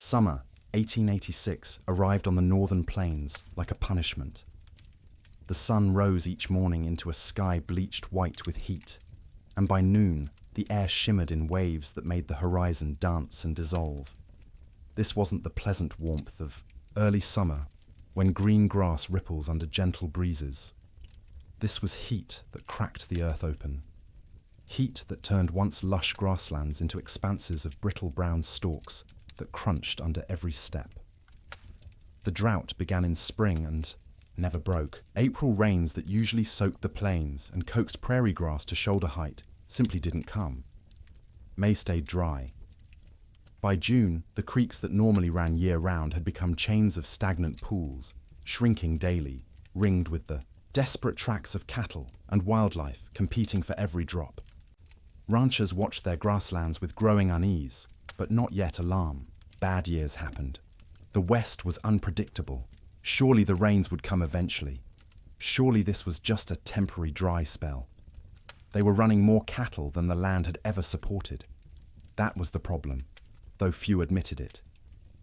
Summer 1886 arrived on the northern plains like a punishment. The sun rose each morning into a sky bleached white with heat, and by noon the air shimmered in waves that made the horizon dance and dissolve. This wasn't the pleasant warmth of early summer when green grass ripples under gentle breezes. This was heat that cracked the earth open. Heat that turned once lush grasslands into expanses of brittle brown stalks that crunched under every step. The drought began in spring and never broke. April rains that usually soaked the plains and coaxed prairie grass to shoulder height simply didn't come. May stayed dry. By June, the creeks that normally ran year-round had become chains of stagnant pools, shrinking daily, ringed with the desperate tracks of cattle and wildlife competing for every drop. Ranchers watched their grasslands with growing unease, but not yet alarm. Bad years happened. The West was unpredictable. Surely the rains would come eventually. Surely this was just a temporary dry spell. They were running more cattle than the land had ever supported. That was the problem, though few admitted it.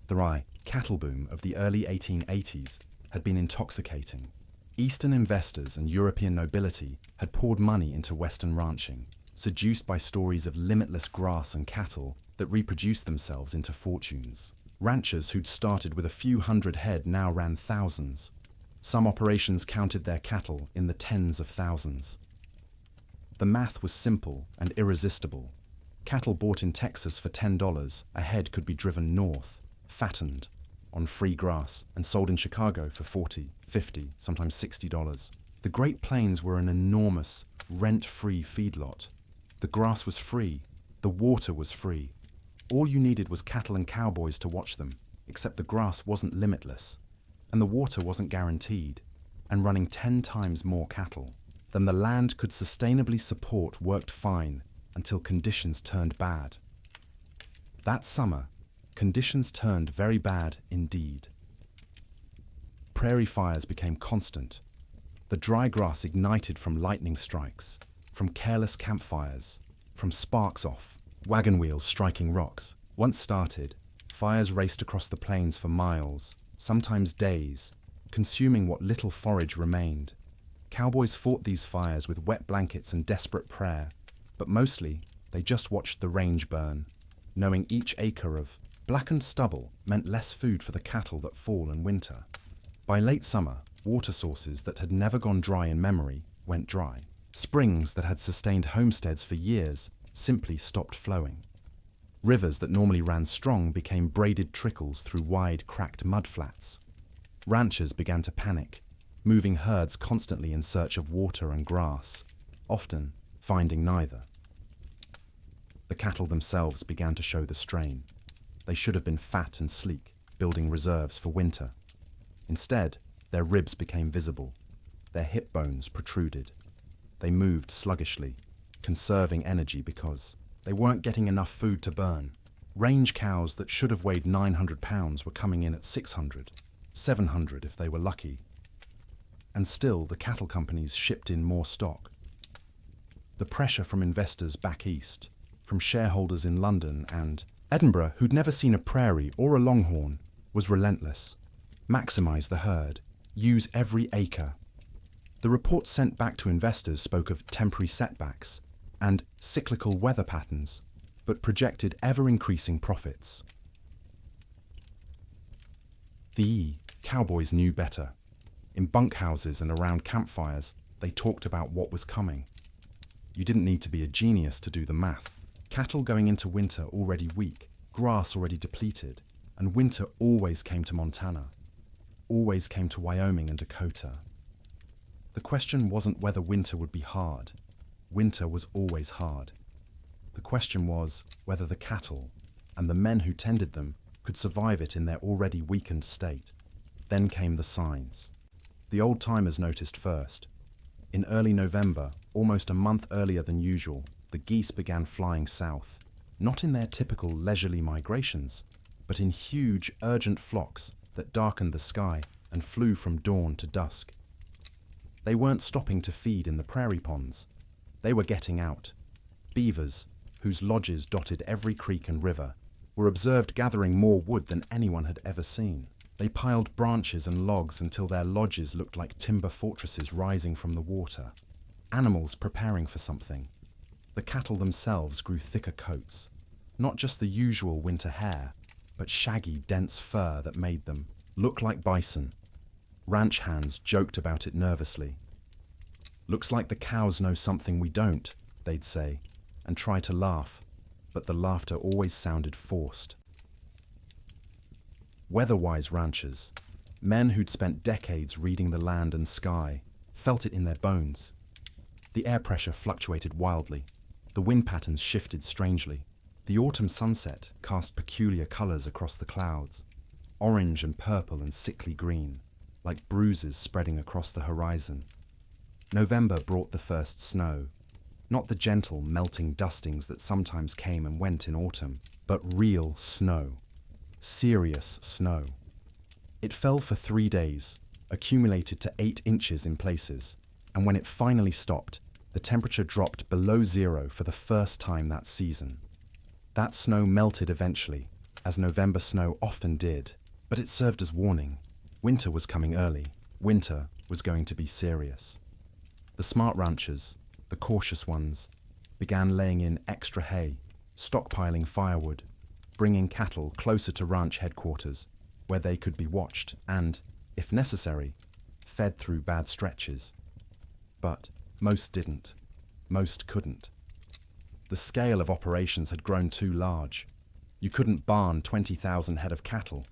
The rye cattle boom of the early 1880s had been intoxicating. Eastern investors and European nobility had poured money into Western ranching, seduced by stories of limitless grass and cattle that reproduced themselves into fortunes. Ranchers who'd started with a few hundred head now ran thousands. Some operations counted their cattle in the tens of thousands. The math was simple and irresistible. Cattle bought in Texas for $10 a head could be driven north, fattened, on free grass, and sold in Chicago for $40, $50, sometimes $60. The Great Plains were an enormous, rent-free feedlot. The grass was free, the water was free. All you needed was cattle and cowboys to watch them, except the grass wasn't limitless, and the water wasn't guaranteed, and running 10 times more cattle than the land could sustainably support worked fine until conditions turned bad. That summer, conditions turned very bad indeed. Prairie fires became constant. The dry grass ignited from lightning strikes, from careless campfires, from sparks off, wagon wheels striking rocks. Once started, fires raced across the plains for miles, sometimes days, consuming what little forage remained. Cowboys fought these fires with wet blankets and desperate prayer, but mostly they just watched the range burn, knowing each acre of blackened stubble meant less food for the cattle that fall in winter. By late summer, water sources that had never gone dry in memory went dry. Springs that had sustained homesteads for years simply stopped flowing. Rivers that normally ran strong became braided trickles through wide, cracked mudflats. Ranchers began to panic, moving herds constantly in search of water and grass, often finding neither. The cattle themselves began to show the strain. They should have been fat and sleek, building reserves for winter. Instead, their ribs became visible. Their hip bones protruded. They moved sluggishly, conserving energy because they weren't getting enough food to burn. Range cows that should have weighed 900 pounds were coming in at 600, 700 if they were lucky. And still, the cattle companies shipped in more stock. The pressure from investors back east, from shareholders in London and Edinburgh who'd never seen a prairie or a longhorn, was relentless. Maximize the herd. Use every acre. The reports sent back to investors spoke of temporary setbacks and cyclical weather patterns, but projected ever-increasing profits. The Cowboys knew better. In bunkhouses and around campfires, they talked about what was coming. You didn't need to be a genius to do the math. Cattle going into winter already weak, grass already depleted, and winter always came to Montana, always came to Wyoming and Dakota. The question wasn't whether winter would be hard. Winter was always hard. The question was whether the cattle and the men who tended them could survive it in their already weakened state. Then came the signs. The old-timers noticed first. In early November, almost a month earlier than usual, the geese began flying south, not in their typical leisurely migrations, but in huge, urgent flocks that darkened the sky and flew from dawn to dusk. They weren't stopping to feed in the prairie ponds. They were getting out. Beavers, whose lodges dotted every creek and river, were observed gathering more wood than anyone had ever seen. They piled branches and logs until their lodges looked like timber fortresses rising from the water. Animals preparing for something. The cattle themselves grew thicker coats. Not just the usual winter hair, but shaggy, dense fur that made them look like bison. Ranch hands joked about it nervously. "Looks like the cows know something we don't," they'd say, and try to laugh, but the laughter always sounded forced. Weather-wise ranchers, men who'd spent decades reading the land and sky, felt it in their bones. The air pressure fluctuated wildly. The wind patterns shifted strangely. The autumn sunset cast peculiar colors across the clouds, orange and purple and sickly green, like bruises spreading across the horizon. November brought the first snow, not the gentle, melting dustings that sometimes came and went in autumn, but real snow. Serious snow. It fell for 3 days, accumulated to 8 inches in places, and when it finally stopped, the temperature dropped below zero for the first time that season. That snow melted eventually, as November snow often did, but it served as warning. Winter was coming early. Winter was going to be serious. The smart ranchers, the cautious ones, began laying in extra hay, stockpiling firewood, bringing cattle closer to ranch headquarters, where they could be watched and, if necessary, fed through bad stretches. But most didn't. Most couldn't. The scale of operations had grown too large. You couldn't barn 20,000 head of cattle.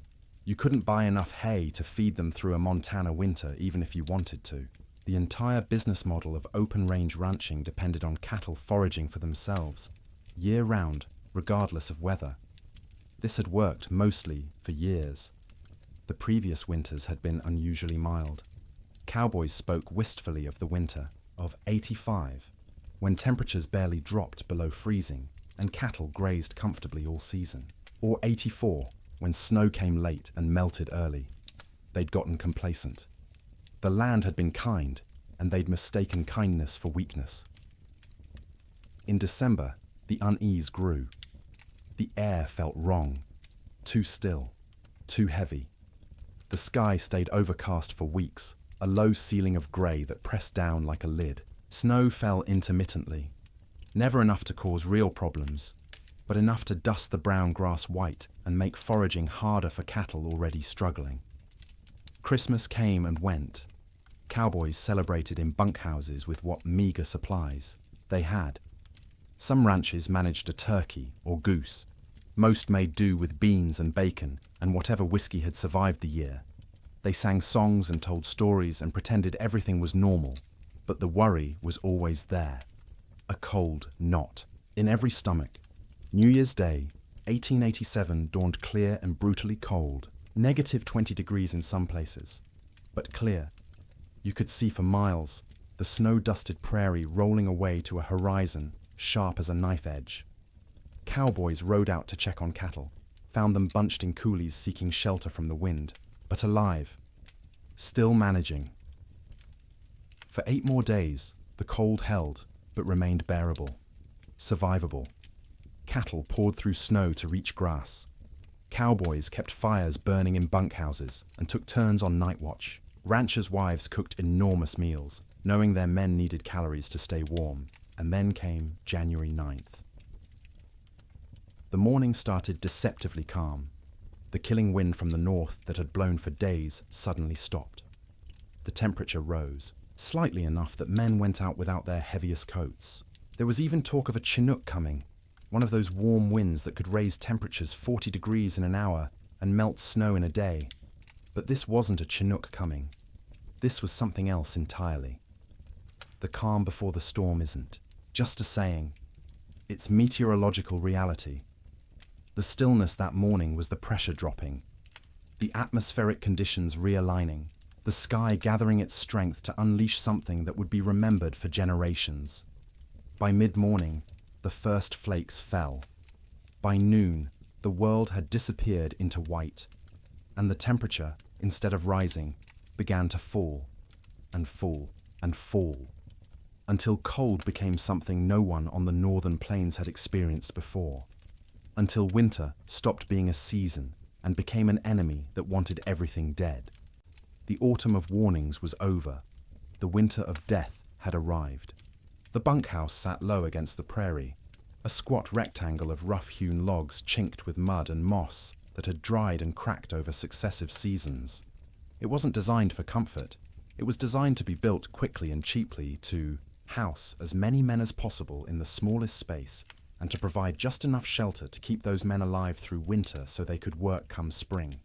You couldn't buy enough hay to feed them through a Montana winter even if you wanted to. The entire business model of open-range ranching depended on cattle foraging for themselves, year-round, regardless of weather. This had worked mostly for years. The previous winters had been unusually mild. Cowboys spoke wistfully of the winter of '85, when temperatures barely dropped below freezing and cattle grazed comfortably all season. Or '84, when snow came late and melted early. They'd gotten complacent. The land had been kind, and they'd mistaken kindness for weakness. In December, the unease grew. The air felt wrong, too still, too heavy. The sky stayed overcast for weeks, a low ceiling of grey that pressed down like a lid. Snow fell intermittently, never enough to cause real problems, but enough to dust the brown grass white and make foraging harder for cattle already struggling. Christmas came and went. Cowboys celebrated in bunkhouses with what meager supplies they had. Some ranches managed a turkey or goose. Most made do with beans and bacon and whatever whiskey had survived the year. They sang songs and told stories and pretended everything was normal, but the worry was always there. A cold knot in every stomach. New Year's Day, 1887 dawned clear and brutally cold, -20 degrees in some places, but clear. You could see for miles, the snow-dusted prairie rolling away to a horizon sharp as a knife edge. Cowboys rode out to check on cattle, found them bunched in coulees seeking shelter from the wind, but alive, still managing. For 8 more days, the cold held, but remained bearable, survivable. Cattle poured through snow to reach grass. Cowboys kept fires burning in bunkhouses and took turns on night watch. Ranchers' wives cooked enormous meals, knowing their men needed calories to stay warm. And then came January 9th. The morning started deceptively calm. The killing wind from the north that had blown for days suddenly stopped. The temperature rose, slightly enough that men went out without their heaviest coats. There was even talk of a Chinook coming, one of those warm winds that could raise temperatures 40 degrees in an hour and melt snow in a day. But this wasn't a Chinook coming. This was something else entirely. The calm before the storm isn't just a saying. It's meteorological reality. The stillness that morning was the pressure dropping, the atmospheric conditions realigning, the sky gathering its strength to unleash something that would be remembered for generations. By mid-morning, the first flakes fell. By noon, the world had disappeared into white, and the temperature, instead of rising, began to fall and fall and fall, until cold became something no one on the northern plains had experienced before. until winter stopped being a season and became an enemy that wanted everything dead. The autumn of warnings was over. The winter of death had arrived. The bunkhouse sat low against the prairie, a squat rectangle of rough-hewn logs chinked with mud and moss that had dried and cracked over successive seasons. It wasn't designed for comfort. It was designed to be built quickly and cheaply to house as many men as possible in the smallest space and to provide just enough shelter to keep those men alive through winter so they could work come spring.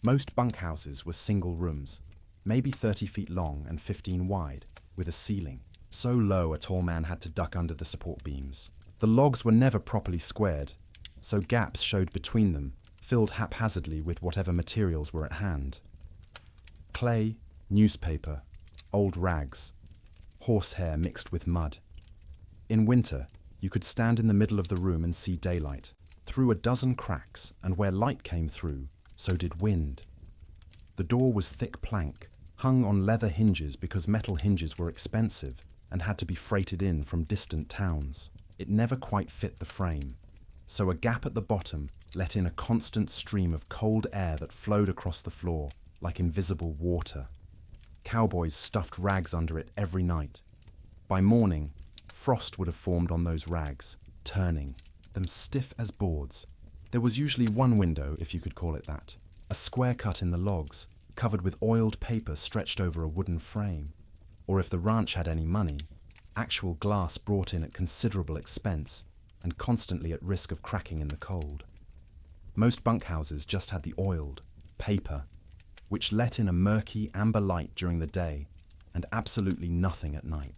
Most bunkhouses were single rooms, maybe 30 feet long and 15 wide, with a ceiling, so low a tall man had to duck under the support beams. The logs were never properly squared, so gaps showed between them, filled haphazardly with whatever materials were at hand. Clay, newspaper, old rags, horsehair mixed with mud. In winter, you could stand in the middle of the room and see daylight, through a dozen cracks, and where light came through, so did wind. The door was thick plank, hung on leather hinges because metal hinges were expensive and had to be freighted in from distant towns. It never quite fit the frame, so a gap at the bottom let in a constant stream of cold air that flowed across the floor like invisible water. Cowboys stuffed rags under it every night. By morning, frost would have formed on those rags, turning them stiff as boards. There was usually one window, if you could call it that, a square cut in the logs, covered with oiled paper stretched over a wooden frame. Or if the ranch had any money, actual glass brought in at considerable expense and constantly at risk of cracking in the cold. Most bunkhouses just had the oiled paper, which let in a murky amber light during the day and absolutely nothing at night.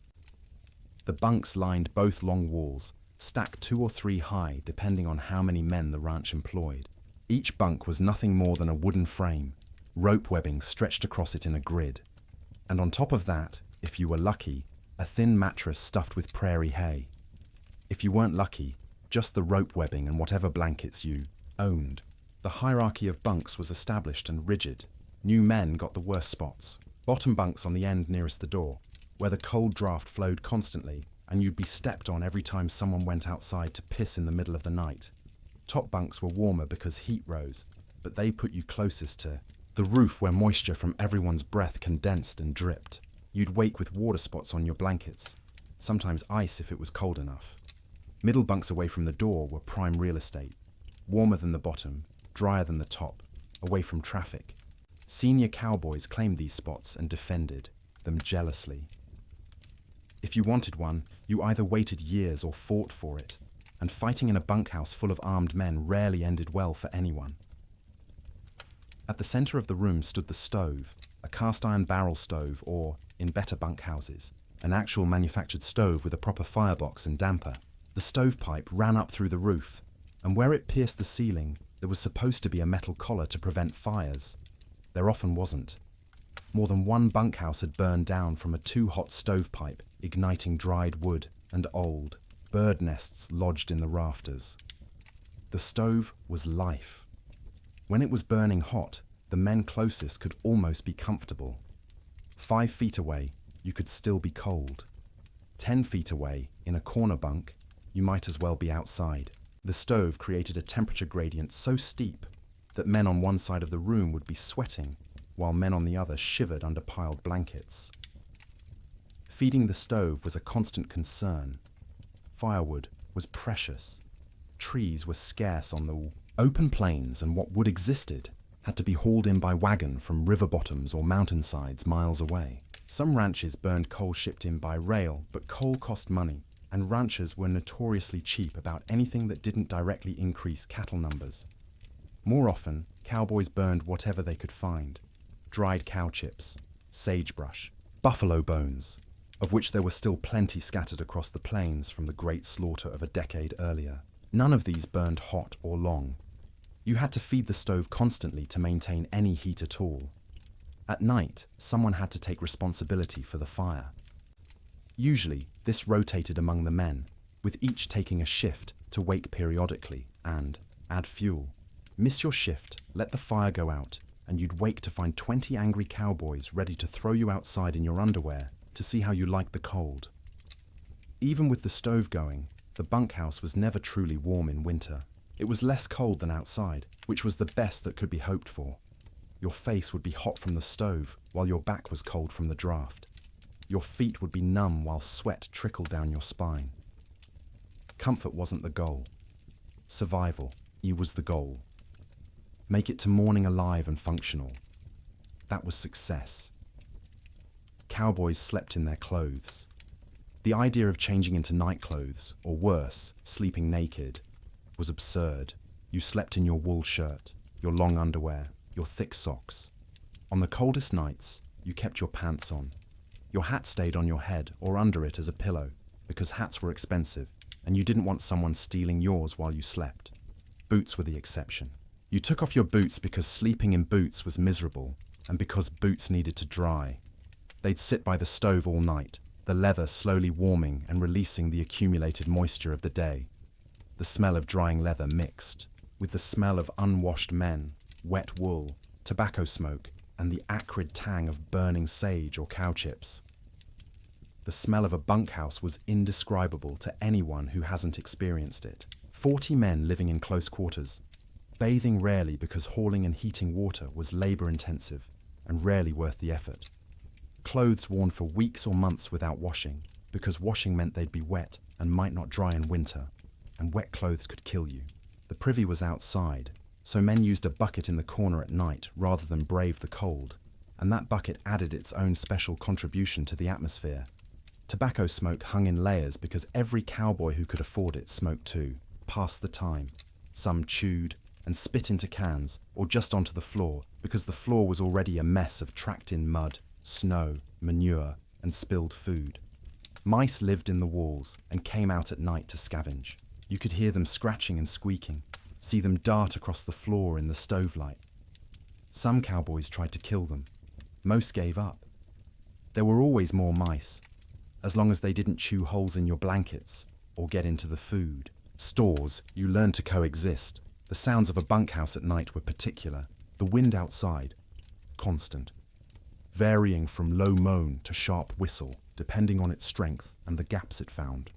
The bunks lined both long walls, stacked 2 or 3 high depending on how many men the ranch employed. Each bunk was nothing more than a wooden frame, rope webbing stretched across it in a grid. And on top of that, if you were lucky, a thin mattress stuffed with prairie hay. If you weren't lucky, just the rope webbing and whatever blankets you owned. The hierarchy of bunks was established and rigid. New men got the worst spots. Bottom bunks on the end nearest the door, where the cold draft flowed constantly and you'd be stepped on every time someone went outside to piss in the middle of the night. Top bunks were warmer because heat rose, but they put you closest to the roof where moisture from everyone's breath condensed and dripped. You'd wake with water spots on your blankets, sometimes ice if it was cold enough. Middle bunks away from the door were prime real estate, warmer than the bottom, drier than the top, away from traffic. Senior cowboys claimed these spots and defended them jealously. If you wanted one, you either waited years or fought for it, and fighting in a bunkhouse full of armed men rarely ended well for anyone. At the center of the room stood the stove, a cast-iron barrel stove or, in better bunkhouses, an actual manufactured stove with a proper firebox and damper. The stovepipe ran up through the roof, and where it pierced the ceiling, there was supposed to be a metal collar to prevent fires. There often wasn't. More than one bunkhouse had burned down from a too-hot stovepipe, igniting dried wood and old bird nests lodged in the rafters. The stove was life. When it was burning hot, the men closest could almost be comfortable. 5 feet away, you could still be cold. 10 feet away, in a corner bunk, you might as well be outside. The stove created a temperature gradient so steep that men on one side of the room would be sweating, while men on the other shivered under piled blankets. Feeding the stove was a constant concern. Firewood was precious. Trees were scarce on the open plains, and what wood existed had to be hauled in by wagon from river bottoms or mountainsides miles away. Some ranches burned coal shipped in by rail, but coal cost money, and ranchers were notoriously cheap about anything that didn't directly increase cattle numbers. More often, cowboys burned whatever they could find: dried cow chips, sagebrush, buffalo bones, of which there were still plenty scattered across the plains from the great slaughter of a decade earlier. None of these burned hot or long. You had to feed the stove constantly to maintain any heat at all. At night, someone had to take responsibility for the fire. Usually, this rotated among the men, with each taking a shift to wake periodically and add fuel. Miss your shift, let the fire go out, and you'd wake to find 20 angry cowboys ready to throw you outside in your underwear to see how you liked the cold. Even with the stove going, the bunkhouse was never truly warm in winter. It was less cold than outside, which was the best that could be hoped for. Your face would be hot from the stove, while your back was cold from the draft. Your feet would be numb while sweat trickled down your spine. Comfort wasn't the goal. Survival, was the goal. Make it to morning alive and functional. That was success. Cowboys slept in their clothes. The idea of changing into night clothes, or worse, sleeping naked, was absurd. You slept in your wool shirt, your long underwear, your thick socks. On the coldest nights, you kept your pants on. Your hat stayed on your head or under it as a pillow, because hats were expensive, and you didn't want someone stealing yours while you slept. Boots were the exception. You took off your boots because sleeping in boots was miserable, and because boots needed to dry. They'd sit by the stove all night, the leather slowly warming and releasing the accumulated moisture of the day. The smell of drying leather mixed with the smell of unwashed men, wet wool, tobacco smoke, and the acrid tang of burning sage or cow chips. The smell of a bunkhouse was indescribable to anyone who hasn't experienced it. 40 men living in close quarters, bathing rarely because hauling and heating water was labor-intensive and rarely worth the effort. Clothes worn for weeks or months without washing, because washing meant they'd be wet and might not dry in winter, and wet clothes could kill you. The privy was outside, so men used a bucket in the corner at night rather than brave the cold, and that bucket added its own special contribution to the atmosphere. Tobacco smoke hung in layers because every cowboy who could afford it smoked too, passed the time. Some chewed and spit into cans or just onto the floor because the floor was already a mess of tracked-in mud, snow, manure, and spilled food. Mice lived in the walls and came out at night to scavenge. You could hear them scratching and squeaking, see them dart across the floor in the stove light. Some cowboys tried to kill them. Most gave up. There were always more mice, as long as they didn't chew holes in your blankets or get into the food. Stores, you learned to coexist. The sounds of a bunkhouse at night were particular. The wind outside, constant, varying from low moan to sharp whistle, depending on its strength and the gaps it found.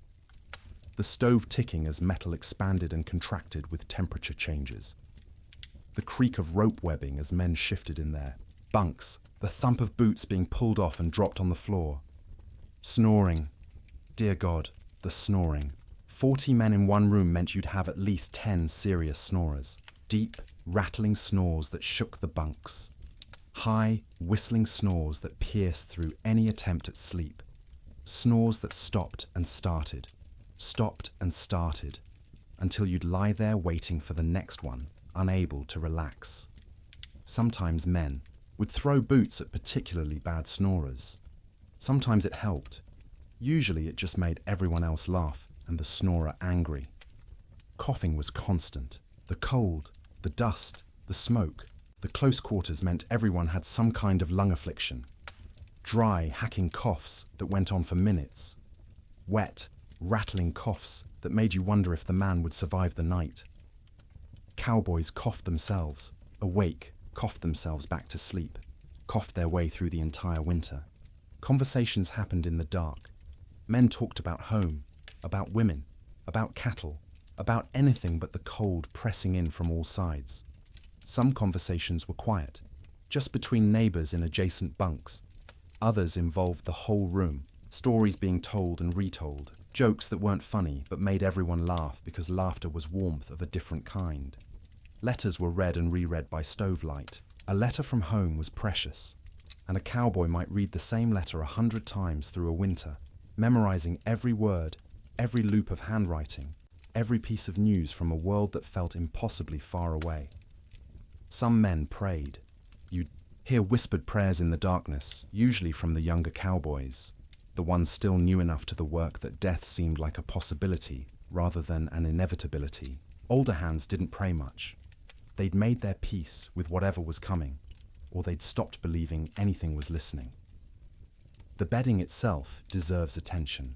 The stove ticking as metal expanded and contracted with temperature changes. The creak of rope webbing as men shifted in there. Bunks, the thump of boots being pulled off and dropped on the floor. Snoring. Dear God, the snoring. 40 men in one room meant you'd have at least 10 serious snorers. Deep, rattling snores that shook the bunks. High, whistling snores that pierced through any attempt at sleep. Snores that stopped and started, until you'd lie there waiting for the next one, unable to relax. Sometimes men would throw boots at particularly bad snorers. Sometimes it helped. Usually it just made everyone else laugh and the snorer angry. Coughing was constant. The cold, the dust, the smoke, the close quarters meant everyone had some kind of lung affliction. Dry, hacking coughs that went on for minutes. Wet, rattling coughs that made you wonder if the man would survive the night. Cowboys coughed themselves, awake, coughed themselves back to sleep, coughed their way through the entire winter. Conversations happened in the dark. Men talked about home, about women, about cattle, about anything but the cold pressing in from all sides. Some conversations were quiet, just between neighbors in adjacent bunks. Others involved the whole room, stories being told and retold, jokes that weren't funny but made everyone laugh because laughter was warmth of a different kind. Letters were read and reread by stovelight. A letter from home was precious, and a cowboy might read the same letter 100 times through a winter, memorizing every word, every loop of handwriting, every piece of news from a world that felt impossibly far away. Some men prayed. You'd hear whispered prayers in the darkness, usually from the younger cowboys, the ones still new enough to the work that death seemed like a possibility rather than an inevitability. Older hands didn't pray much. They'd made their peace with whatever was coming, or they'd stopped believing anything was listening. The bedding itself deserves attention.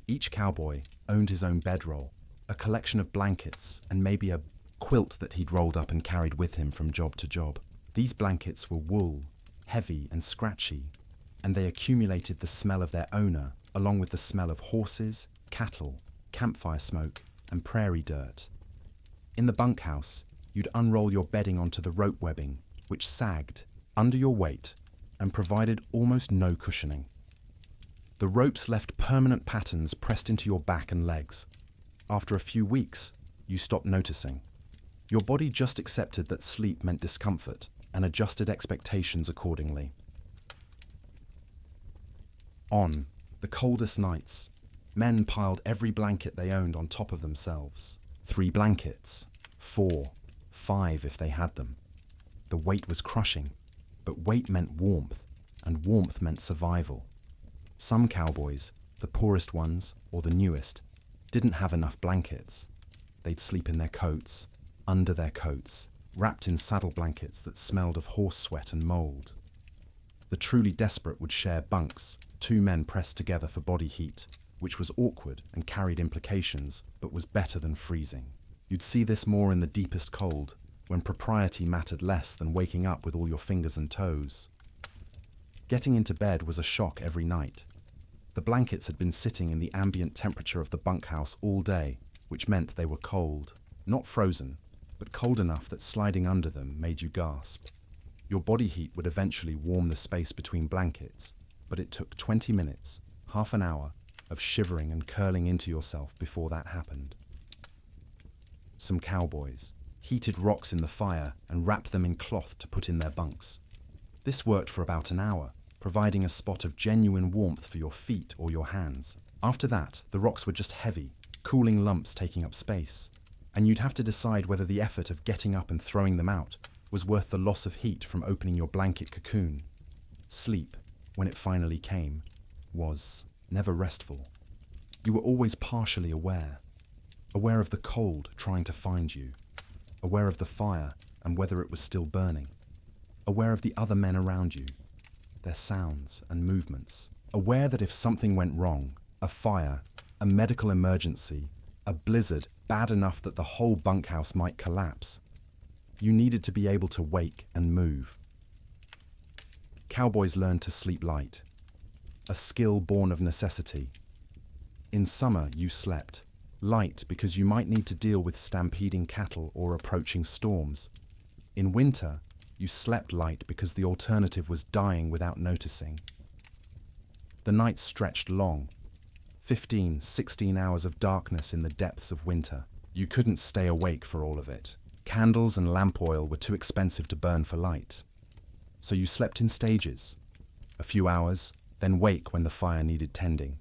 Each cowboy owned his own bedroll, a collection of blankets and maybe a quilt that he'd rolled up and carried with him from job to job. These blankets were wool, heavy and scratchy, and they accumulated the smell of their owner along with the smell of horses, cattle, campfire smoke, and prairie dirt. In the bunkhouse, you'd unroll your bedding onto the rope webbing, which sagged under your weight and provided almost no cushioning. The ropes left permanent patterns pressed into your back and legs. After a few weeks, you stopped noticing. Your body just accepted that sleep meant discomfort and adjusted expectations accordingly. On the coldest nights, men piled every blanket they owned on top of themselves. 3 blankets, 4, 5 if they had them. The weight was crushing, but weight meant warmth, and warmth meant survival. Some cowboys, the poorest ones or the newest, didn't have enough blankets. They'd sleep in their coats, under their coats, wrapped in saddle blankets that smelled of horse sweat and mold. The truly desperate would share bunks, 2 men pressed together for body heat, which was awkward and carried implications, but was better than freezing. You'd see this more in the deepest cold, when propriety mattered less than waking up with all your fingers and toes. Getting into bed was a shock every night. The blankets had been sitting in the ambient temperature of the bunkhouse all day, which meant they were cold. Not frozen, but cold enough that sliding under them made you gasp. Your body heat would eventually warm the space between blankets, but it took 20 minutes, half an hour, of shivering and curling into yourself before that happened. Some cowboys heated rocks in the fire and wrapped them in cloth to put in their bunks. This worked for about an hour, providing a spot of genuine warmth for your feet or your hands. After that, the rocks were just heavy, cooling lumps taking up space, and you'd have to decide whether the effort of getting up and throwing them out was worth the loss of heat from opening your blanket cocoon. Sleep, when it finally came, was never restful. You were always partially aware of the cold trying to find you, aware of the fire and whether it was still burning, aware of the other men around you, their sounds and movements, aware that if something went wrong, a fire, a medical emergency, a blizzard bad enough that the whole bunkhouse might collapse, you needed to be able to wake and move. Cowboys learned to sleep light, a skill born of necessity. In summer, you slept light because you might need to deal with stampeding cattle or approaching storms. In winter, you slept light because the alternative was dying without noticing. The nights stretched long, 15, 16 hours of darkness in the depths of winter. You couldn't stay awake for all of it. Candles and lamp oil were too expensive to burn for light. So you slept in stages. A few hours, then wake when the fire needed tending.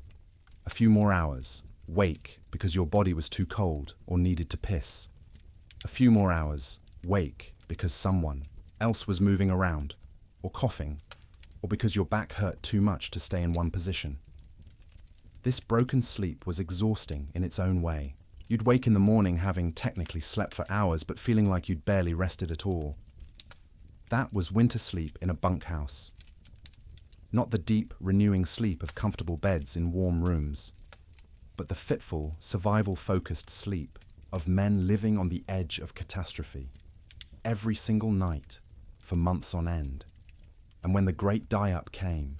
A few more hours, wake because your body was too cold or needed to piss. A few more hours, wake because someone else was moving around, or coughing, or because your back hurt too much to stay in one position. This broken sleep was exhausting in its own way. You'd wake in the morning having technically slept for hours but feeling like you'd barely rested at all. That was winter sleep in a bunkhouse. Not the deep, renewing sleep of comfortable beds in warm rooms, but the fitful, survival-focused sleep of men living on the edge of catastrophe, every single night, for months on end. And when the great die-up came,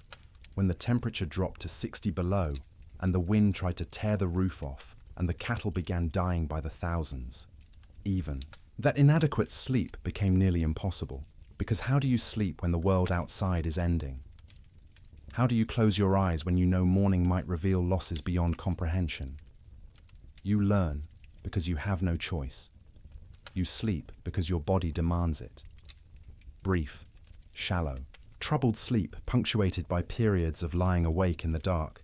when the temperature dropped to 60 below, and the wind tried to tear the roof off, and the cattle began dying by the thousands, that inadequate sleep became nearly impossible, because how do you sleep when the world outside is ending? How do you close your eyes when you know morning might reveal losses beyond comprehension? You learn because you have no choice. You sleep because your body demands it. Brief, shallow, troubled sleep punctuated by periods of lying awake in the dark,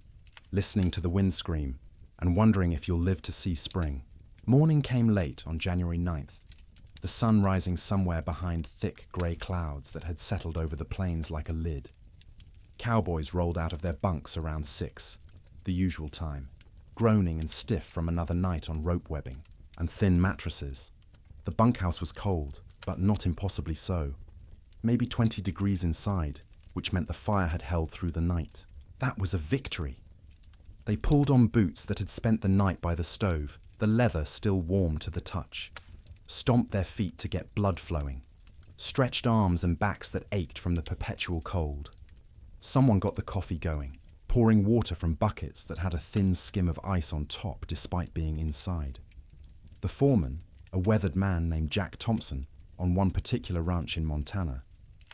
listening to the wind scream, and wondering if you'll live to see spring. Morning came late on January 9th, the sun rising somewhere behind thick grey clouds that had settled over the plains like a lid. Cowboys rolled out of their bunks around 6, the usual time, groaning and stiff from another night on rope webbing and thin mattresses. The bunkhouse was cold, but not impossibly so. Maybe 20 degrees inside, which meant the fire had held through the night. That was a victory. They pulled on boots that had spent the night by the stove, the leather still warm to the touch, stomped their feet to get blood flowing, stretched arms and backs that ached from the perpetual cold. Someone got the coffee going, pouring water from buckets that had a thin skim of ice on top despite being inside. The foreman, A weathered man named Jack Thompson, on one particular ranch in Montana,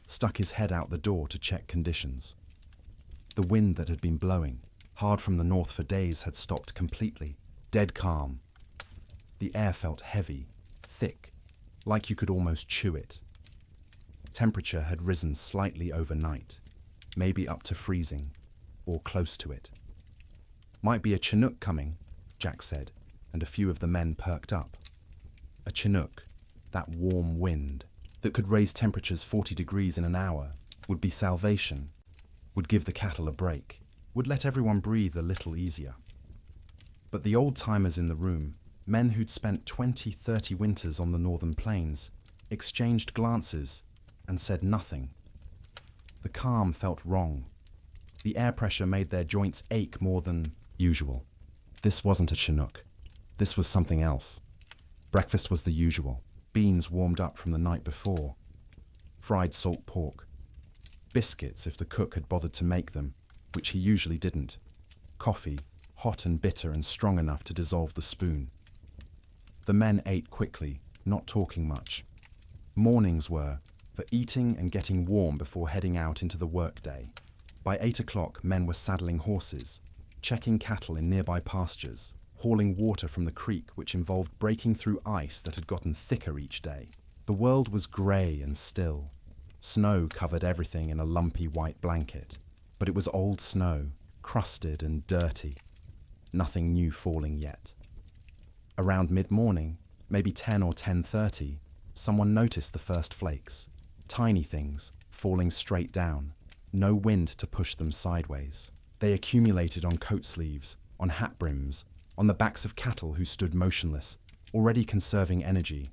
stuck his head out the door to check conditions. The wind that had been blowing hard from the north for days had stopped completely, dead calm. The air felt heavy, thick, like you could almost chew it. Temperature had risen slightly overnight, maybe up to freezing, or close to it. "Might be a Chinook coming," Jack said, and a few of the men perked up. A Chinook, that warm wind that could raise temperatures 40 degrees in an hour, would be salvation, would give the cattle a break, would let everyone breathe a little easier. But the old-timers in the room, men who'd spent 20, 30 winters on the northern plains, exchanged glances and said nothing. The calm felt wrong. The air pressure made their joints ache more than usual. This wasn't a Chinook. This was something else. Breakfast was the usual. Beans warmed up from the night before. Fried salt pork. Biscuits if the cook had bothered to make them, which he usually didn't. Coffee, hot and bitter and strong enough to dissolve the spoon. The men ate quickly, not talking much. Mornings were for eating and getting warm before heading out into the workday. By 8 o'clock, men were saddling horses, checking cattle in nearby pastures, hauling water from the creek, which involved breaking through ice that had gotten thicker each day. The world was grey and still. Snow covered everything in a lumpy white blanket, but it was old snow, crusted and dirty. Nothing new falling yet. Around mid-morning, maybe 10 or 10:30, someone noticed the first flakes. Tiny things, falling straight down. No wind to push them sideways. They accumulated on coat sleeves, on hat brims, on the backs of cattle who stood motionless, already conserving energy.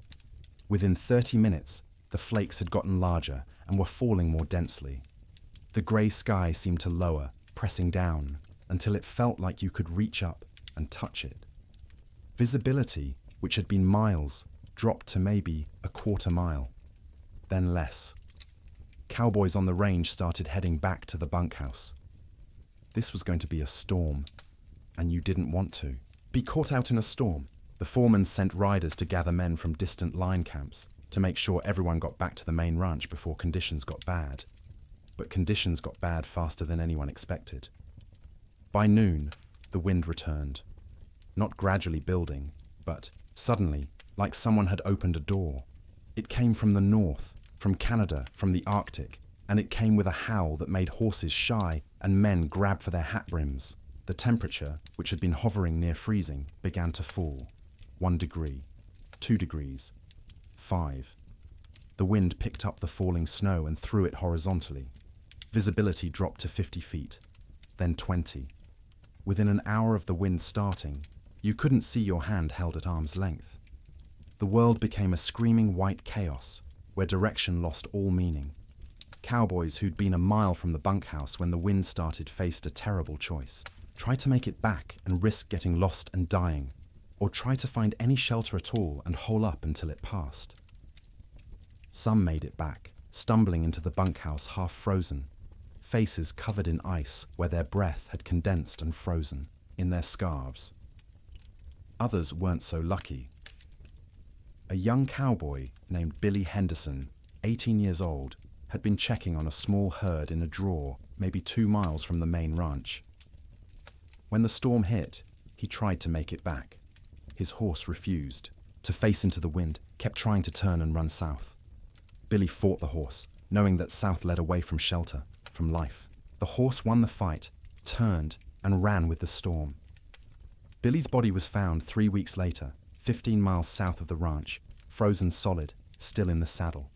Within 30 minutes, the flakes had gotten larger and were falling more densely. The grey sky seemed to lower, pressing down, until it felt like you could reach up and touch it. Visibility, which had been miles, dropped to maybe a quarter mile, then less. Cowboys on the range started heading back to the bunkhouse. This was going to be a storm, and you didn't want to be caught out in a storm. The foreman sent riders to gather men from distant line camps to make sure everyone got back to the main ranch before conditions got bad. But conditions got bad faster than anyone expected. By noon, the wind returned. Not gradually building, but suddenly, like someone had opened a door. It came from the north, from Canada, from the Arctic, and it came with a howl that made horses shy and men grab for their hat brims. The temperature, which had been hovering near freezing, began to fall. 1 degree, 2 degrees, 5. The wind picked up the falling snow and threw it horizontally. Visibility dropped to 50 feet, then 20. Within an hour of the wind starting, you couldn't see your hand held at arm's length. The world became a screaming white chaos, where direction lost all meaning. Cowboys who'd been a mile from the bunkhouse when the wind started faced a terrible choice. Try to make it back and risk getting lost and dying, or try to find any shelter at all and hole up until it passed. Some made it back, stumbling into the bunkhouse half frozen, faces covered in ice where their breath had condensed and frozen, in their scarves. Others weren't so lucky. A young cowboy named Billy Henderson, 18 years old, had been checking on a small herd in a draw maybe 2 miles from the main ranch. When the storm hit, he tried to make it back. His horse refused. To face into the wind, kept trying to turn and run south. Billy fought the horse, knowing that south led away from shelter, from life. The horse won the fight, turned, and ran with the storm. Billy's body was found 3 weeks later, 15 miles south of the ranch, frozen solid, still in the saddle.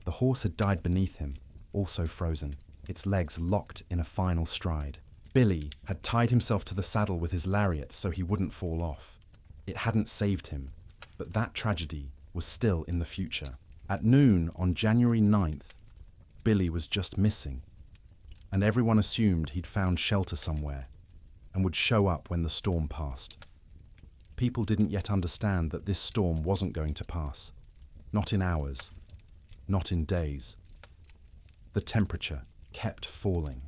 The horse had died beneath him, also frozen, its legs locked in a final stride. Billy had tied himself to the saddle with his lariat so he wouldn't fall off. It hadn't saved him, but that tragedy was still in the future. At noon on January 9th, Billy was just missing, and everyone assumed he'd found shelter somewhere and would show up when the storm passed. People didn't yet understand that this storm wasn't going to pass. Not in hours, not in days. The temperature kept falling.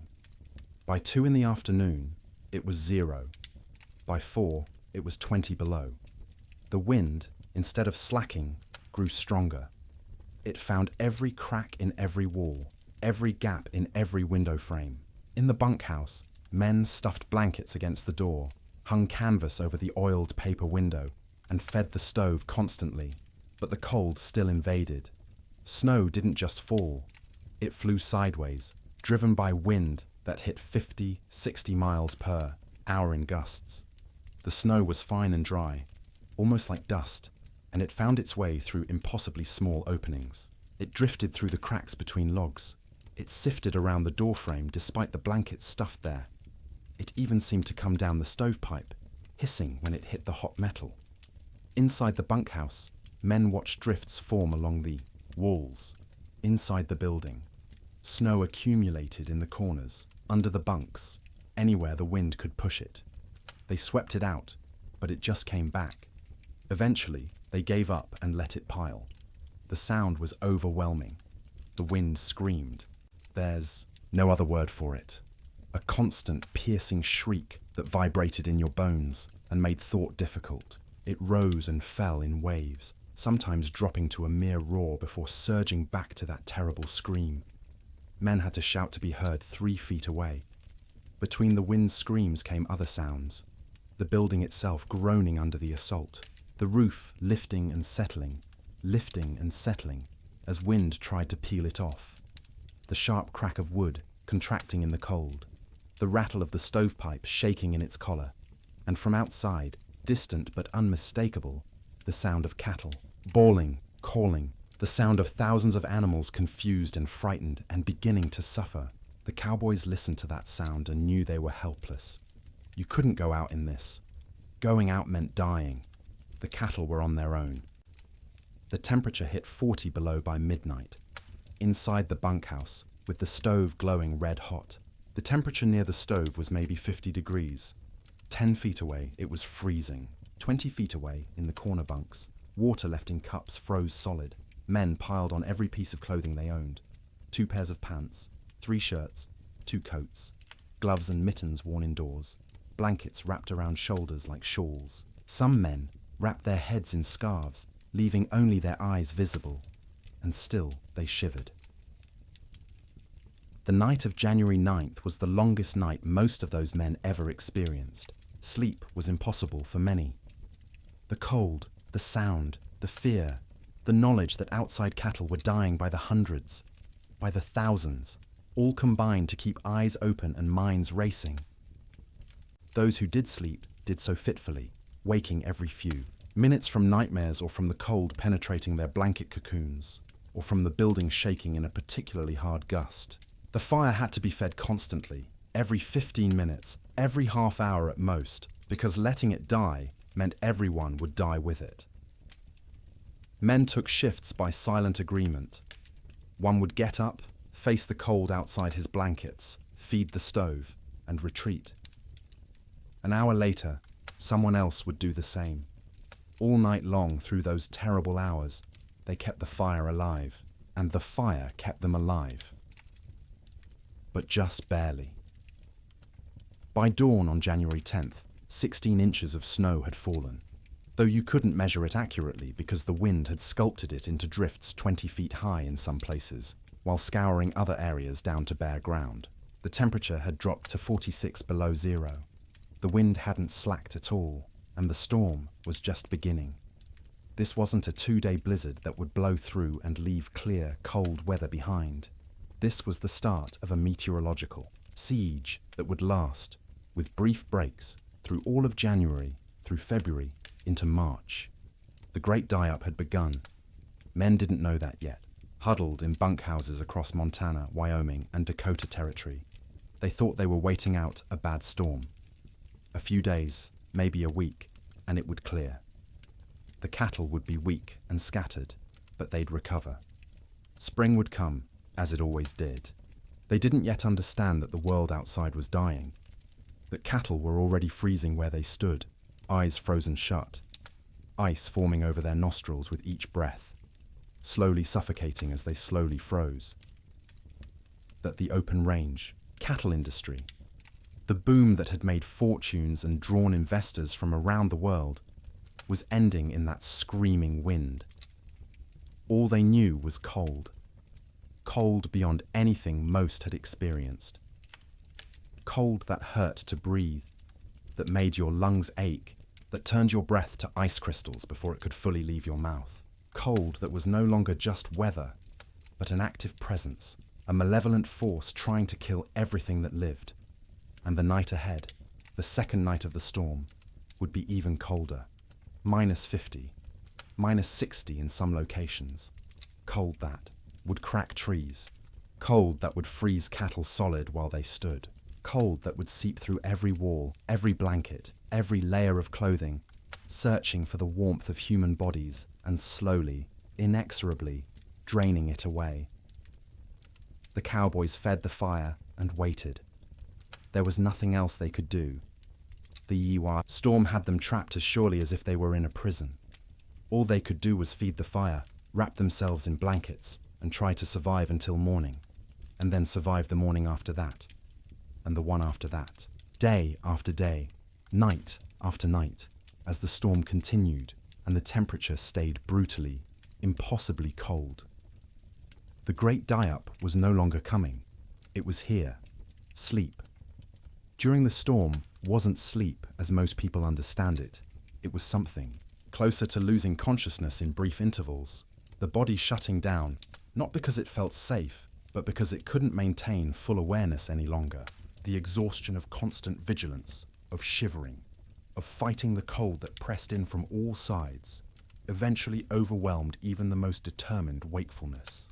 By 2 in the afternoon, it was 0. By 4, it was 20 below. The wind, instead of slacking, grew stronger. It found every crack in every wall, every gap in every window frame. In the bunkhouse, men stuffed blankets against the door, hung canvas over the oiled paper window, and fed the stove constantly. But the cold still invaded. Snow didn't just fall. It flew sideways, driven by wind that hit 50, 60 miles per hour in gusts. The snow was fine and dry, almost like dust, and it found its way through impossibly small openings. It drifted through the cracks between logs. It sifted around the doorframe despite the blankets stuffed there. It even seemed to come down the stovepipe, hissing when it hit the hot metal. Inside the bunkhouse, men watched drifts form along the walls. Inside the building, snow accumulated in the corners, under the bunks, anywhere the wind could push it. They swept it out, but it just came back. Eventually, they gave up and let it pile. The sound was overwhelming. The wind screamed. There's no other word for it. A constant, piercing shriek that vibrated in your bones and made thought difficult. It rose and fell in waves, sometimes dropping to a mere roar before surging back to that terrible scream. Men had to shout to be heard 3 feet away. Between the wind's screams came other sounds. The building itself groaning under the assault. The roof lifting and settling as wind tried to peel it off. The sharp crack of wood contracting in the cold. The rattle of the stovepipe shaking in its collar. And from outside, distant but unmistakable, the sound of cattle, bawling, calling, the sound of thousands of animals confused and frightened and beginning to suffer. The cowboys listened to that sound and knew they were helpless. You couldn't go out in this. Going out meant dying. The cattle were on their own. The temperature hit 40 below by midnight. Inside the bunkhouse, with the stove glowing red hot, the temperature near the stove was maybe 50 degrees. 10 feet away, it was freezing. 20 feet away, in the corner bunks, water left in cups froze solid. Men piled on every piece of clothing they owned. 2 pairs of pants, 3 shirts, 2 coats, gloves and mittens worn indoors, blankets wrapped around shoulders like shawls. Some men wrapped their heads in scarves, leaving only their eyes visible, and still they shivered. The night of January 9th was the longest night most of those men ever experienced. Sleep was impossible for many. The cold, the sound, the fear, the knowledge that outside cattle were dying by the hundreds, by the thousands, all combined to keep eyes open and minds racing. Those who did sleep did so fitfully, waking every few. Minutes from nightmares or from the cold penetrating their blanket cocoons, or from the building shaking in a particularly hard gust. The fire had to be fed constantly, every 15 minutes, every half hour at most, because letting it die meant everyone would die with it. Men took shifts by silent agreement. One would get up, face the cold outside his blankets, feed the stove, and retreat. An hour later, someone else would do the same. All night long through those terrible hours, they kept the fire alive, and the fire kept them alive. But just barely. By dawn on January 10th, 16 inches of snow had fallen, though you couldn't measure it accurately because the wind had sculpted it into drifts 20 feet high in some places, while scouring other areas down to bare ground. The temperature had dropped to 46 below zero. The wind hadn't slacked at all, and the storm was just beginning. This wasn't a 2-day blizzard that would blow through and leave clear, cold weather behind. This was the start of a meteorological siege that would last, with brief breaks, through all of January, through February, into March. The great die-up had begun. Men didn't know that yet, huddled in bunkhouses across Montana, Wyoming, and Dakota Territory. They thought they were waiting out a bad storm. A few days, maybe a week, and it would clear. The cattle would be weak and scattered, but they'd recover. Spring would come, as it always did. They didn't yet understand that the world outside was dying, that cattle were already freezing where they stood, eyes frozen shut, ice forming over their nostrils with each breath, slowly suffocating as they slowly froze. That the open range, cattle industry, the boom that had made fortunes and drawn investors from around the world, was ending in that screaming wind. All they knew was cold. Cold beyond anything most had experienced. Cold that hurt to breathe, that made your lungs ache, that turned your breath to ice crystals before it could fully leave your mouth. Cold that was no longer just weather, but an active presence, a malevolent force trying to kill everything that lived. And the night ahead, the second night of the storm, would be even colder. -50, -60 in some locations. Cold that would crack trees. Cold that would freeze cattle solid while they stood. Cold that would seep through every wall, every blanket, every layer of clothing, searching for the warmth of human bodies and slowly, inexorably, draining it away. The cowboys fed the fire and waited. There was nothing else they could do. The Yiwa storm had them trapped as surely as if they were in a prison. All they could do was feed the fire, wrap themselves in blankets, and try to survive until morning, and then survive the morning after that, and the one after that, day after day, night after night, as the storm continued and the temperature stayed brutally, impossibly cold. The great die-up was no longer coming. It was here. Sleep. During the storm wasn't sleep as most people understand it. It was something closer to losing consciousness in brief intervals, the body shutting down, not because it felt safe, but because it couldn't maintain full awareness any longer. The exhaustion of constant vigilance, of shivering, of fighting the cold that pressed in from all sides, eventually overwhelmed even the most determined wakefulness.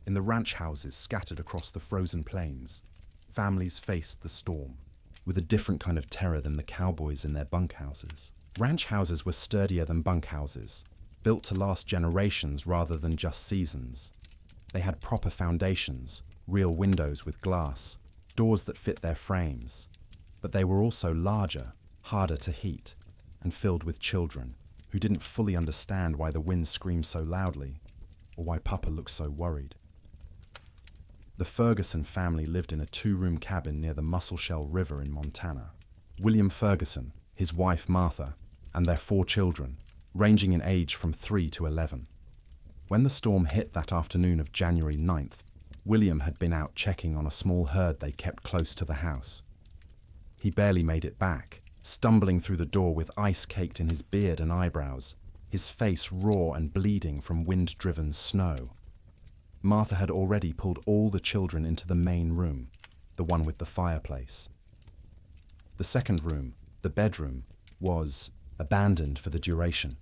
In the ranch houses scattered across the frozen plains, families faced the storm with a different kind of terror than the cowboys in their bunkhouses. Ranch houses were sturdier than bunkhouses, built to last generations rather than just seasons. They had proper foundations, real windows with glass, doors that fit their frames. But they were also larger, harder to heat, and filled with children who didn't fully understand why the wind screamed so loudly, or why Papa looked so worried. The Ferguson family lived in a 2-room cabin near the Musselshell River in Montana. William Ferguson, his wife Martha, and their 4 children, ranging in age from 3 to 11. When the storm hit that afternoon of January 9th, William had been out checking on a small herd they kept close to the house. He barely made it back, stumbling through the door with ice caked in his beard and eyebrows, his face raw and bleeding from wind-driven snow. Martha had already pulled all the children into the main room, the one with the fireplace. The second room, the bedroom, was abandoned for the duration.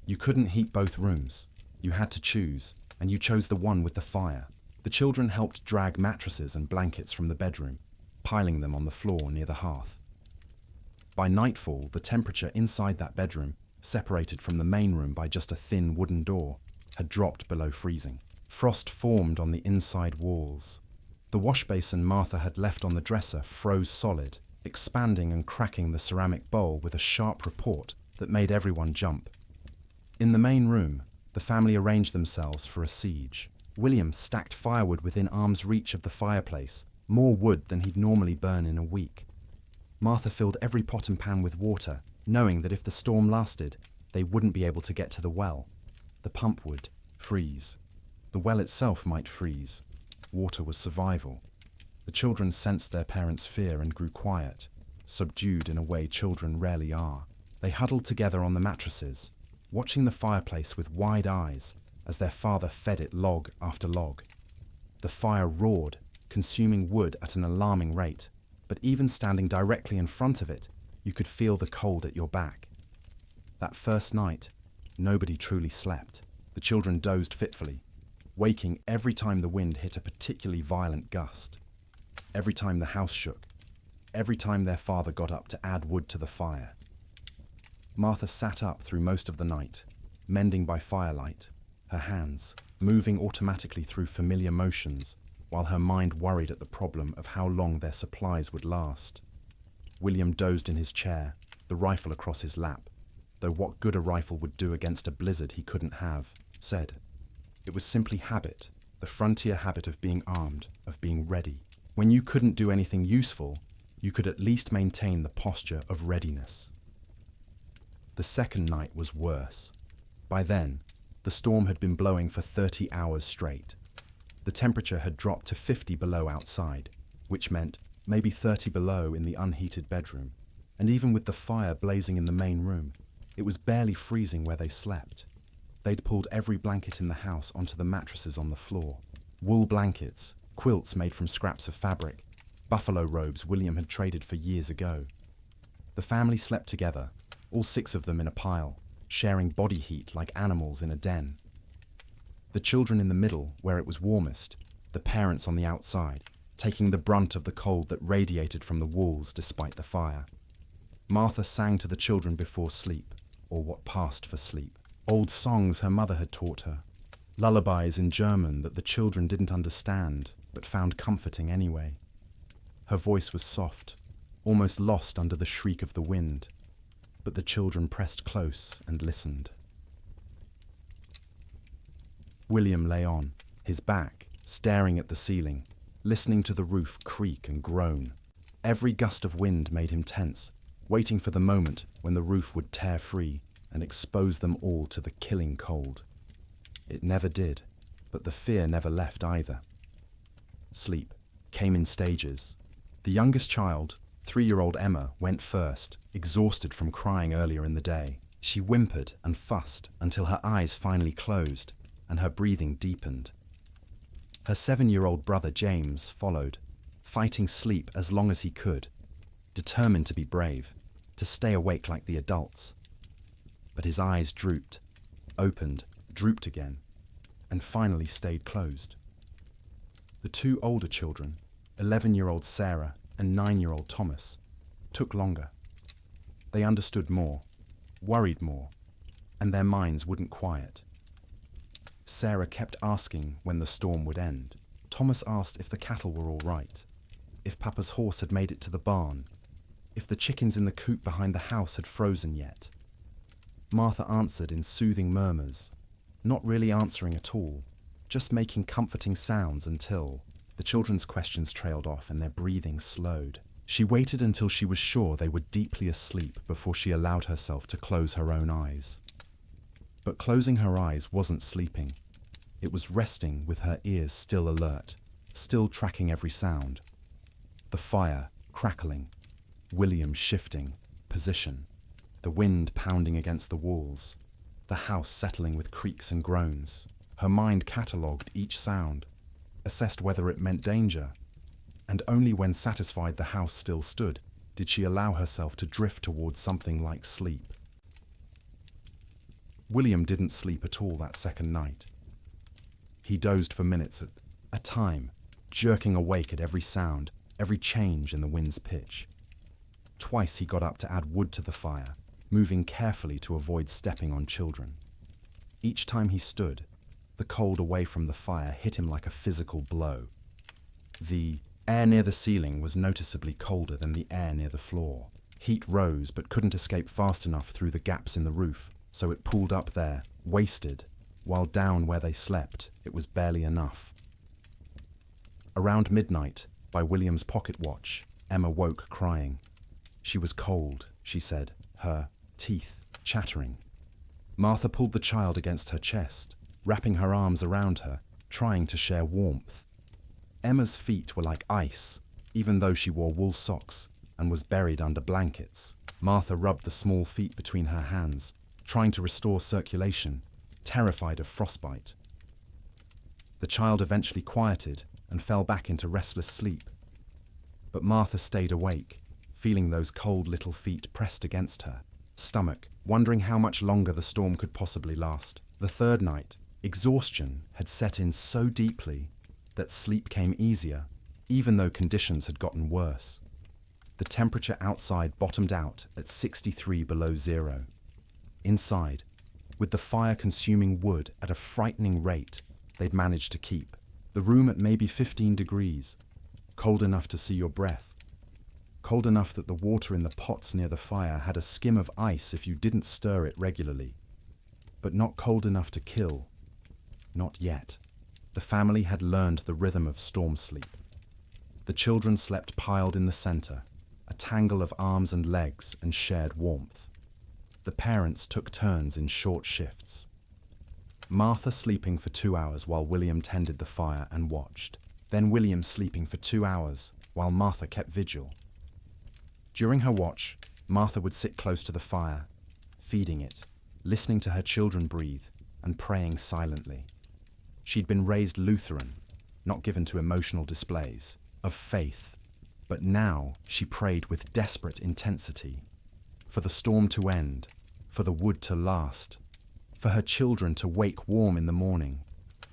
You couldn't heat both rooms. You had to choose, and you chose the one with the fire. The children helped drag mattresses and blankets from the bedroom, piling them on the floor near the hearth. By nightfall, the temperature inside that bedroom, separated from the main room by just a thin wooden door, had dropped below freezing. Frost formed on the inside walls. The wash basin Martha had left on the dresser froze solid, expanding and cracking the ceramic bowl with a sharp report that made everyone jump. In the main room, the family arranged themselves for a siege. William stacked firewood within arm's reach of the fireplace, more wood than he'd normally burn in a week. Martha filled every pot and pan with water, knowing that if the storm lasted, they wouldn't be able to get to the well. The pump would freeze. The well itself might freeze. Water was survival. The children sensed their parents' fear and grew quiet, subdued in a way children rarely are. They huddled together on the mattresses, watching the fireplace with wide eyes as their father fed it log after log. The fire roared, consuming wood at an alarming rate, but even standing directly in front of it, you could feel the cold at your back. That first night, nobody truly slept. The children dozed fitfully, waking every time the wind hit a particularly violent gust, every time the house shook, every time their father got up to add wood to the fire. Martha sat up through most of the night, mending by firelight, her hands moving automatically through familiar motions, while her mind worried at the problem of how long their supplies would last. William dozed in his chair, the rifle across his lap, though what good a rifle would do against a blizzard he couldn't have, said. It was simply habit, the frontier habit of being armed, of being ready. When you couldn't do anything useful, you could at least maintain the posture of readiness. The second night was worse. By then, the storm had been blowing for 30 hours straight. The temperature had dropped to 50 below outside, which meant maybe 30 below in the unheated bedroom. And even with the fire blazing in the main room, it was barely freezing where they slept. They'd pulled every blanket in the house onto the mattresses on the floor. Wool blankets, quilts made from scraps of fabric, buffalo robes William had traded for years ago. The family slept together, all 6 of them in a pile, sharing body heat like animals in a den. The children in the middle, where it was warmest, the parents on the outside, taking the brunt of the cold that radiated from the walls despite the fire. Martha sang to the children before sleep, or what passed for sleep. Old songs her mother had taught her, lullabies in German that the children didn't understand, but found comforting anyway. Her voice was soft, almost lost under the shriek of the wind, but the children pressed close and listened. William lay on, his back staring at the ceiling, listening to the roof creak and groan. Every gust of wind made him tense, waiting for the moment when the roof would tear free and expose them all to the killing cold. It never did, but the fear never left either. Sleep came in stages. The youngest child, 3-year-old Emma, went first, exhausted from crying earlier in the day. She whimpered and fussed until her eyes finally closed and her breathing deepened. Her 7-year-old brother James followed, fighting sleep as long as he could, determined to be brave, to stay awake like the adults. But his eyes drooped, opened, drooped again, and finally stayed closed. The 2 older children, 11-year-old Sarah and 9-year-old Thomas, took longer. They understood more, worried more, and their minds wouldn't quiet. Sarah kept asking when the storm would end. Thomas asked if the cattle were all right, if Papa's horse had made it to the barn, if the chickens in the coop behind the house had frozen yet. Martha answered in soothing murmurs, not really answering at all, just making comforting sounds until the children's questions trailed off and their breathing slowed. She waited until she was sure they were deeply asleep before she allowed herself to close her own eyes. But closing her eyes wasn't sleeping. It was resting with her ears still alert, still tracking every sound. The fire crackling, William shifting position, the wind pounding against the walls, the house settling with creaks and groans. Her mind catalogued each sound, assessed whether it meant danger, and only when satisfied the house still stood did she allow herself to drift towards something like sleep. William didn't sleep at all that second night. He dozed for minutes at a time, jerking awake at every sound, every change in the wind's pitch. Twice he got up to add wood to the fire, moving carefully to avoid stepping on children. Each time he stood, the cold away from the fire hit him like a physical blow. The air near the ceiling was noticeably colder than the air near the floor. Heat rose but couldn't escape fast enough through the gaps in the roof, so it pooled up there, wasted, while down where they slept, it was barely enough. Around midnight, by William's pocket watch, Emma woke crying. She was cold, she said, her teeth chattering. Martha pulled the child against her chest, wrapping her arms around her, trying to share warmth. Emma's feet were like ice, even though she wore wool socks and was buried under blankets. Martha rubbed the small feet between her hands, trying to restore circulation, terrified of frostbite. The child eventually quieted and fell back into restless sleep. But Martha stayed awake, feeling those cold little feet pressed against her stomach, wondering how much longer the storm could possibly last. The third night, exhaustion had set in so deeply that sleep came easier, even though conditions had gotten worse. The temperature outside bottomed out at 63 below zero. Inside, with the fire consuming wood at a frightening rate, they'd managed to keep the room at maybe 15 degrees, cold enough to see your breath, cold enough that the water in the pots near the fire had a skim of ice if you didn't stir it regularly, but not cold enough to kill. Not yet. The family had learned the rhythm of storm sleep. The children slept piled in the center, a tangle of arms and legs and shared warmth. The parents took turns in short shifts. Martha sleeping for 2 hours while William tended the fire and watched. Then William sleeping for 2 hours while Martha kept vigil. During her watch, Martha would sit close to the fire, feeding it, listening to her children breathe, and praying silently. She'd been raised Lutheran, not given to emotional displays, of faith, but now she prayed with desperate intensity. For the storm to end, for the wood to last, for her children to wake warm in the morning,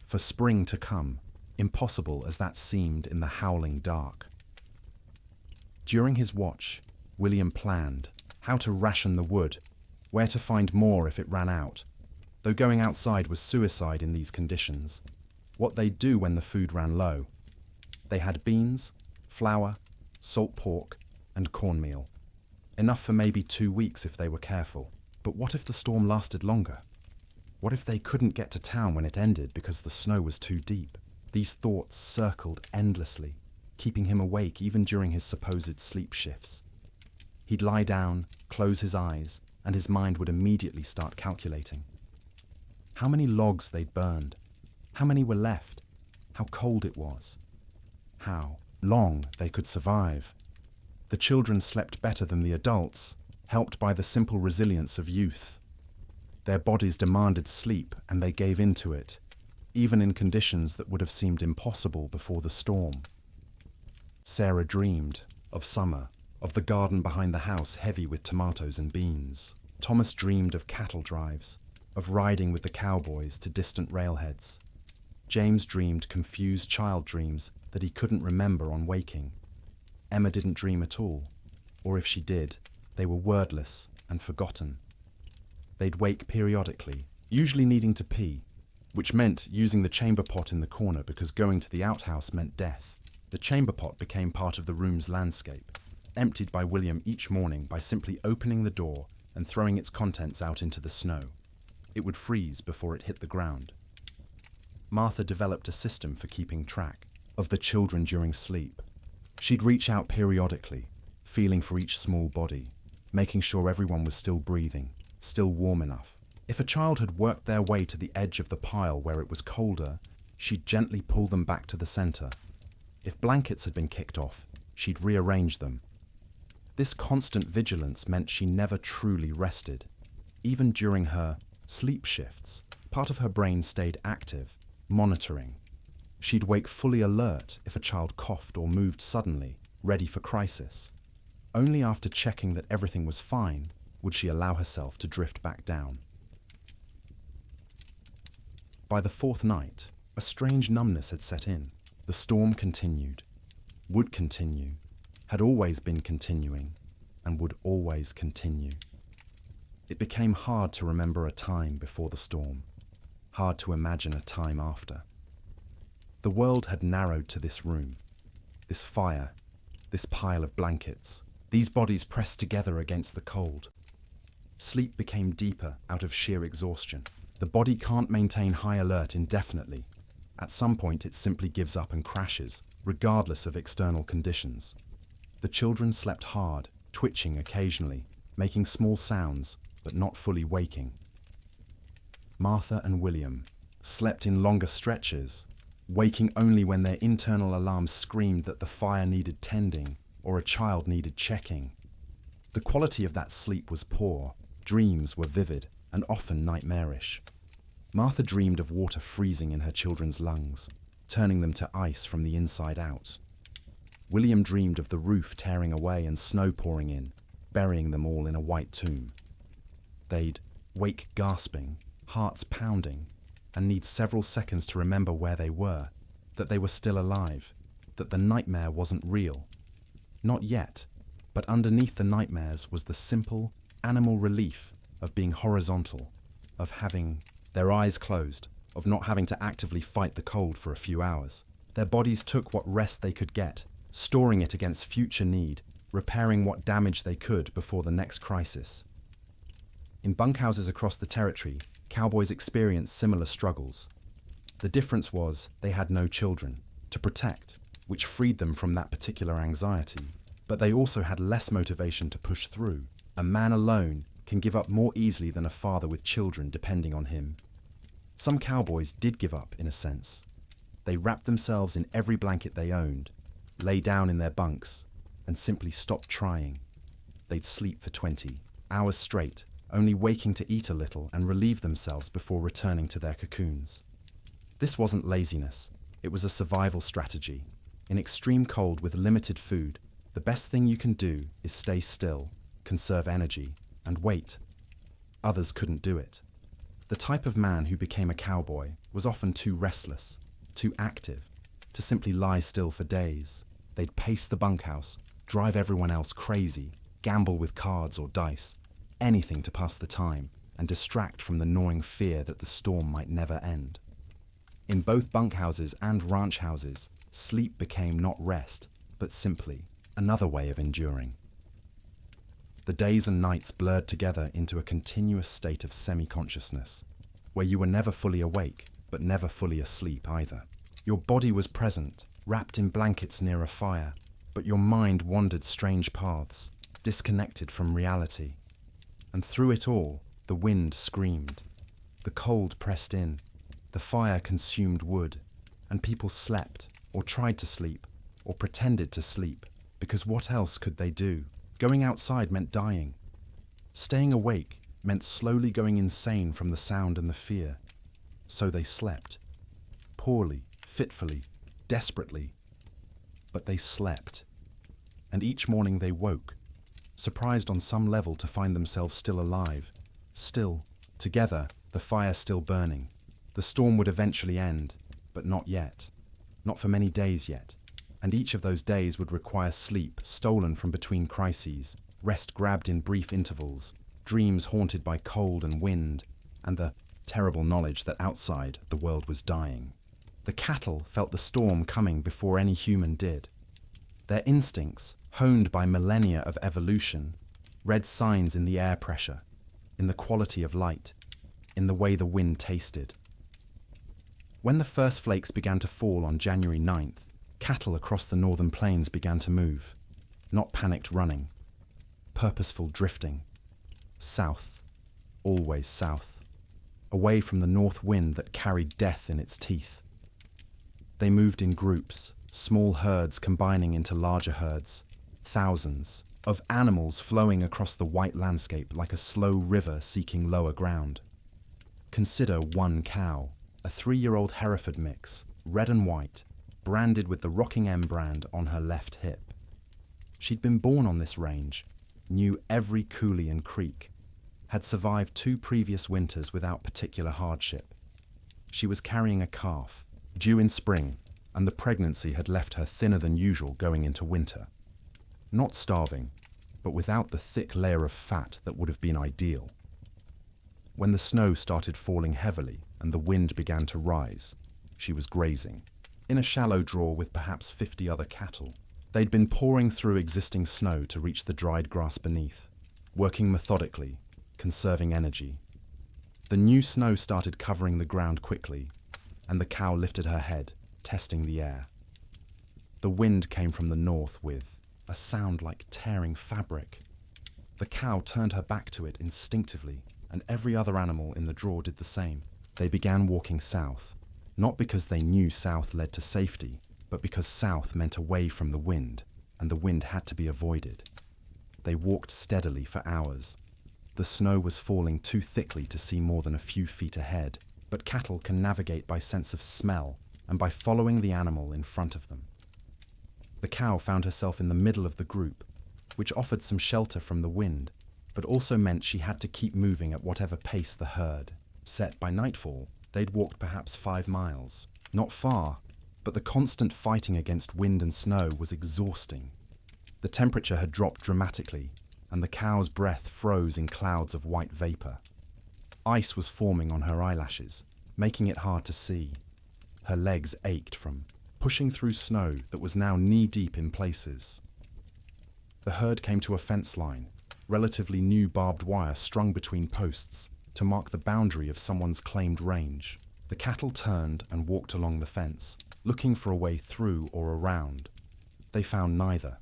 for spring to come, impossible as that seemed in the howling dark. During his watch, William planned how to ration the wood, where to find more if it ran out, though going outside was suicide in these conditions. What they'd do when the food ran low. They had beans, flour, salt pork, and cornmeal. Enough for maybe 2 weeks if they were careful. But what if the storm lasted longer? What if they couldn't get to town when it ended because the snow was too deep? These thoughts circled endlessly, keeping him awake even during his supposed sleep shifts. He'd lie down, close his eyes, and his mind would immediately start calculating. How many logs they'd burned, how many were left, how cold it was, how long they could survive. The children slept better than the adults, helped by the simple resilience of youth. Their bodies demanded sleep and they gave in to it, even in conditions that would have seemed impossible before the storm. Sarah dreamed of summer, of the garden behind the house heavy with tomatoes and beans. Thomas dreamed of cattle drives, of riding with the Cowboys to distant railheads. James dreamed confused child dreams that he couldn't remember on waking. Emma didn't dream at all, or if she did, they were wordless and forgotten. They'd wake periodically, usually needing to pee, which meant using the chamber pot in the corner because going to the outhouse meant death. The chamber pot became part of the room's landscape, emptied by William each morning by simply opening the door and throwing its contents out into the snow. It would freeze before it hit the ground. Martha developed a system for keeping track of the children during sleep. She'd reach out periodically, feeling for each small body, making sure everyone was still breathing, still warm enough. If a child had worked their way to the edge of the pile where it was colder, she'd gently pull them back to the center. If blankets had been kicked off, she'd rearrange them. This constant vigilance meant she never truly rested. Even during her sleep shifts, part of her brain stayed active, monitoring. She'd wake fully alert if a child coughed or moved suddenly, ready for crisis. Only after checking that everything was fine would she allow herself to drift back down. By the fourth night, a strange numbness had set in. The storm continued, would continue, had always been continuing, and would always continue. It became hard to remember a time before the storm, hard to imagine a time after. The world had narrowed to this room, this fire, this pile of blankets, these bodies pressed together against the cold. Sleep became deeper out of sheer exhaustion. The body can't maintain high alert indefinitely. At some point it simply gives up and crashes, regardless of external conditions. The children slept hard, twitching occasionally, making small sounds, but not fully waking. Martha and William slept in longer stretches, waking only when their internal alarms screamed that the fire needed tending or a child needed checking. The quality of that sleep was poor, dreams were vivid and often nightmarish. Martha dreamed of water freezing in her children's lungs, turning them to ice from the inside out. William dreamed of the roof tearing away and snow pouring in, burying them all in a white tomb. They'd wake gasping, hearts pounding, and need several seconds to remember where they were, that they were still alive, that the nightmare wasn't real. Not yet, but underneath the nightmares was the simple, animal relief of being horizontal, of having their eyes closed, of not having to actively fight the cold for a few hours. Their bodies took what rest they could get, storing it against future need, repairing what damage they could before the next crisis. In bunkhouses across the territory, Cowboys experienced similar struggles. The difference was they had no children to protect, which freed them from that particular anxiety, but they also had less motivation to push through. A man alone can give up more easily than a father with children depending on him. Some cowboys did give up, in a sense. They wrapped themselves in every blanket they owned, lay down in their bunks, and simply stopped trying. They'd sleep for 20 hours straight, only waking to eat a little and relieve themselves before returning to their cocoons. This wasn't laziness, it was a survival strategy. In extreme cold with limited food, the best thing you can do is stay still, conserve energy, and wait. Others couldn't do it. The type of man who became a cowboy was often too restless, too active, to simply lie still for days. They'd pace the bunkhouse, drive everyone else crazy, gamble with cards or dice, anything to pass the time and distract from the gnawing fear that the storm might never end. In both bunkhouses and ranch houses, sleep became not rest, but simply another way of enduring. The days and nights blurred together into a continuous state of semi-consciousness, where you were never fully awake, but never fully asleep either. Your body was present, wrapped in blankets near a fire, but your mind wandered strange paths, disconnected from reality. And through it all, the wind screamed. The cold pressed in, the fire consumed wood, and people slept, or tried to sleep, or pretended to sleep, because what else could they do? Going outside meant dying. Staying awake meant slowly going insane from the sound and the fear. So they slept. Poorly, fitfully, desperately. But they slept. And each morning they woke, surprised on some level to find themselves still alive, still, together, the fire still burning. The storm would eventually end, but not yet. Not for many days yet. And each of those days would require sleep stolen from between crises, rest grabbed in brief intervals, dreams haunted by cold and wind, and the terrible knowledge that outside the world was dying. The cattle felt the storm coming before any human did. Their instincts, honed by millennia of evolution, read signs in the air pressure, in the quality of light, in the way the wind tasted. When the first flakes began to fall on January 9th, cattle across the northern plains began to move, not panicked running, purposeful drifting, south, always south, away from the north wind that carried death in its teeth. They moved in groups, small herds combining into larger herds, thousands of animals flowing across the white landscape like a slow river seeking lower ground. Consider one cow, a 3-year-old Hereford mix, red and white, branded with the Rocking M brand on her left hip. She'd been born on this range, knew every coulee and creek, had survived 2 previous winters without particular hardship. She was carrying a calf, due in spring, and the pregnancy had left her thinner than usual going into winter. Not starving, but without the thick layer of fat that would have been ideal. When the snow started falling heavily and the wind began to rise, she was grazing, in a shallow draw with perhaps 50 other cattle. They'd been pouring through existing snow to reach the dried grass beneath, working methodically, conserving energy. The new snow started covering the ground quickly, and the cow lifted her head, testing the air. The wind came from the north with a sound like tearing fabric. The cow turned her back to it instinctively, and every other animal in the draw did the same. They began walking south, not because they knew south led to safety, but because south meant away from the wind, and the wind had to be avoided. They walked steadily for hours. The snow was falling too thickly to see more than a few feet ahead, but cattle can navigate by sense of smell and by following the animal in front of them. The cow found herself in the middle of the group, which offered some shelter from the wind, but also meant she had to keep moving at whatever pace the herd set. By nightfall, they'd walked perhaps 5 miles. Not far, but the constant fighting against wind and snow was exhausting. The temperature had dropped dramatically, and the cow's breath froze in clouds of white vapor. Ice was forming on her eyelashes, making it hard to see. Her legs ached from pushing through snow that was now knee-deep in places. The herd came to a fence line, relatively new barbed wire strung between posts to mark the boundary of someone's claimed range. The cattle turned and walked along the fence, looking for a way through or around. They found neither.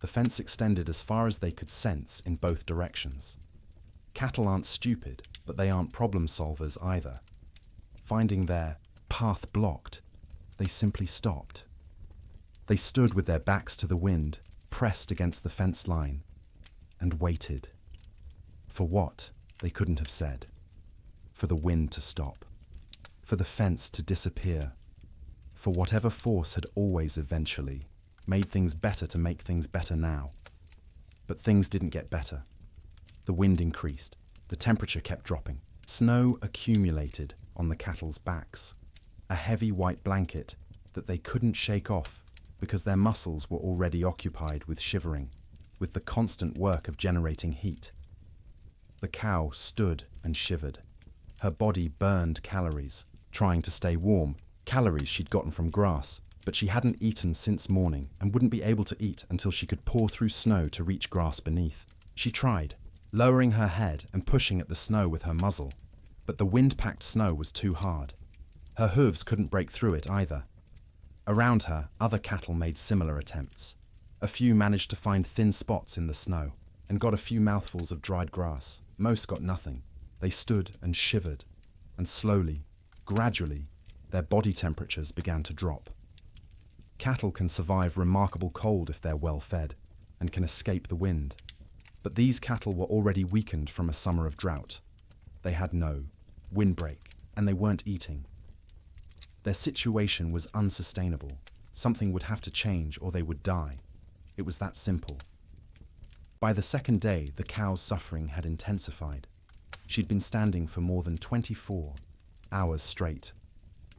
The fence extended as far as they could sense in both directions. Cattle aren't stupid, but they aren't problem solvers either. Finding their path blocked, they simply stopped. They stood with their backs to the wind, pressed against the fence line, and waited. For what, they couldn't have said. For the wind to stop. For the fence to disappear. For whatever force had always eventually made things better to make things better now. But things didn't get better. The wind increased. The temperature kept dropping. Snow accumulated on the cattle's backs. A heavy white blanket that they couldn't shake off because their muscles were already occupied with shivering, with the constant work of generating heat. The cow stood and shivered. Her body burned calories, trying to stay warm, calories she'd gotten from grass, but she hadn't eaten since morning and wouldn't be able to eat until she could paw through snow to reach grass beneath. She tried, lowering her head and pushing at the snow with her muzzle, but the wind-packed snow was too hard. Her hooves couldn't break through it either. Around her, other cattle made similar attempts. A few managed to find thin spots in the snow and got a few mouthfuls of dried grass. Most got nothing. They stood and shivered, and slowly, gradually, their body temperatures began to drop. Cattle can survive remarkable cold if they're well fed and can escape the wind. But these cattle were already weakened from a summer of drought. They had no windbreak, and they weren't eating. Their situation was unsustainable. Something would have to change or they would die. It was that simple. By the second day, the cow's suffering had intensified. She'd been standing for more than 24 hours straight.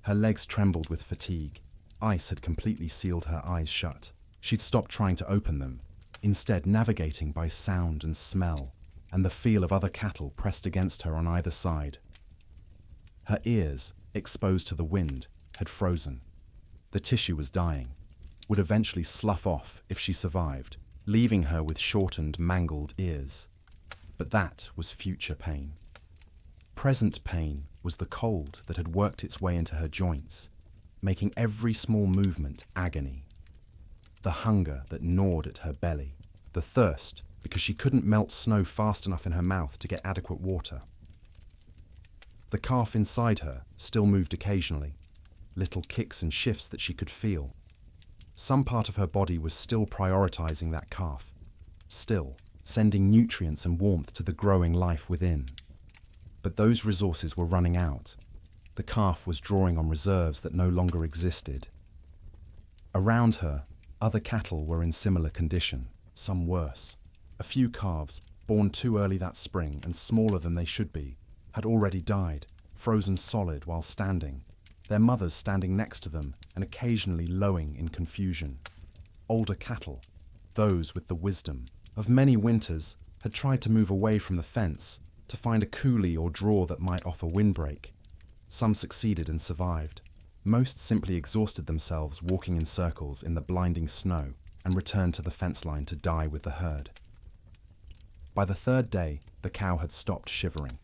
Her legs trembled with fatigue. Ice had completely sealed her eyes shut. She'd stopped trying to open them, instead navigating by sound and smell, and the feel of other cattle pressed against her on either side. Her ears, exposed to the wind, had frozen. The tissue was dying, would eventually slough off if she survived, leaving her with shortened, mangled ears. But that was future pain. Present pain was the cold that had worked its way into her joints, making every small movement agony. The hunger that gnawed at her belly, the thirst because she couldn't melt snow fast enough in her mouth to get adequate water. The calf inside her still moved occasionally, little kicks and shifts that she could feel. Some part of her body was still prioritizing that calf, still sending nutrients and warmth to the growing life within. But those resources were running out. The calf was drawing on reserves that no longer existed. Around her, other cattle were in similar condition, some worse. A few calves, born too early that spring and smaller than they should be, had already died, frozen solid while standing, their mothers standing next to them and occasionally lowing in confusion. Older cattle, those with the wisdom of many winters, had tried to move away from the fence to find a coulee or draw that might offer windbreak. Some succeeded and survived. Most simply exhausted themselves walking in circles in the blinding snow and returned to the fence line to die with the herd. By the third day, the cow had stopped shivering.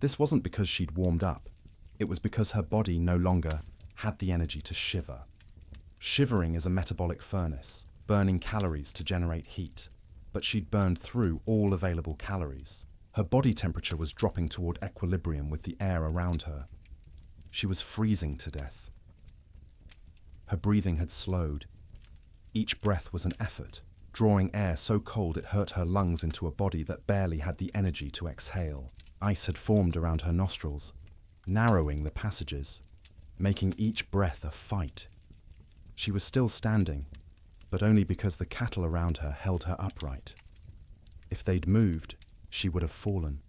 This wasn't because she'd warmed up. It was because her body no longer had the energy to shiver. Shivering is a metabolic furnace, burning calories to generate heat, but she'd burned through all available calories. Her body temperature was dropping toward equilibrium with the air around her. She was freezing to death. Her breathing had slowed. Each breath was an effort, drawing air so cold it hurt her lungs into a body that barely had the energy to exhale. Ice had formed around her nostrils, narrowing the passages, making each breath a fight. She was still standing, but only because the cattle around her held her upright. If they'd moved, she would have fallen.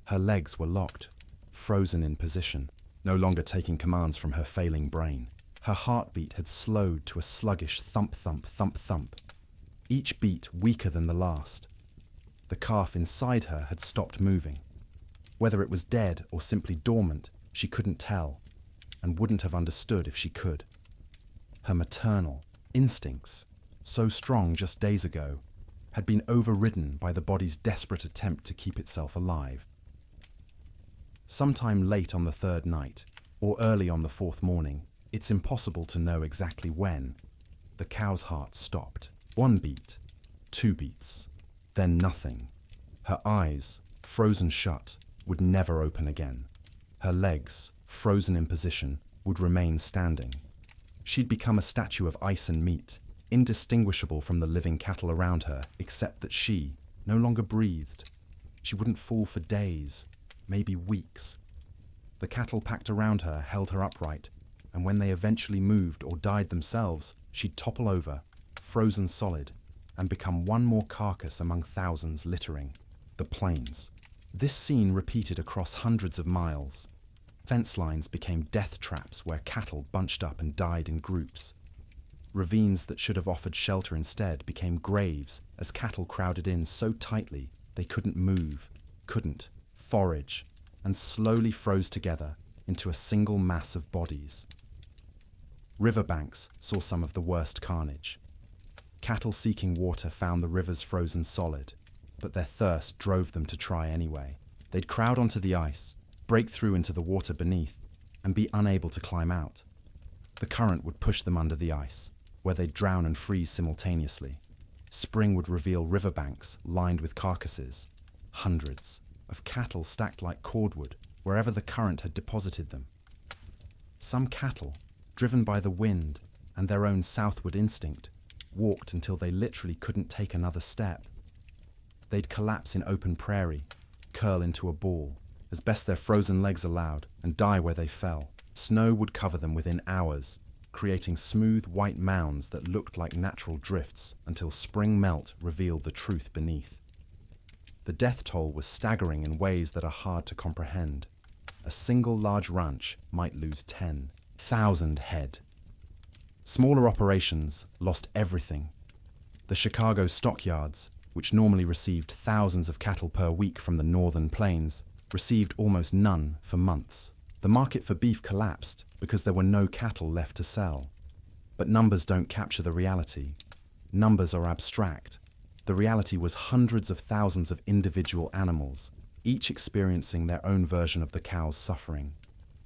Her legs were locked, frozen in position, no longer taking commands from her failing brain. Her heartbeat had slowed to a sluggish thump, thump, thump, thump, each beat weaker than the last. The calf inside her had stopped moving. Whether it was dead or simply dormant, she couldn't tell, and wouldn't have understood if she could. Her maternal instincts, so strong just days ago, had been overridden by the body's desperate attempt to keep itself alive. Sometime late on the third night, or early on the fourth morning, it's impossible to know exactly when, the cow's heart stopped. 1 beat, 2 beats, then nothing. Her eyes, frozen shut, would never open again. Her legs, frozen in position, would remain standing. She'd become a statue of ice and meat, indistinguishable from the living cattle around her, except that she no longer breathed. She wouldn't fall for days, maybe weeks. The cattle packed around her held her upright, and when they eventually moved or died themselves, she'd topple over, frozen solid, and become one more carcass among thousands littering the plains. This scene repeated across hundreds of miles. Fence lines became death traps where cattle bunched up and died in groups. Ravines that should have offered shelter instead became graves as cattle crowded in so tightly they couldn't move, couldn't forage, and slowly froze together into a single mass of bodies. Riverbanks saw some of the worst carnage. Cattle seeking water found the rivers frozen solid, but their thirst drove them to try anyway. They'd crowd onto the ice, break through into the water beneath, and be unable to climb out. The current would push them under the ice, where they'd drown and freeze simultaneously. Spring would reveal riverbanks lined with carcasses, hundreds of cattle stacked like cordwood wherever the current had deposited them. Some cattle, driven by the wind and their own southward instinct, walked until they literally couldn't take another step. They'd collapse in open prairie, curl into a ball, as best their frozen legs allowed, and die where they fell. Snow would cover them within hours, creating smooth white mounds that looked like natural drifts until spring melt revealed the truth beneath. The death toll was staggering in ways that are hard to comprehend. A single large ranch might lose 10,000 head. Smaller operations lost everything. The Chicago stockyards, which normally received thousands of cattle per week from the northern plains, received almost none for months. The market for beef collapsed because there were no cattle left to sell. But numbers don't capture the reality. Numbers are abstract. The reality was hundreds of thousands of individual animals, each experiencing their own version of the cow's suffering.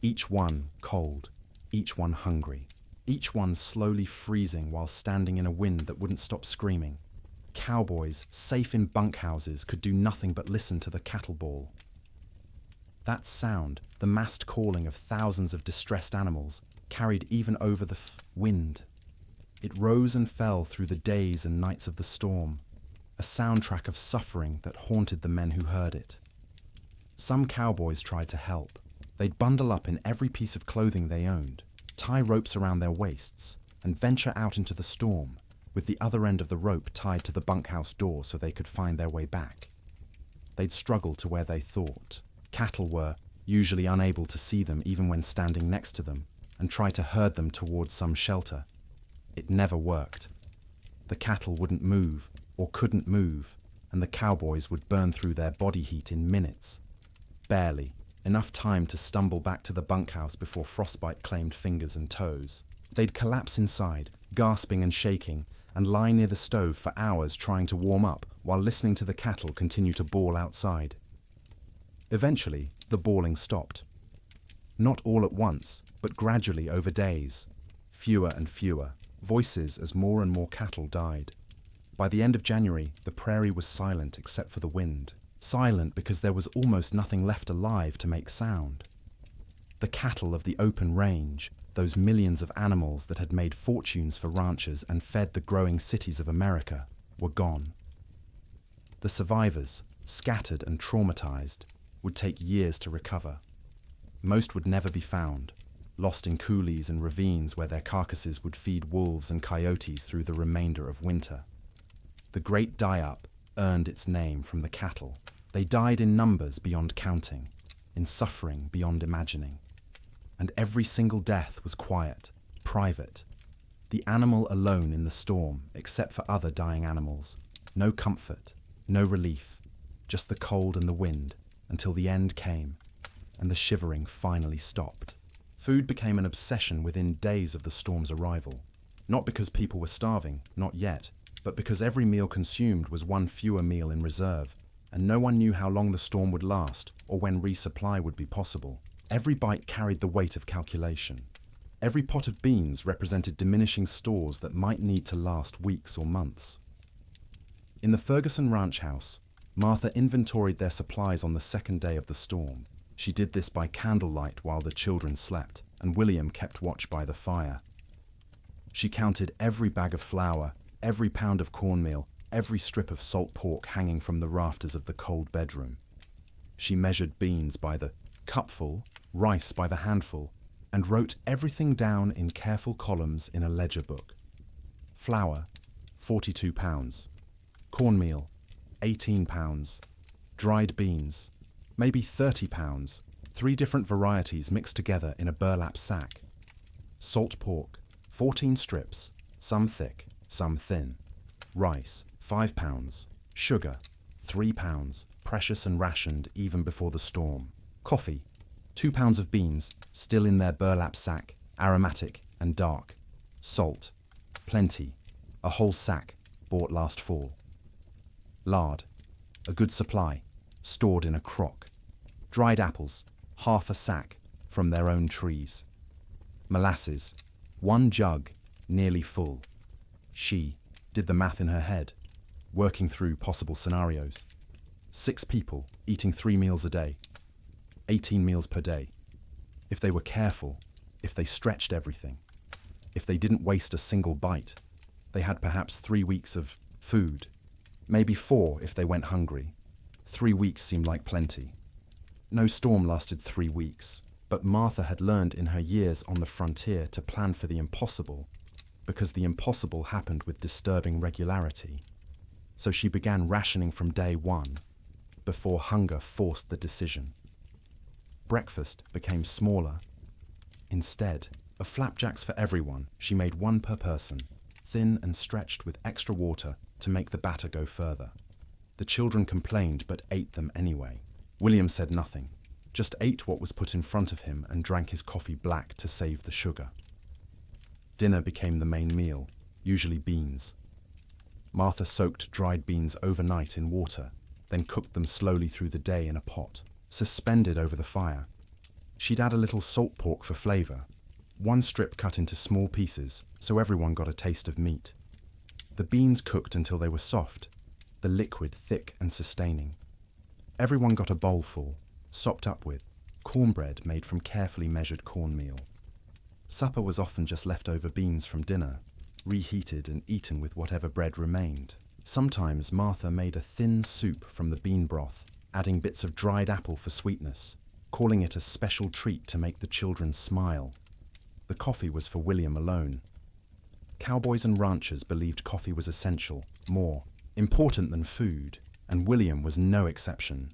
Each one cold, each one hungry, each one slowly freezing while standing in a wind that wouldn't stop screaming. Cowboys, safe in bunkhouses, could do nothing but listen to the cattle bawl. That sound, the massed calling of thousands of distressed animals, carried even over the wind. It rose and fell through the days and nights of the storm, a soundtrack of suffering that haunted the men who heard it. Some cowboys tried to help. They'd bundle up in every piece of clothing they owned, tie ropes around their waists, and venture out into the storm, with the other end of the rope tied to the bunkhouse door so they could find their way back. They'd struggle to where they thought. Cattle were usually unable to see them even when standing next to them, and try to herd them towards some shelter. It never worked. The cattle wouldn't move, or couldn't move, and the cowboys would burn through their body heat in minutes. Barely, enough time to stumble back to the bunkhouse before frostbite claimed fingers and toes. They'd collapse inside, gasping and shaking, and lie near the stove for hours trying to warm up while listening to the cattle continue to bawl outside. Eventually, the bawling stopped. Not all at once, but gradually over days. Fewer and fewer, voices as more and more cattle died. By the end of January, the prairie was silent except for the wind. Silent because there was almost nothing left alive to make sound. The cattle of the open range, those millions of animals that had made fortunes for ranchers and fed the growing cities of America, were gone. The survivors, scattered and traumatized, would take years to recover. Most would never be found, lost in coulees and ravines where their carcasses would feed wolves and coyotes through the remainder of winter. The Great Die-Up earned its name from the cattle. They died in numbers beyond counting, in suffering beyond imagining. And every single death was quiet, private. The animal alone in the storm, except for other dying animals. No comfort, no relief, just the cold and the wind, until the end came, and the shivering finally stopped. Food became an obsession within days of the storm's arrival. Not because people were starving, not yet, but because every meal consumed was one fewer meal in reserve, and no one knew how long the storm would last or when resupply would be possible. Every bite carried the weight of calculation. Every pot of beans represented diminishing stores that might need to last weeks or months. In the Ferguson ranch house, Martha inventoried their supplies on the second day of the storm. She did this by candlelight while the children slept, and William kept watch by the fire. She counted every bag of flour, every pound of cornmeal, every strip of salt pork hanging from the rafters of the cold bedroom. She measured beans by the cupful, rice by the handful, and wrote everything down in careful columns in a ledger book. Flour, 42 pounds. Cornmeal, 18 pounds. Dried beans, maybe 30 pounds, 3 different varieties mixed together in a burlap sack. Salt pork, 14 strips, some thick, some thin. Rice, 5 pounds. Sugar, 3 pounds, precious and rationed even before the storm. Coffee, 2 pounds of beans, still in their burlap sack, aromatic and dark. Salt, plenty, a whole sack, bought last fall. Lard, a good supply, stored in a crock. Dried apples, half a sack, from their own trees. Molasses, 1 jug, nearly full. She did the math in her head, working through possible scenarios. 6 people eating 3 meals a day, 18 meals per day. If they were careful, if they stretched everything, if they didn't waste a single bite, they had perhaps 3 weeks of food, maybe 4 if they went hungry. 3 weeks seemed like plenty. No storm lasted 3 weeks, but Martha had learned in her years on the frontier to plan for the impossible, because the impossible happened with disturbing regularity. So she began rationing from day 1, before hunger forced the decision. Breakfast became smaller. Instead of flapjacks for everyone, she made 1 per person, thin and stretched with extra water to make the batter go further. The children complained but ate them anyway. William said nothing, just ate what was put in front of him and drank his coffee black to save the sugar. Dinner became the main meal, usually beans. Martha soaked dried beans overnight in water, then cooked them slowly through the day in a pot, suspended over the fire. She'd add a little salt pork for flavor, 1 strip cut into small pieces so everyone got a taste of meat. The beans cooked until they were soft, the liquid thick and sustaining. Everyone got a bowlful, sopped up with cornbread made from carefully measured cornmeal. Supper was often just leftover beans from dinner, reheated and eaten with whatever bread remained. Sometimes Martha made a thin soup from the bean broth, adding bits of dried apple for sweetness, calling it a special treat to make the children smile. The coffee was for William alone. Cowboys and ranchers believed coffee was essential, more important than food, and William was no exception.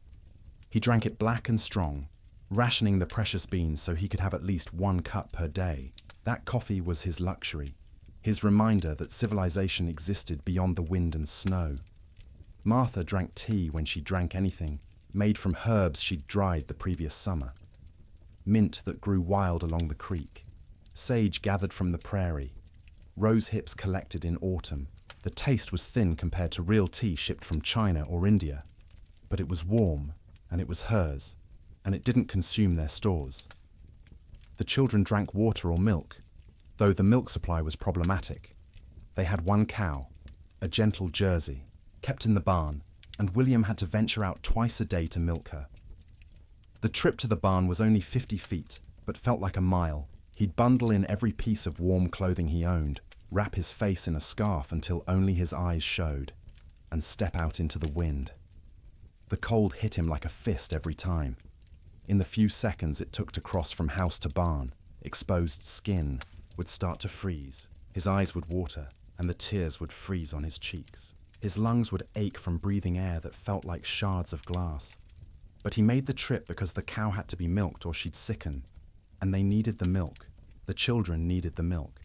He drank it black and strong, rationing the precious beans so he could have at least 1 cup per day. That coffee was his luxury, his reminder that civilization existed beyond the wind and snow. Martha drank tea when she drank anything, made from herbs she'd dried the previous summer. Mint that grew wild along the creek, sage gathered from the prairie, rose hips collected in autumn. The taste was thin compared to real tea shipped from China or India, but it was warm, and it was hers, and it didn't consume their stores. The children drank water or milk, though the milk supply was problematic. They had 1 cow, a gentle Jersey, kept in the barn, and William had to venture out twice a day to milk her. The trip to the barn was only 50 feet, but felt like a mile. He'd bundle in every piece of warm clothing he owned, wrap his face in a scarf until only his eyes showed, and step out into the wind. The cold hit him like a fist every time. In the few seconds it took to cross from house to barn, exposed skin would start to freeze, his eyes would water, and the tears would freeze on his cheeks. His lungs would ache from breathing air that felt like shards of glass. But he made the trip because the cow had to be milked or she'd sicken, and they needed the milk. The children needed the milk.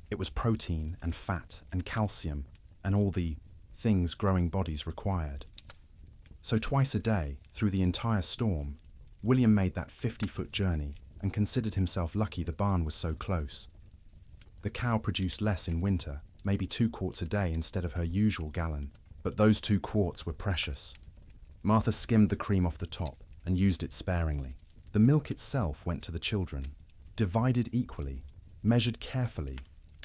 It was protein and fat and calcium and all the things growing bodies required. So twice a day, through the entire storm, William made that 50-foot journey and considered himself lucky the barn was so close. The cow produced less in winter, maybe 2 quarts a day instead of her usual gallon, but those 2 quarts were precious. Martha skimmed the cream off the top and used it sparingly. The milk itself went to the children, divided equally, measured carefully,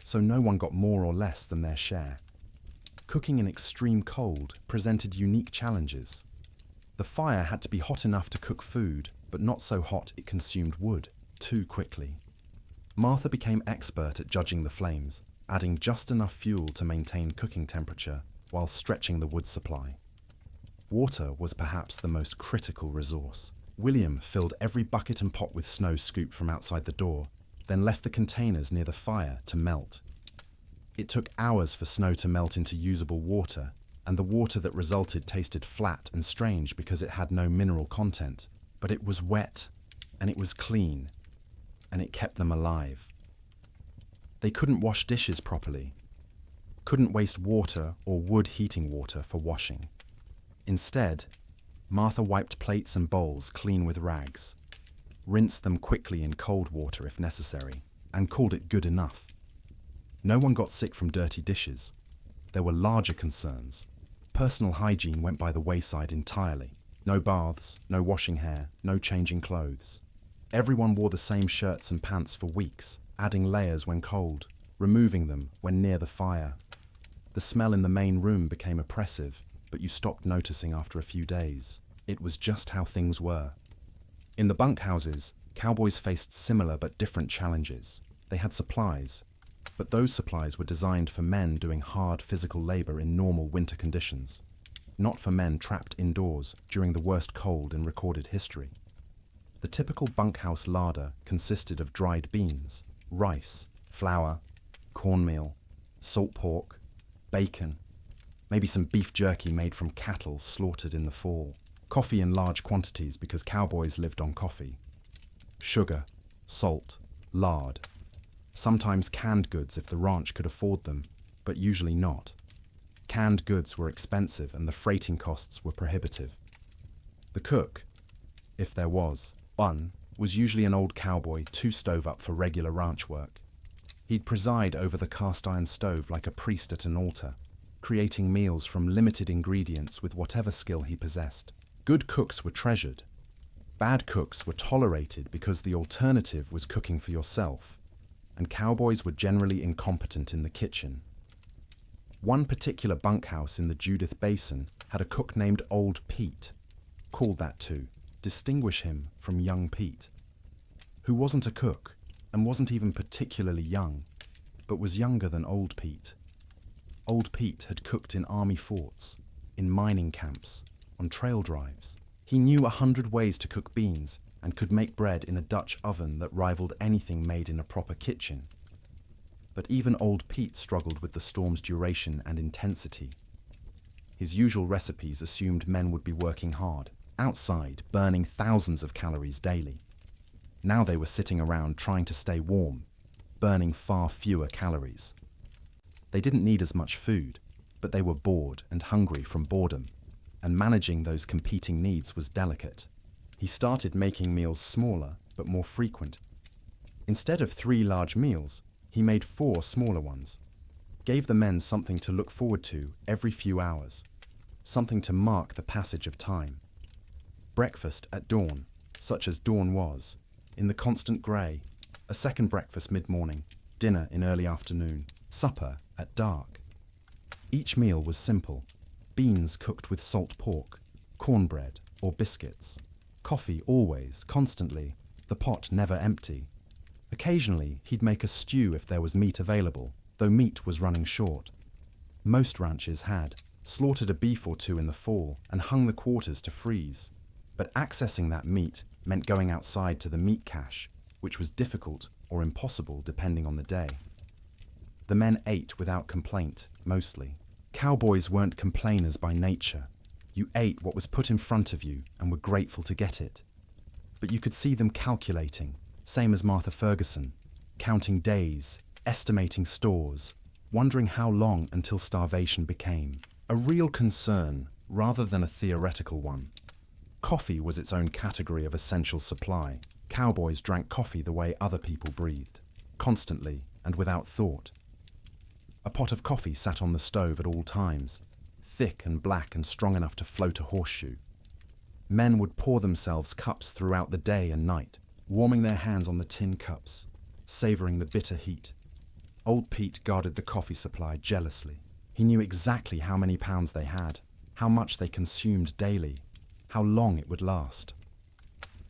so no one got more or less than their share. Cooking in extreme cold presented unique challenges. The fire had to be hot enough to cook food, but not so hot it consumed wood too quickly. Martha became expert at judging the flames, adding just enough fuel to maintain cooking temperature while stretching the wood supply. Water was perhaps the most critical resource. William filled every bucket and pot with snow scooped from outside the door, then left the containers near the fire to melt. It took hours for snow to melt into usable water, and the water that resulted tasted flat and strange because it had no mineral content. But it was wet, and it was clean, and it kept them alive. They couldn't wash dishes properly, couldn't waste water or wood heating water for washing. Instead, Martha wiped plates and bowls clean with rags, rinsed them quickly in cold water if necessary, and called it good enough. No one got sick from dirty dishes. There were larger concerns. Personal hygiene went by the wayside entirely. No baths, no washing hair, no changing clothes. Everyone wore the same shirts and pants for weeks, adding layers when cold, removing them when near the fire. The smell in the main room became oppressive, but you stopped noticing after a few days. It was just how things were. In the bunkhouses, cowboys faced similar but different challenges. They had supplies, but those supplies were designed for men doing hard physical labor in normal winter conditions, not for men trapped indoors during the worst cold in recorded history. The typical bunkhouse larder consisted of dried beans, rice, flour, cornmeal, salt pork, bacon, maybe some beef jerky made from cattle slaughtered in the fall, coffee in large quantities because cowboys lived on coffee, sugar, salt, lard, sometimes canned goods if the ranch could afford them, but usually not. Canned goods were expensive and the freighting costs were prohibitive. The cook, if there was one, was usually an old cowboy too stove up for regular ranch work. He'd preside over the cast-iron stove like a priest at an altar, creating meals from limited ingredients with whatever skill he possessed. Good cooks were treasured. Bad cooks were tolerated because the alternative was cooking for yourself, and cowboys were generally incompetent in the kitchen. One particular bunkhouse in the Judith Basin had a cook named Old Pete, called that to distinguish him from young Pete, who wasn't a cook and wasn't even particularly young, but was younger than Old Pete. Old Pete had cooked in army forts, in mining camps, on trail drives. He knew 100 ways to cook beans and could make bread in a Dutch oven that rivaled anything made in a proper kitchen. But even Old Pete struggled with the storm's duration and intensity. His usual recipes assumed men would be working hard, outside, burning thousands of calories daily. Now they were sitting around trying to stay warm, burning far fewer calories. They didn't need as much food, but they were bored and hungry from boredom, and managing those competing needs was delicate. He started making meals smaller but more frequent. Instead of 3 large meals, he made 4 smaller ones, gave the men something to look forward to every few hours, something to mark the passage of time. Breakfast at dawn, such as dawn was, in the constant grey, a second breakfast mid-morning, dinner in early afternoon, supper at dark. Each meal was simple: beans cooked with salt pork, cornbread or biscuits, coffee always, constantly, the pot never empty. Occasionally, he'd make a stew if there was meat available, though meat was running short. Most ranches had slaughtered a beef or 2 in the fall and hung the quarters to freeze. But accessing that meat meant going outside to the meat cache, which was difficult or impossible depending on the day. The men ate without complaint, mostly. Cowboys weren't complainers by nature. You ate what was put in front of you and were grateful to get it. But you could see them calculating, same as Martha Ferguson, counting days, estimating stores, wondering how long until starvation became a real concern rather than a theoretical one. Coffee was its own category of essential supply. Cowboys drank coffee the way other people breathed, constantly and without thought. A pot of coffee sat on the stove at all times, thick and black and strong enough to float a horseshoe. Men would pour themselves cups throughout the day and night, warming their hands on the tin cups, savouring the bitter heat. Old Pete guarded the coffee supply jealously. He knew exactly how many pounds they had, how much they consumed daily. how long it would last.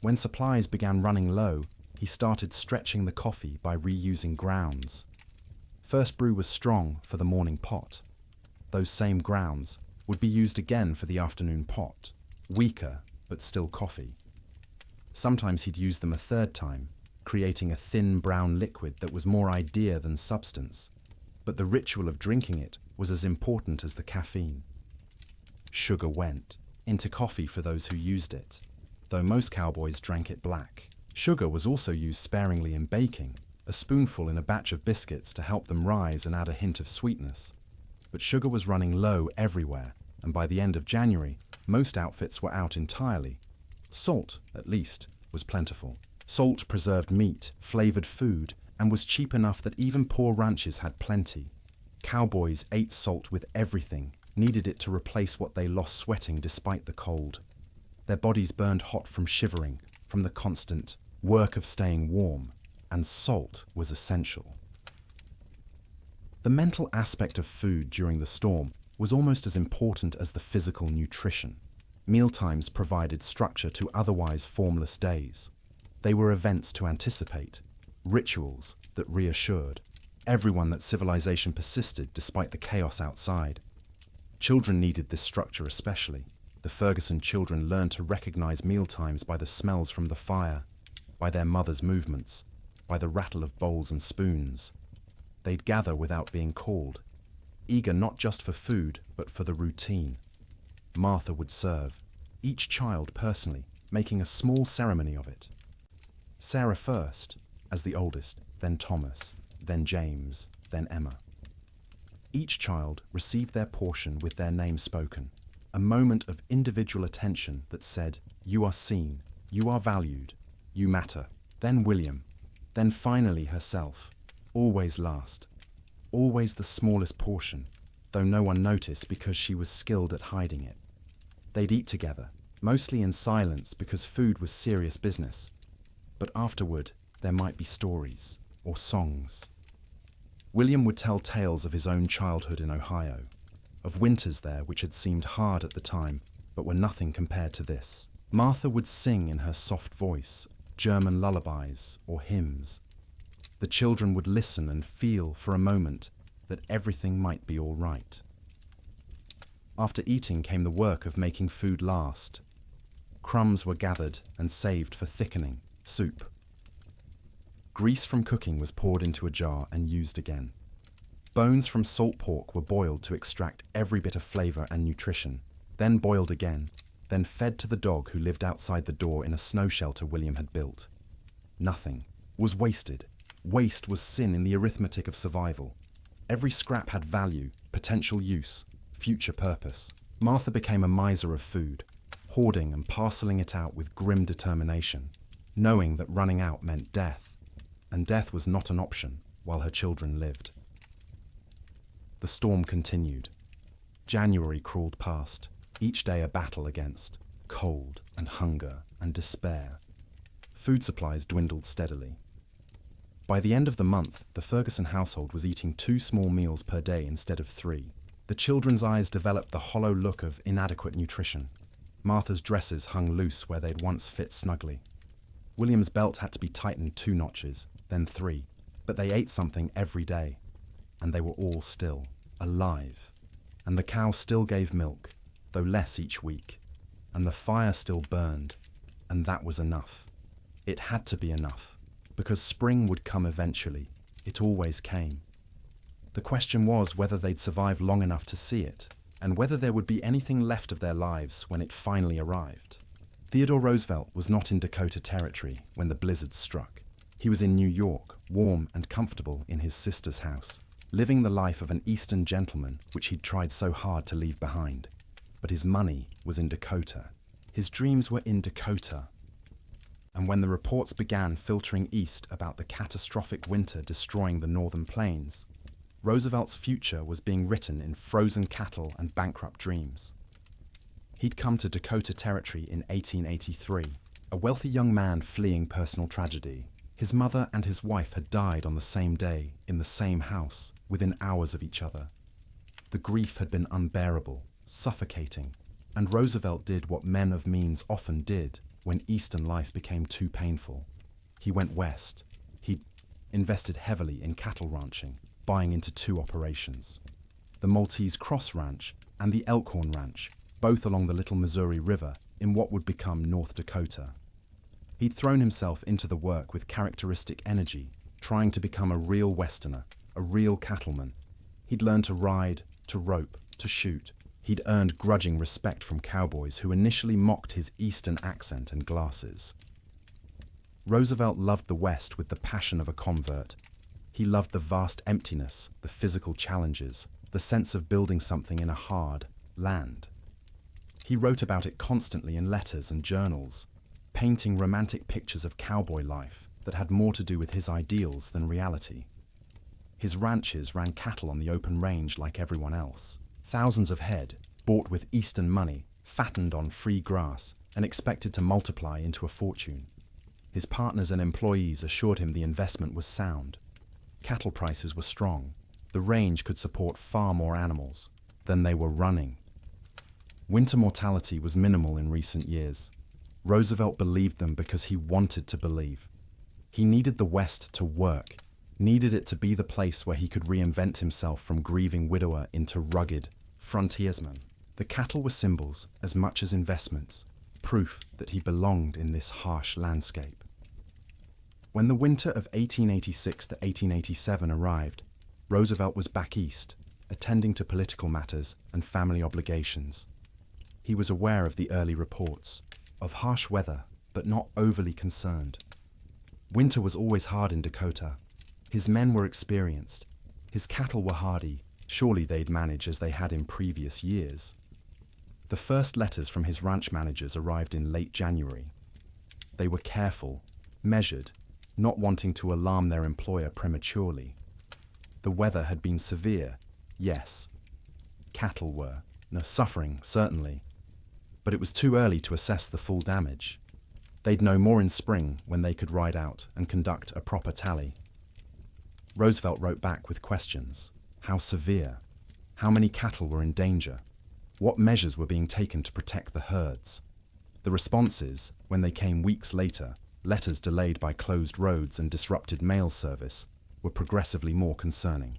When supplies began running low, he started stretching the coffee by reusing grounds. First brew was strong for the morning pot. Those same grounds would be used again for the afternoon pot, weaker but still coffee. Sometimes he'd use them a third time, creating a thin brown liquid that was more idea than substance, but the ritual of drinking it was as important as the caffeine. Sugar went into coffee for those who used it, though most cowboys drank it black. Sugar was also used sparingly in baking, a spoonful in a batch of biscuits to help them rise and add a hint of sweetness. But sugar was running low everywhere, and by the end of January, most outfits were out entirely. Salt, at least, was plentiful. Salt preserved meat, flavored food, and was cheap enough that even poor ranches had plenty. Cowboys ate salt with everything, needed it to replace what they lost sweating despite the cold. Their bodies burned hot from shivering, from the constant work of staying warm, and salt was essential. The mental aspect of food during the storm was almost as important as the physical nutrition. Mealtimes provided structure to otherwise formless days. They were events to anticipate, rituals that reassured everyone that civilization persisted despite the chaos outside. Children needed this structure especially. The Ferguson children learned to recognize mealtimes by the smells from the fire, by their mother's movements, by the rattle of bowls and spoons. They'd gather without being called, eager not just for food, but for the routine. Martha would serve, each child personally, making a small ceremony of it. Sarah first, as the oldest, then Thomas, then James, then Emma. Each child received their portion with their name spoken, a moment of individual attention that said, "You are seen, you are valued, you matter." Then William, then finally herself, always last, always the smallest portion, though no one noticed because she was skilled at hiding it. They'd eat together, mostly in silence because food was serious business, but afterward there might be stories or songs. William would tell tales of his own childhood in Ohio, of winters there which had seemed hard at the time, but were nothing compared to this. Martha would sing in her soft voice German lullabies or hymns. The children would listen and feel for a moment that everything might be all right. After eating came the work of making food last. Crumbs were gathered and saved for thickening, soup. Grease from cooking was poured into a jar and used again. Bones from salt pork were boiled to extract every bit of flavor and nutrition, then boiled again, then fed to the dog who lived outside the door in a snow shelter William had built. Nothing was wasted. Waste was sin in the arithmetic of survival. Every scrap had value, potential use, future purpose. Martha became a miser of food, hoarding and parceling it out with grim determination, knowing that running out meant death, and death was not an option while her children lived. The storm continued. January crawled past, each day a battle against cold and hunger and despair. Food supplies dwindled steadily. By the end of the month, the Ferguson household was eating 2 small meals per day instead of 3. The children's eyes developed the hollow look of inadequate nutrition. Martha's dresses hung loose where they'd once fit snugly. William's belt had to be tightened 2 notches, then 3, but they ate something every day, and they were all still alive. And the cow still gave milk, though less each week, and the fire still burned, and that was enough. It had to be enough, because spring would come eventually. It always came. The question was whether they'd survive long enough to see it, and whether there would be anything left of their lives when it finally arrived. Theodore Roosevelt was not in Dakota Territory when the blizzard struck. He was in New York, warm and comfortable in his sister's house, living the life of an Eastern gentleman which he'd tried so hard to leave behind. But his money was in Dakota. His dreams were in Dakota. And when the reports began filtering east about the catastrophic winter destroying the northern plains, Roosevelt's future was being written in frozen cattle and bankrupt dreams. He'd come to Dakota Territory in 1883, a wealthy young man fleeing personal tragedy. His mother and his wife had died on the same day, in the same house, within hours of each other. The grief had been unbearable, suffocating, And Roosevelt did what men of means often did when Eastern life became too painful. He went west. He invested heavily in cattle ranching, buying into two operations: the Maltese Cross Ranch and the Elkhorn Ranch, both along the Little Missouri River in what would become North Dakota. He'd thrown himself into the work with characteristic energy, trying to become a real Westerner, a real cattleman. He'd learned to ride, to rope, to shoot. He'd earned grudging respect from cowboys who initially mocked his Eastern accent and glasses. Roosevelt loved the West with the passion of a convert. He loved the vast emptiness, the physical challenges, the sense of building something in a hard land. He wrote about it constantly in letters and journals, painting romantic pictures of cowboy life that had more to do with his ideals than reality. His ranches ran cattle on the open range like everyone else. Thousands of head, bought with Eastern money, fattened on free grass, and expected to multiply into a fortune. His partners and employees assured him the investment was sound. Cattle prices were strong. The range could support far more animals than they were running. Winter mortality was minimal in recent years. Roosevelt believed them because he wanted to believe. He needed the West to work, needed it to be the place where he could reinvent himself from grieving widower into rugged frontiersman. The cattle were symbols as much as investments, proof that he belonged in this harsh landscape. When the winter of 1886 to 1887 arrived, Roosevelt was back east, attending to political matters and family obligations. He was aware of the early reports, of harsh weather, but not overly concerned. Winter was always hard in Dakota. His men were experienced. His cattle were hardy. Surely they'd manage as they had in previous years. The first letters from his ranch managers arrived in late January. They were careful, measured, not wanting to alarm their employer prematurely. The weather had been severe, yes. Cattle were, suffering, certainly. But it was too early to assess the full damage. They'd know more in spring when they could ride out and conduct a proper tally. Roosevelt wrote back with questions. How severe? How many cattle were in danger? What measures were being taken to protect the herds? The responses, when they came weeks later, letters delayed by closed roads and disrupted mail service, were progressively more concerning.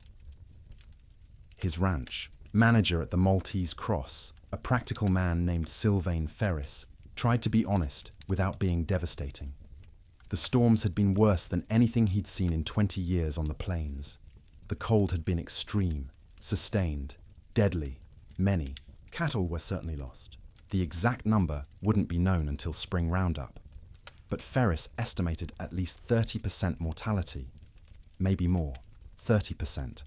His ranch, manager at the Maltese Cross, a practical man named Sylvain Ferris, tried to be honest without being devastating. The storms had been worse than anything he'd seen in 20 years on the plains. The cold had been extreme, sustained, deadly, many. Cattle were certainly lost. The exact number wouldn't be known until spring roundup. But Ferris estimated at least 30% mortality. Maybe more, 30%.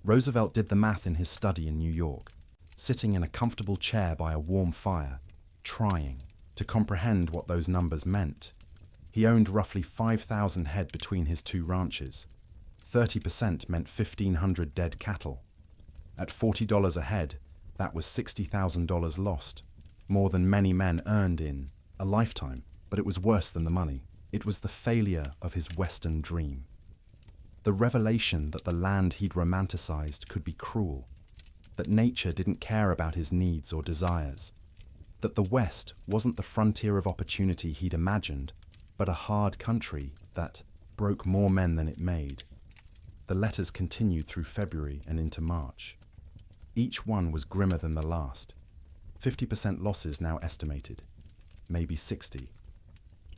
Roosevelt did the math in his study in New York, sitting in a comfortable chair by a warm fire, trying to comprehend what those numbers meant. He owned roughly 5,000 head between his two ranches. 30% meant 1,500 dead cattle. At $40 a head, that was $60,000 lost, more than many men earned in a lifetime. But it was worse than the money. It was the failure of his Western dream. The revelation that the land he'd romanticized could be cruel, that nature didn't care about his needs or desires, that the West wasn't the frontier of opportunity he'd imagined, but a hard country that broke more men than it made. The letters continued through February and into March. Each one was grimmer than the last. 50% losses now estimated, maybe 60.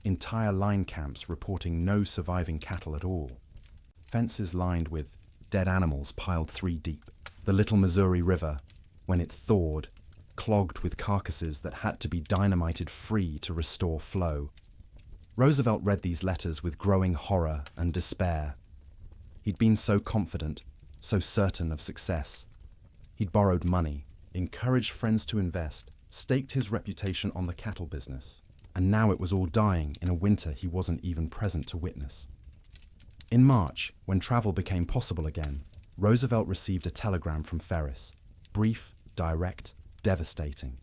Entire line camps reporting no surviving cattle at all. Fences lined with dead animals piled 3 deep. The Little Missouri River, when it thawed, clogged with carcasses that had to be dynamited free to restore flow. Roosevelt read these letters with growing horror and despair. He'd been so confident, so certain of success. He'd borrowed money, encouraged friends to invest, staked his reputation on the cattle business. And now it was all dying in a winter he wasn't even present to witness. In March, when travel became possible again, Roosevelt received a telegram from Ferris. Brief, direct, devastating.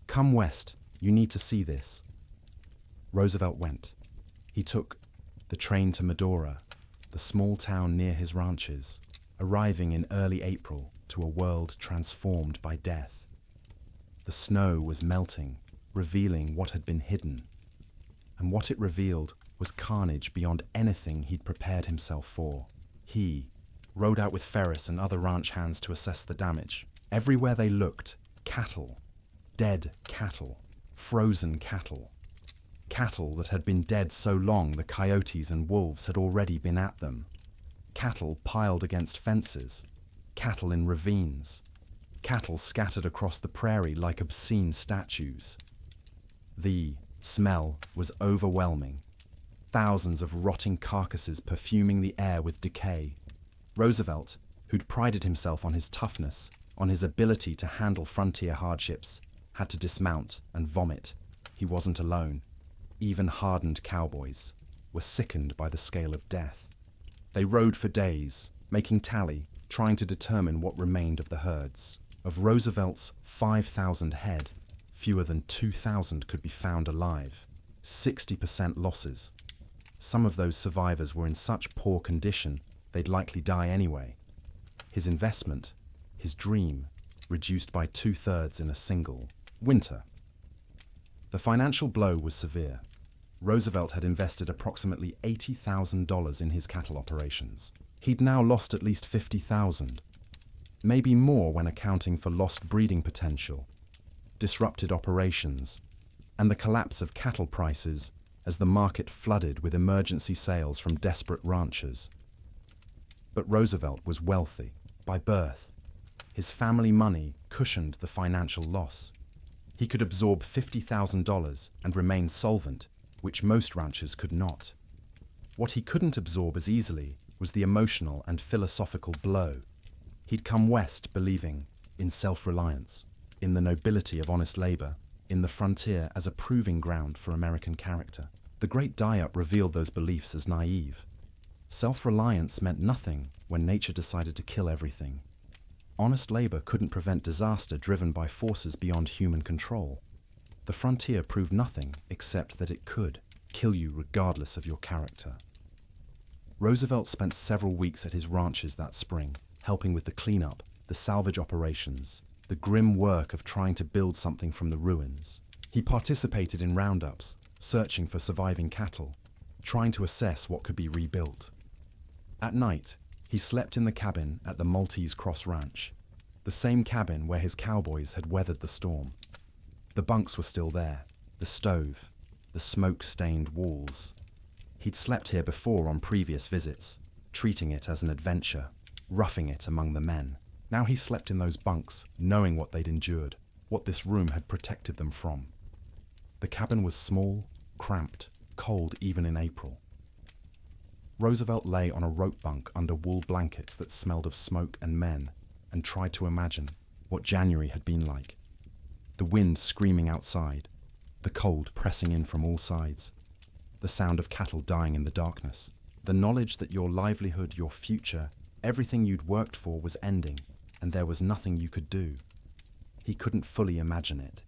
"Come west, you need to see this." Roosevelt went. He took the train to Medora, the small town near his ranches, arriving in early April to a world transformed by death. The snow was melting, revealing what had been hidden. And what it revealed was carnage beyond anything he'd prepared himself for. He rode out with Ferris and other ranch hands to assess the damage. Everywhere they looked, cattle. Dead cattle. Frozen cattle. Cattle that had been dead so long the coyotes and wolves had already been at them. Cattle piled against fences. Cattle in ravines. Cattle scattered across the prairie like obscene statues. The smell was overwhelming. Thousands of rotting carcasses perfuming the air with decay. Roosevelt, who'd prided himself on his toughness, on his ability to handle frontier hardships, had to dismount and vomit. He wasn't alone. Even hardened cowboys were sickened by the scale of death. They rode for days, making tally, trying to determine what remained of the herds. Of Roosevelt's 5,000 head, fewer than 2,000 could be found alive. 60% losses. Some of those survivors were in such poor condition they'd likely die anyway. His investment, his dream, reduced by 2/3 in a single winter. The financial blow was severe. Roosevelt had invested approximately $80,000 in his cattle operations. He'd now lost at least $50,000. Maybe more when accounting for lost breeding potential, disrupted operations, and the collapse of cattle prices as the market flooded with emergency sales from desperate ranchers. But Roosevelt was wealthy by birth. His family money cushioned the financial loss. He could absorb $50,000 and remain solvent, which most ranchers could not. What he couldn't absorb as easily was the emotional and philosophical blow. He'd come west believing in self-reliance, in the nobility of honest labor, in the frontier as a proving ground for American character. The Great Die-Up revealed those beliefs as naive. Self-reliance meant nothing when nature decided to kill everything. Honest labor couldn't prevent disaster driven by forces beyond human control. The frontier proved nothing except that it could kill you regardless of your character. Roosevelt spent several weeks at his ranches that spring, helping with the cleanup, the salvage operations, the grim work of trying to build something from the ruins. He participated in roundups, searching for surviving cattle, trying to assess what could be rebuilt. At night, he slept in the cabin at the Maltese Cross Ranch, the same cabin where his cowboys had weathered the storm. The bunks were still there, the stove, the smoke-stained walls. He'd slept here before on previous visits, treating it as an adventure, roughing it among the men. Now he slept in those bunks, knowing what they'd endured, what this room had protected them from. The cabin was small, cramped, cold even in April. Roosevelt lay on a rope bunk under wool blankets that smelled of smoke and men, and tried to imagine what January had been like. The wind screaming outside, the cold pressing in from all sides, the sound of cattle dying in the darkness, the knowledge that your livelihood, your future, everything you'd worked for was ending, and there was nothing you could do. He couldn't fully imagine it.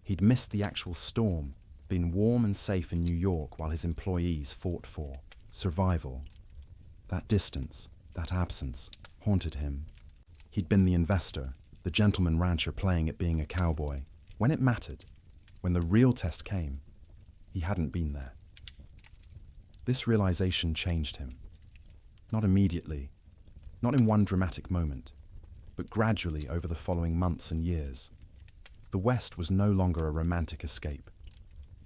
He'd missed the actual storm, been warm and safe in New York while his employees fought for survival. That distance, that absence, haunted him. He'd been the investor, the gentleman rancher playing at being a cowboy. When it mattered, when the real test came, he hadn't been there. This realization changed him. Not immediately, not in one dramatic moment, but gradually over the following months and years. The West was no longer a romantic escape.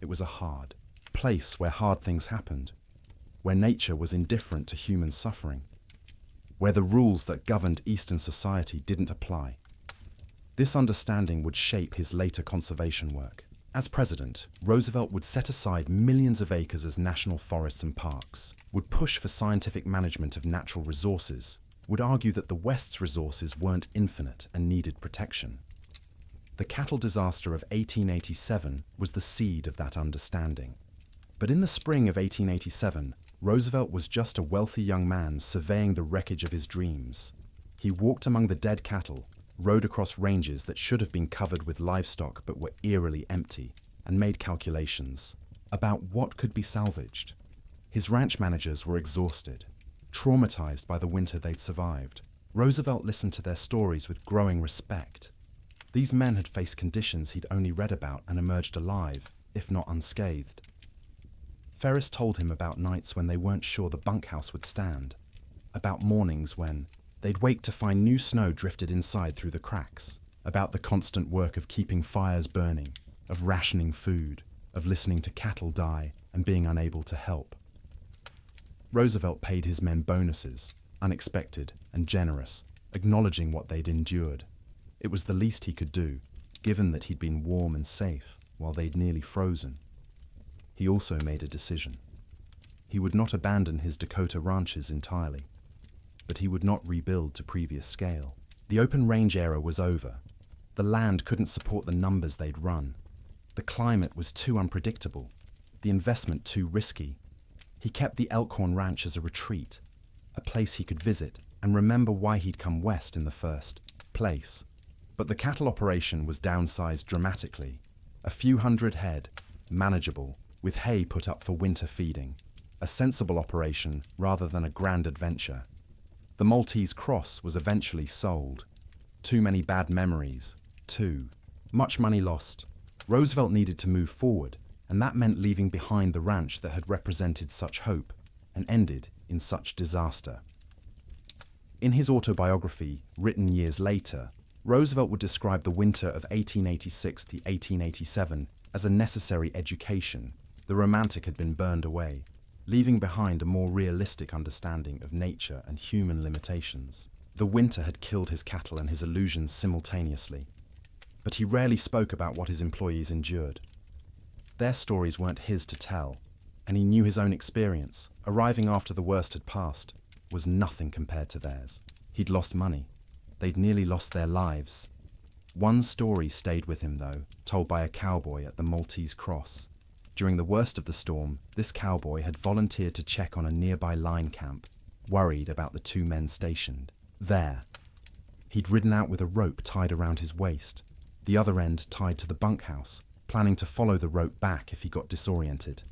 It was a hard place where hard things happened, where nature was indifferent to human suffering, where the rules that governed Eastern society didn't apply. This understanding would shape his later conservation work. As president, Roosevelt would set aside millions of acres as national forests and parks, would push for scientific management of natural resources, would argue that the West's resources weren't infinite and needed protection. The cattle disaster of 1887 was the seed of that understanding. But in the spring of 1887, Roosevelt was just a wealthy young man surveying the wreckage of his dreams. He walked among the dead cattle, rode across ranges that should have been covered with livestock but were eerily empty, and made calculations about what could be salvaged. His ranch managers were exhausted, traumatized by the winter they'd survived. Roosevelt listened to their stories with growing respect. These men had faced conditions he'd only read about and emerged alive, if not unscathed. Ferris told him about nights when they weren't sure the bunkhouse would stand, about mornings when they'd wake to find new snow drifted inside through the cracks, about the constant work of keeping fires burning, of rationing food, of listening to cattle die and being unable to help. Roosevelt paid his men bonuses, unexpected and generous, acknowledging what they'd endured. It was the least he could do, given that he'd been warm and safe while they'd nearly frozen. He also made a decision. He would not abandon his Dakota ranches entirely, but he would not rebuild to previous scale. The open range era was over. The land couldn't support the numbers they'd run. The climate was too unpredictable, the investment too risky. He kept the Elkhorn Ranch as a retreat, a place he could visit and remember why he'd come west in the first place. But the cattle operation was downsized dramatically. A few hundred head, manageable, with hay put up for winter feeding. A sensible operation rather than a grand adventure. The Maltese Cross was eventually sold. Too many bad memories. Too much money lost. Roosevelt needed to move forward, and that meant leaving behind the ranch that had represented such hope and ended in such disaster. In his autobiography, written years later, Roosevelt would describe the winter of 1886 to 1887 as a necessary education. The romantic had been burned away, leaving behind a more realistic understanding of nature and human limitations. The winter had killed his cattle and his illusions simultaneously, but he rarely spoke about what his employees endured. Their stories weren't his to tell, and he knew his own experience, arriving after the worst had passed, was nothing compared to theirs. He'd lost money. They'd nearly lost their lives. One story stayed with him, though, told by a cowboy at the Maltese Cross. During the worst of the storm, this cowboy had volunteered to check on a nearby line camp, worried about the two men stationed there. He'd ridden out with a rope tied around his waist, the other end tied to the bunkhouse, planning to follow the rope back if he got disoriented.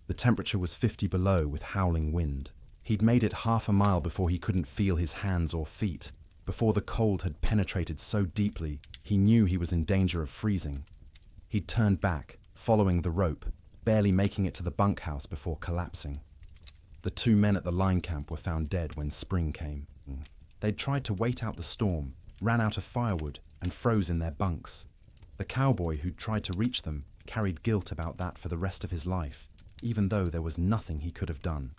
The temperature was 50 below with howling wind. He'd made it half a mile before he couldn't feel his hands or feet, before the cold had penetrated so deeply he knew he was in danger of freezing. He'd turned back, following the rope, barely making it to the bunkhouse before collapsing. The two men at the line camp were found dead when spring came. They'd tried to wait out the storm, ran out of firewood, and froze in their bunks. The cowboy who'd tried to reach them carried guilt about that for the rest of his life, even though there was nothing he could have done.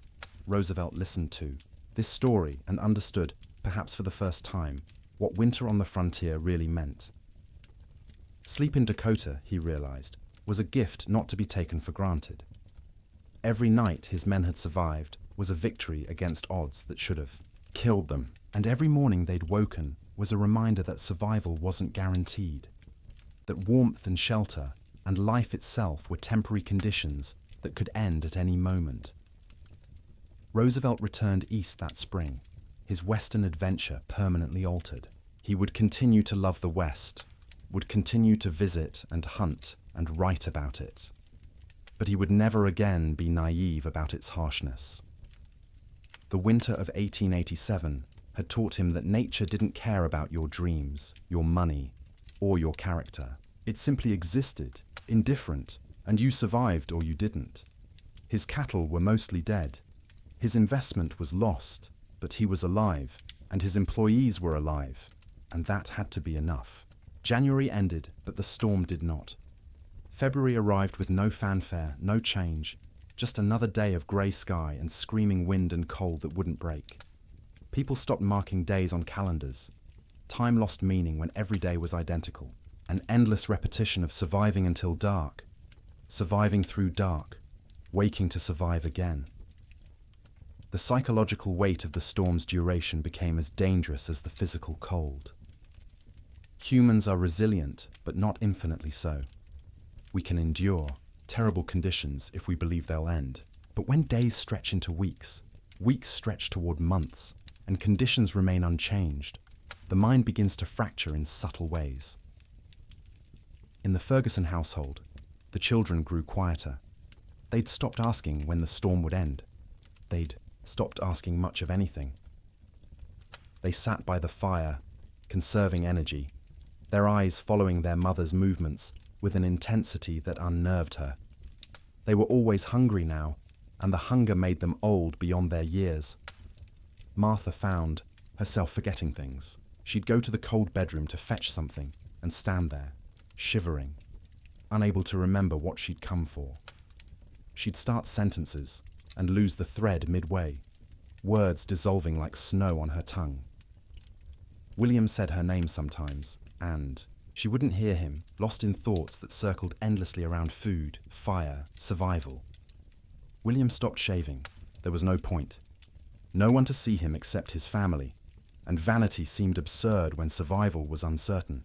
Roosevelt listened to this story and understood, perhaps for the first time, what winter on the frontier really meant. Sleep in Dakota, he realized, was a gift not to be taken for granted. Every night his men had survived was a victory against odds that should have killed them, and every morning they'd woken was a reminder that survival wasn't guaranteed, that warmth and shelter and life itself were temporary conditions that could end at any moment. Roosevelt returned east that spring, his western adventure permanently altered. He would continue to love the West, would continue to visit and hunt and write about it, but he would never again be naive about its harshness. The winter of 1887 had taught him that nature didn't care about your dreams, your money, or your character. It simply existed, indifferent, and you survived or you didn't. His cattle were mostly dead. His investment was lost, but he was alive, and his employees were alive, and that had to be enough. January ended, but the storm did not. February arrived with no fanfare, no change, just another day of grey sky and screaming wind and cold that wouldn't break. People stopped marking days on calendars. Time lost meaning when every day was identical. An endless repetition of surviving until dark, surviving through dark, waking to survive again. The psychological weight of the storm's duration became as dangerous as the physical cold. Humans are resilient, but not infinitely so. We can endure terrible conditions if we believe they'll end. But when days stretch into weeks, weeks stretch toward months, and conditions remain unchanged, the mind begins to fracture in subtle ways. In the Ferguson household, the children grew quieter. They'd stopped asking when the storm would end. They'd stopped asking much of anything. They sat by the fire, conserving energy, their eyes following their mother's movements with an intensity that unnerved her. They were always hungry now, and the hunger made them old beyond their years. Martha found herself forgetting things. She'd go to the cold bedroom to fetch something and stand there, shivering, unable to remember what she'd come for. She'd start sentences and lose the thread midway, words dissolving like snow on her tongue. William said her name sometimes, and she wouldn't hear him, lost in thoughts that circled endlessly around food, fire, survival. William stopped shaving. There was no point. No one to see him except his family, and vanity seemed absurd when survival was uncertain.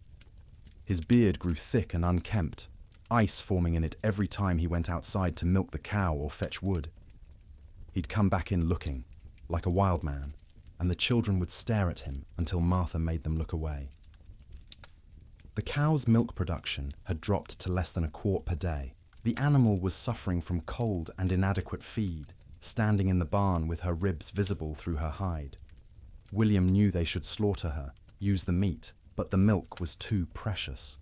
His beard grew thick and unkempt, ice forming in it every time he went outside to milk the cow or fetch wood. He'd come back in looking, like a wild man, and the children would stare at him until Martha made them look away. The cow's milk production had dropped to less than a quart per day. The animal was suffering from cold and inadequate feed, standing in the barn with her ribs visible through her hide. William knew they should slaughter her, use the meat, but the milk was too precious.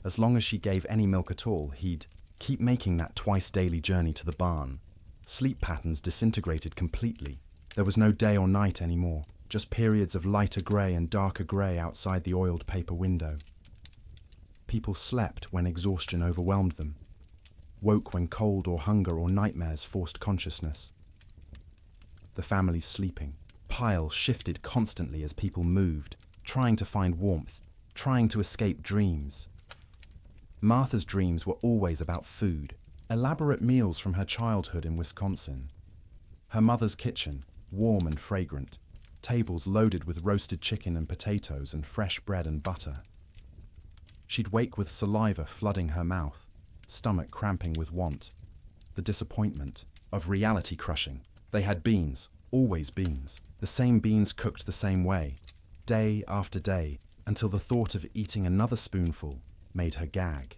As long as she gave any milk at all, he'd keep making that twice-daily journey to the barn. Sleep patterns disintegrated completely. There was no day or night anymore, just periods of lighter grey and darker grey outside the oiled paper window. People slept when exhaustion overwhelmed them, woke when cold or hunger or nightmares forced consciousness. The family's sleeping pile shifted constantly as people moved, trying to find warmth, trying to escape dreams. Martha's dreams were always about food, elaborate meals from her childhood in Wisconsin. Her mother's kitchen, warm and fragrant, tables loaded with roasted chicken and potatoes and fresh bread and butter. She'd wake with saliva flooding her mouth, stomach cramping with want. The disappointment of reality crushing. They had beans, always beans, the same beans cooked the same way, day after day, until the thought of eating another spoonful made her gag.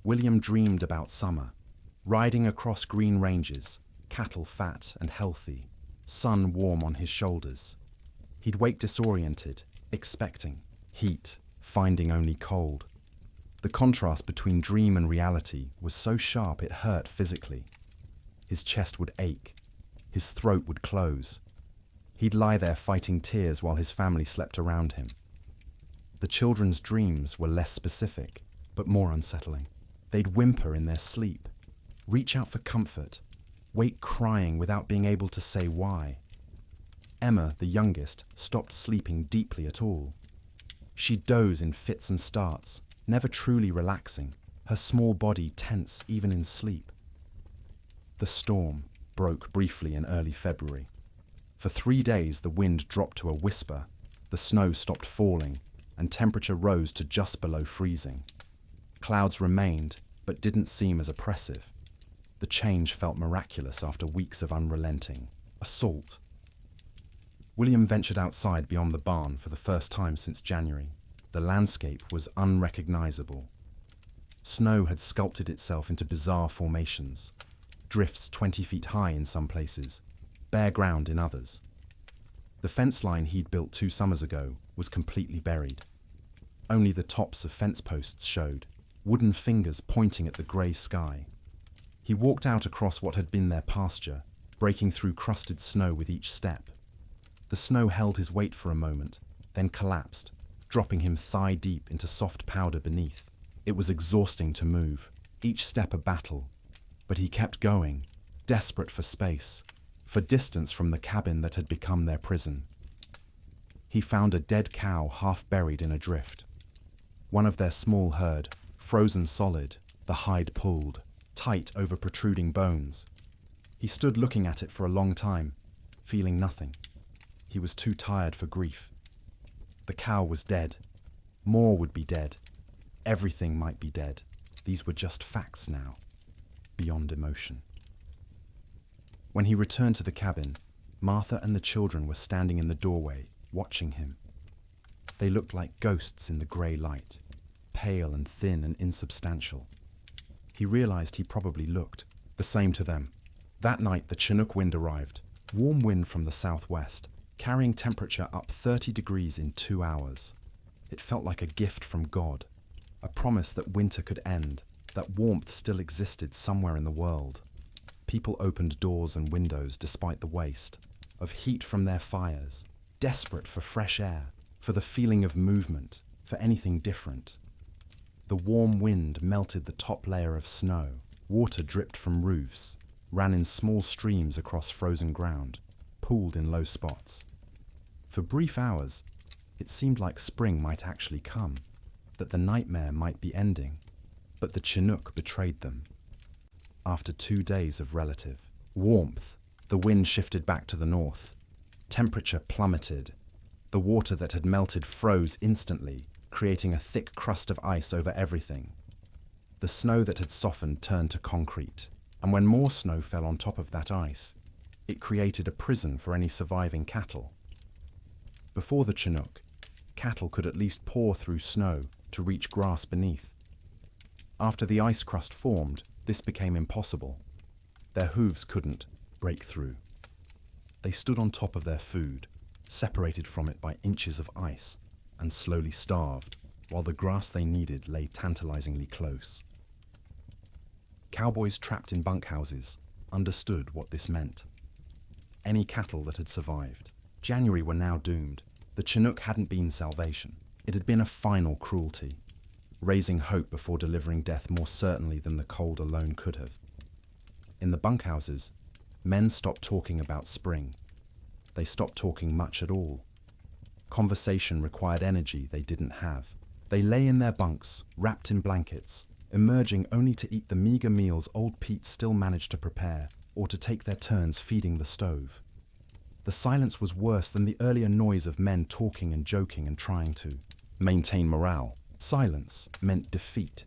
William dreamed about summer, riding across green ranges, cattle fat and healthy, sun warm on his shoulders. He'd wake disoriented, expecting heat, finding only cold. The contrast between dream and reality was so sharp it hurt physically. His chest would ache, his throat would close. He'd lie there fighting tears while his family slept around him. The children's dreams were less specific, but more unsettling. They'd whimper in their sleep, reach out for comfort, wake crying without being able to say why. Emma, the youngest, stopped sleeping deeply at all. She'd doze in fits and starts, never truly relaxing, her small body tense even in sleep. The storm broke briefly in early February. For 3 days the wind dropped to a whisper, the snow stopped falling, and temperature rose to just below freezing. Clouds remained, but didn't seem as oppressive. The change felt miraculous after weeks of unrelenting assault. William ventured outside beyond the barn for the first time since January. The landscape was unrecognizable. Snow had sculpted itself into bizarre formations, drifts 20 feet high in some places, bare ground in others. The fence line he'd built 2 summers ago was completely buried. Only the tops of fence posts showed, wooden fingers pointing at the grey sky. He walked out across what had been their pasture, breaking through crusted snow with each step. The snow held his weight for a moment, then collapsed, dropping him thigh-deep into soft powder beneath. It was exhausting to move, each step a battle, but he kept going, desperate for space, for distance from the cabin that had become their prison. He found a dead cow half buried in a drift. One of their small herd, frozen solid, the hide pulled, tight over protruding bones. He stood looking at it for a long time, feeling nothing. He was too tired for grief. The cow was dead. More would be dead. Everything might be dead. These were just facts now, beyond emotion. When he returned to the cabin, Martha and the children were standing in the doorway, watching him. They looked like ghosts in the grey light, pale and thin and insubstantial. He realized he probably looked the same to them. That night the Chinook wind arrived, warm wind from the southwest, carrying temperature up 30 degrees in 2 hours. It felt like a gift from God, a promise that winter could end, that warmth still existed somewhere in the world. People opened doors and windows despite the waste, of heat from their fires, desperate for fresh air, for the feeling of movement, for anything different. The warm wind melted the top layer of snow. Water dripped from roofs, ran in small streams across frozen ground, pooled in low spots. For brief hours, it seemed like spring might actually come, that the nightmare might be ending, but the Chinook betrayed them. After 2 days of relative warmth, the wind shifted back to the north. Temperature plummeted. The water that had melted froze instantly, creating a thick crust of ice over everything. The snow that had softened turned to concrete, and when more snow fell on top of that ice, it created a prison for any surviving cattle. Before the Chinook, cattle could at least paw through snow to reach grass beneath. After the ice crust formed, this became impossible. Their hooves couldn't break through. They stood on top of their food, separated from it by inches of ice, and slowly starved, while the grass they needed lay tantalizingly close. Cowboys trapped in bunkhouses understood what this meant. Any cattle that had survived. January were now doomed. The Chinook hadn't been salvation. It had been a final cruelty, raising hope before delivering death more certainly than the cold alone could have. In the bunkhouses, men stopped talking about spring. They stopped talking much at all. Conversation required energy they didn't have. They lay in their bunks, wrapped in blankets, emerging only to eat the meager meals old Pete still managed to prepare, or to take their turns feeding the stove. The silence was worse than the earlier noise of men talking and joking and trying to maintain morale. Silence meant defeat.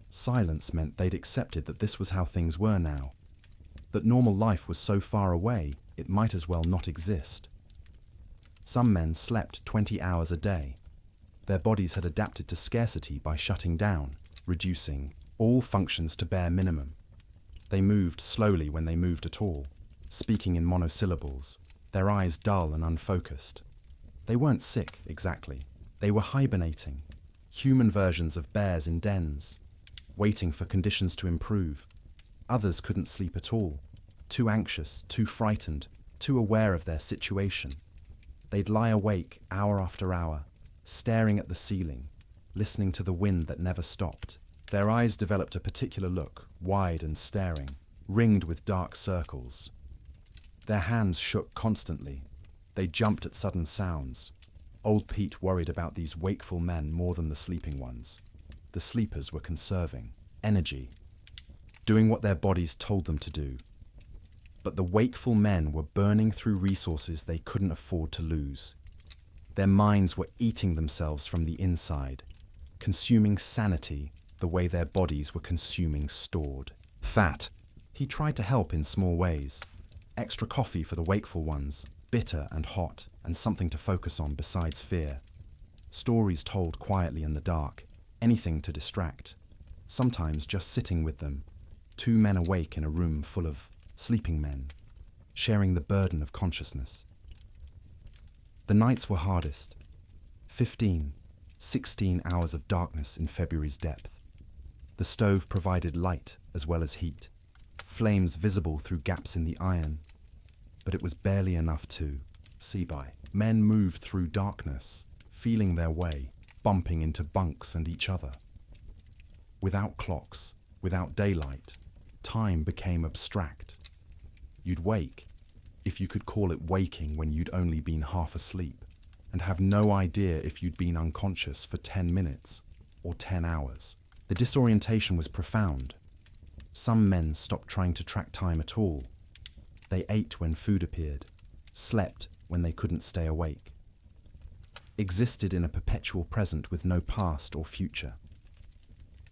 Silence meant they'd accepted that this was how things were now, that normal life was so far away it might as well not exist. Some men slept 20 hours a day. Their bodies had adapted to scarcity by shutting down, reducing all functions to bare minimum. They moved slowly when they moved at all, speaking in monosyllables, their eyes dull and unfocused. They weren't sick, exactly. They were hibernating, human versions of bears in dens, waiting for conditions to improve. Others couldn't sleep at all, too anxious, too frightened, too aware of their situation. They'd lie awake hour after hour, staring at the ceiling, listening to the wind that never stopped. Their eyes developed a particular look, wide and staring, ringed with dark circles. Their hands shook constantly. They jumped at sudden sounds. Old Pete worried about these wakeful men more than the sleeping ones. The sleepers were conserving energy, doing what their bodies told them to do. But the wakeful men were burning through resources they couldn't afford to lose. Their minds were eating themselves from the inside, consuming sanity the way their bodies were consuming stored fat. He tried to help in small ways. Extra coffee for the wakeful ones, bitter and hot, and something to focus on besides fear. Stories told quietly in the dark, anything to distract. Sometimes just sitting with them, 2 men awake in a room full of sleeping men, sharing the burden of consciousness. The nights were hardest. 15, 16 hours of darkness in February's depth. The stove provided light as well as heat, flames visible through gaps in the iron, but it was barely enough to see by. Men moved through darkness, feeling their way, bumping into bunks and each other. Without clocks, without daylight, time became abstract. You'd wake, if you could call it waking when you'd only been half asleep, and have no idea if you'd been unconscious for 10 minutes or 10 hours. The disorientation was profound. Some men stopped trying to track time at all. They ate when food appeared, slept when they couldn't stay awake, existed in a perpetual present with no past or future.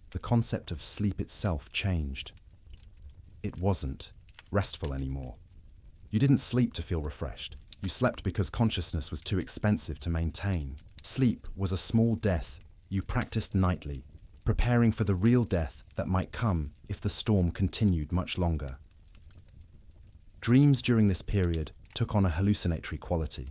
The concept of sleep itself changed. It wasn't restful anymore. You didn't sleep to feel refreshed. You slept because consciousness was too expensive to maintain. Sleep was a small death you practiced nightly, preparing for the real death that might come if the storm continued much longer. Dreams during this period took on a hallucinatory quality.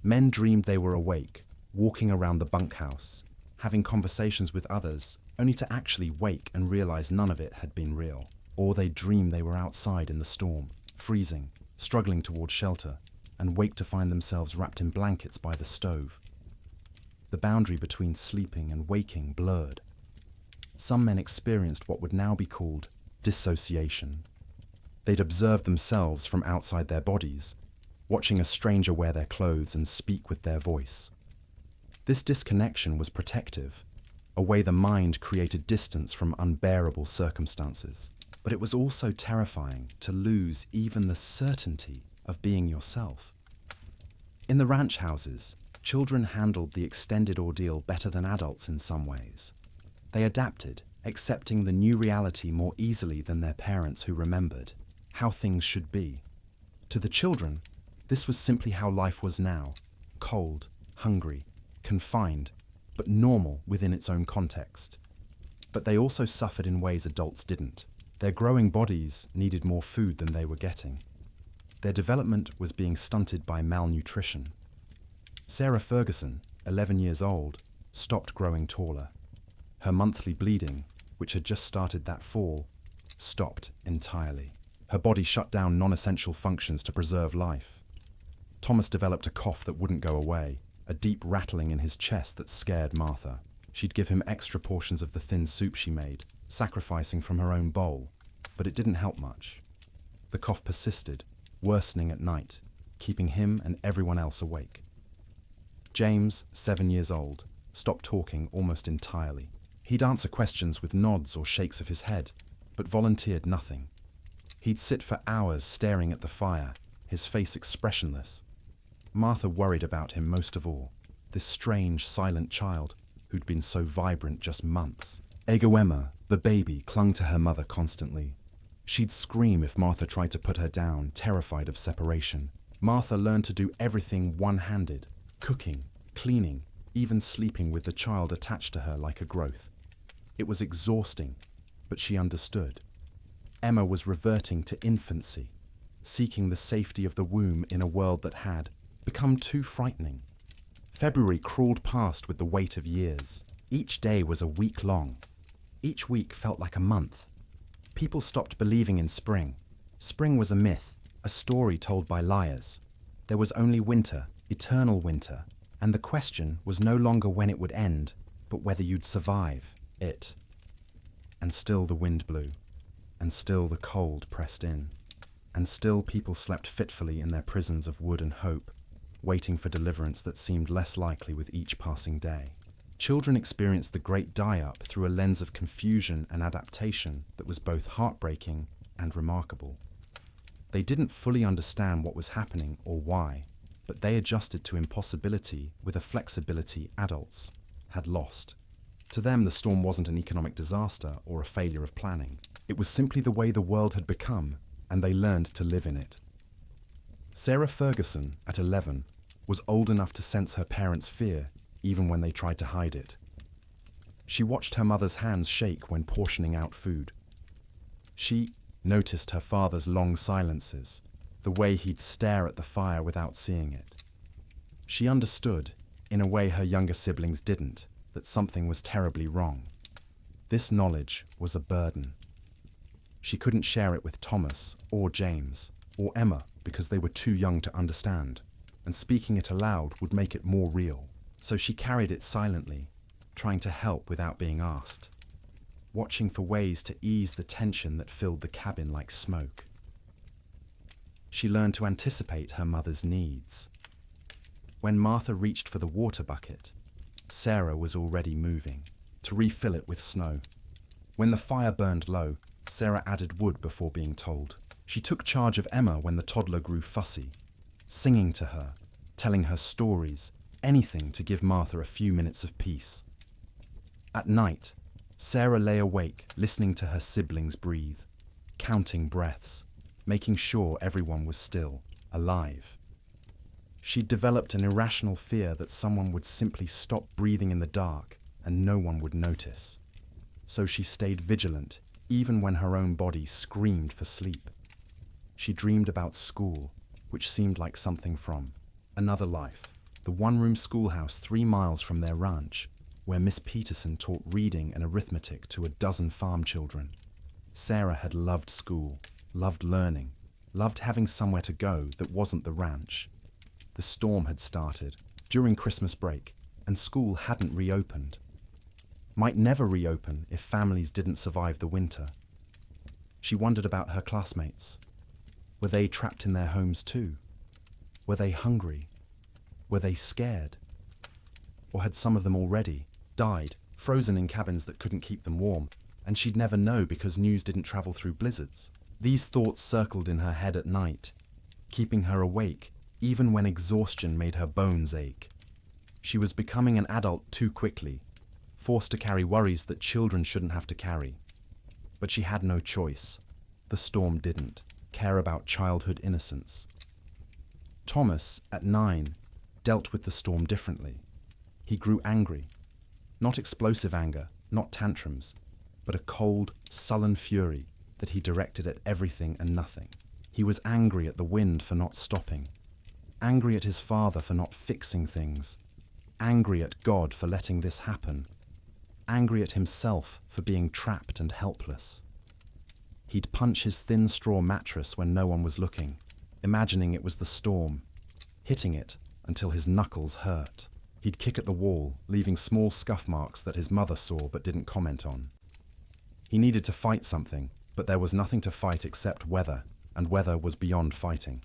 Men dreamed they were awake, walking around the bunkhouse, having conversations with others, only to actually wake and realize none of it had been real. Or they'd dream they were outside in the storm, freezing, struggling towards shelter, and wake to find themselves wrapped in blankets by the stove. The boundary between sleeping and waking blurred. Some men experienced what would now be called dissociation. They'd observe themselves from outside their bodies, watching a stranger wear their clothes and speak with their voice. This disconnection was protective, a way the mind created distance from unbearable circumstances. But it was also terrifying to lose even the certainty of being yourself. In the ranch houses, children handled the extended ordeal better than adults in some ways. They adapted, accepting the new reality more easily than their parents who remembered how things should be. To the children, this was simply how life was now, cold, hungry, confined, but normal within its own context. But they also suffered in ways adults didn't. Their growing bodies needed more food than they were getting. Their development was being stunted by malnutrition. Sarah Ferguson, 11 years old, stopped growing taller. Her monthly bleeding, which had just started that fall, stopped entirely. Her body shut down non-essential functions to preserve life. Thomas developed a cough that wouldn't go away, a deep rattling in his chest that scared Martha. She'd give him extra portions of the thin soup she made, sacrificing from her own bowl, but it didn't help much. The cough persisted, worsening at night, keeping him and everyone else awake. James, 7 years old, stopped talking almost entirely. He'd answer questions with nods or shakes of his head, but volunteered nothing. He'd sit for hours staring at the fire, his face expressionless. Martha worried about him most of all, this strange, silent child who'd been so vibrant just months. Emma, the baby, clung to her mother constantly. She'd scream if Martha tried to put her down, terrified of separation. Martha learned to do everything one-handed, cooking, cleaning, even sleeping with the child attached to her like a growth. It was exhausting, but she understood. Emma was reverting to infancy, seeking the safety of the womb in a world that had become too frightening. February crawled past with the weight of years. Each day was a week long. Each week felt like a month. People stopped believing in spring. Spring was a myth, a story told by liars. There was only winter, eternal winter, and the question was no longer when it would end, but whether you'd survive it. And still the wind blew, and still the cold pressed in, and still people slept fitfully in their prisons of wood and hope, waiting for deliverance that seemed less likely with each passing day. Children experienced the great die-up through a lens of confusion and adaptation that was both heartbreaking and remarkable. They didn't fully understand what was happening or why, but they adjusted to impossibility with a flexibility adults had lost. To them, the storm wasn't an economic disaster or a failure of planning. It was simply the way the world had become, and they learned to live in it. Sarah Ferguson, at 11, was old enough to sense her parents' fear even when they tried to hide it. She watched her mother's hands shake when portioning out food. She noticed her father's long silences, the way he'd stare at the fire without seeing it. She understood, in a way her younger siblings didn't, that something was terribly wrong. This knowledge was a burden. She couldn't share it with Thomas or James or Emma because they were too young to understand, and speaking it aloud would make it more real. So she carried it silently, trying to help without being asked, watching for ways to ease the tension that filled the cabin like smoke. She learned to anticipate her mother's needs. When Martha reached for the water bucket, Sarah was already moving, to refill it with snow. When the fire burned low, Sarah added wood before being told. She took charge of Emma when the toddler grew fussy, singing to her, telling her stories, anything to give Martha a few minutes of peace. At night, Sarah lay awake, listening to her siblings breathe, counting breaths, making sure everyone was still, alive. She'd developed an irrational fear that someone would simply stop breathing in the dark and no one would notice. So she stayed vigilant, even when her own body screamed for sleep. She dreamed about school, which seemed like something from another life. the one-room schoolhouse 3 miles from their ranch, where Miss Peterson taught reading and arithmetic to a dozen farm children. Sarah had loved school, loved learning, loved having somewhere to go that wasn't the ranch. The storm had started during Christmas break, and school hadn't reopened. Might never reopen if families didn't survive the winter. She wondered about her classmates. Were they trapped in their homes too? Were they hungry? Were they scared? Or had some of them already died, frozen in cabins that couldn't keep them warm, and she'd never know because news didn't travel through blizzards? These thoughts circled in her head at night, keeping her awake even when exhaustion made her bones ache. She was becoming an adult too quickly, forced to carry worries that children shouldn't have to carry. But she had no choice. The storm didn't care about childhood innocence. Thomas, at 9, dealt with the storm differently. He grew angry. Not explosive anger, not tantrums, but a cold, sullen fury that he directed at everything and nothing. He was angry at the wind for not stopping, angry at his father for not fixing things, angry at God for letting this happen, angry at himself for being trapped and helpless. He'd punch his thin straw mattress when no one was looking, imagining it was the storm, hitting it until his knuckles hurt. He'd kick at the wall, leaving small scuff marks that his mother saw but didn't comment on. He needed to fight something, but there was nothing to fight except weather, and weather was beyond fighting.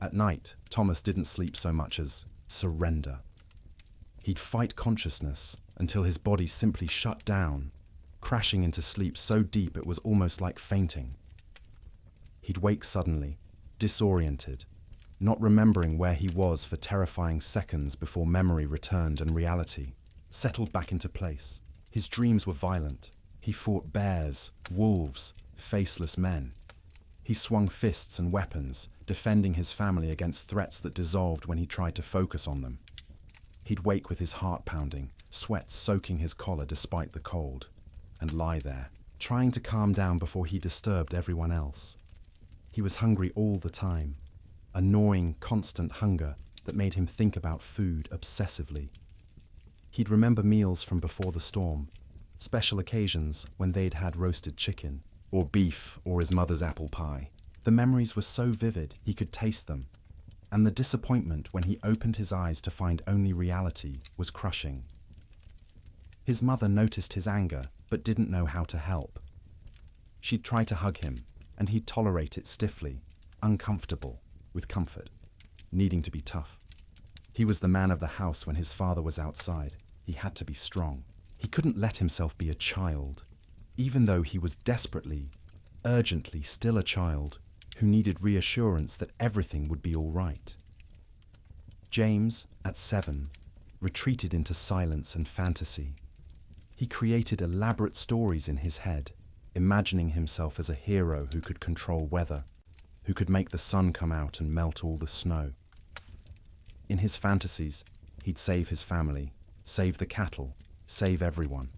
At night, Thomas didn't sleep so much as surrender. He'd fight consciousness until his body simply shut down, crashing into sleep so deep it was almost like fainting. He'd wake suddenly, disoriented, not remembering where he was for terrifying seconds before memory returned and reality settled back into place. His dreams were violent. He fought bears, wolves, faceless men. He swung fists and weapons, defending his family against threats that dissolved when he tried to focus on them. He'd wake with his heart pounding, sweat soaking his collar despite the cold, and lie there, trying to calm down before he disturbed everyone else. He was hungry all the time, a gnawing, constant hunger that made him think about food obsessively. He'd remember meals from before the storm, special occasions when they'd had roasted chicken, or beef, or his mother's apple pie. The memories were so vivid he could taste them, and the disappointment when he opened his eyes to find only reality was crushing. His mother noticed his anger, but didn't know how to help. She'd try to hug him, and he'd tolerate it stiffly, uncomfortable, with comfort, needing to be tough. He was the man of the house when his father was outside. He had to be strong. He couldn't let himself be a child, even though he was desperately, urgently still a child who needed reassurance that everything would be all right. James, at 7, retreated into silence and fantasy. He created elaborate stories in his head, imagining himself as a hero who could control weather, who could make the sun come out and melt all the snow. In his fantasies, he'd save his family, save the cattle, save everyone.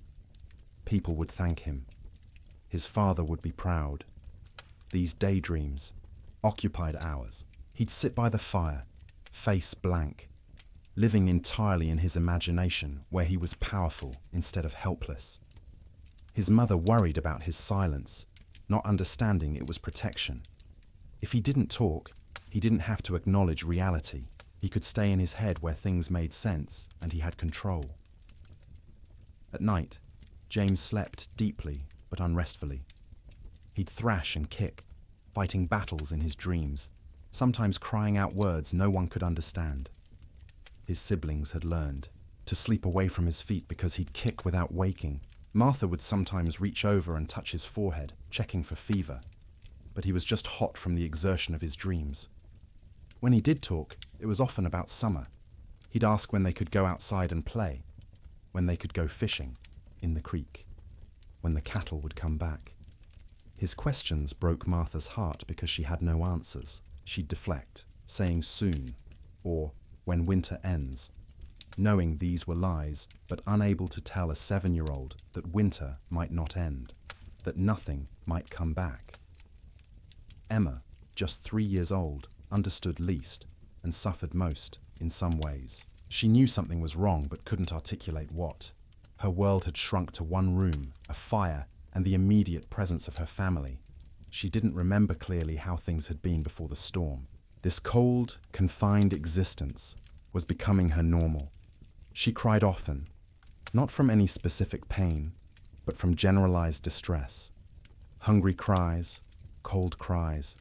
People would thank him. His father would be proud. These daydreams, occupied hours. He'd sit by the fire, face blank, living entirely in his imagination where he was powerful instead of helpless. His mother worried about his silence, not understanding it was protection. If he didn't talk, he didn't have to acknowledge reality. He could stay in his head where things made sense and he had control. At night, James slept deeply but unrestfully. He'd thrash and kick, fighting battles in his dreams, sometimes crying out words no one could understand. His siblings had learned to sleep away from his feet because he'd kick without waking. Martha would sometimes reach over and touch his forehead, checking for fever, but he was just hot from the exertion of his dreams. When he did talk, it was often about summer. He'd ask when they could go outside and play, when they could go fishing in the creek, when the cattle would come back. His questions broke Martha's heart because she had no answers. She'd deflect, saying soon, or when winter ends, knowing these were lies, but unable to tell a 7-year-old that winter might not end, that nothing might come back. Emma, just 3 years old, understood least and suffered most in some ways. She knew something was wrong but couldn't articulate what. Her world had shrunk to one room, a fire, and the immediate presence of her family. She didn't remember clearly how things had been before the storm. This cold, confined existence was becoming her normal. She cried often, not from any specific pain, but from generalized distress. Hungry cries, cold cries,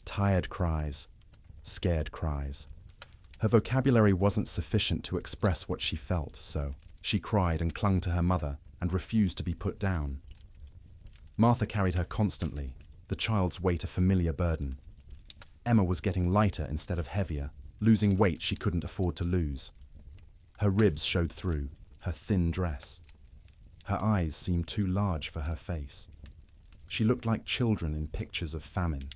tired cries, scared cries. Her vocabulary wasn't sufficient to express what she felt, so she cried and clung to her mother and refused to be put down. Martha carried her constantly, the child's weight a familiar burden. Emma was getting lighter instead of heavier, losing weight she couldn't afford to lose. Her ribs showed through, her thin dress. Her eyes seemed too large for her face. She looked like children in pictures of famine,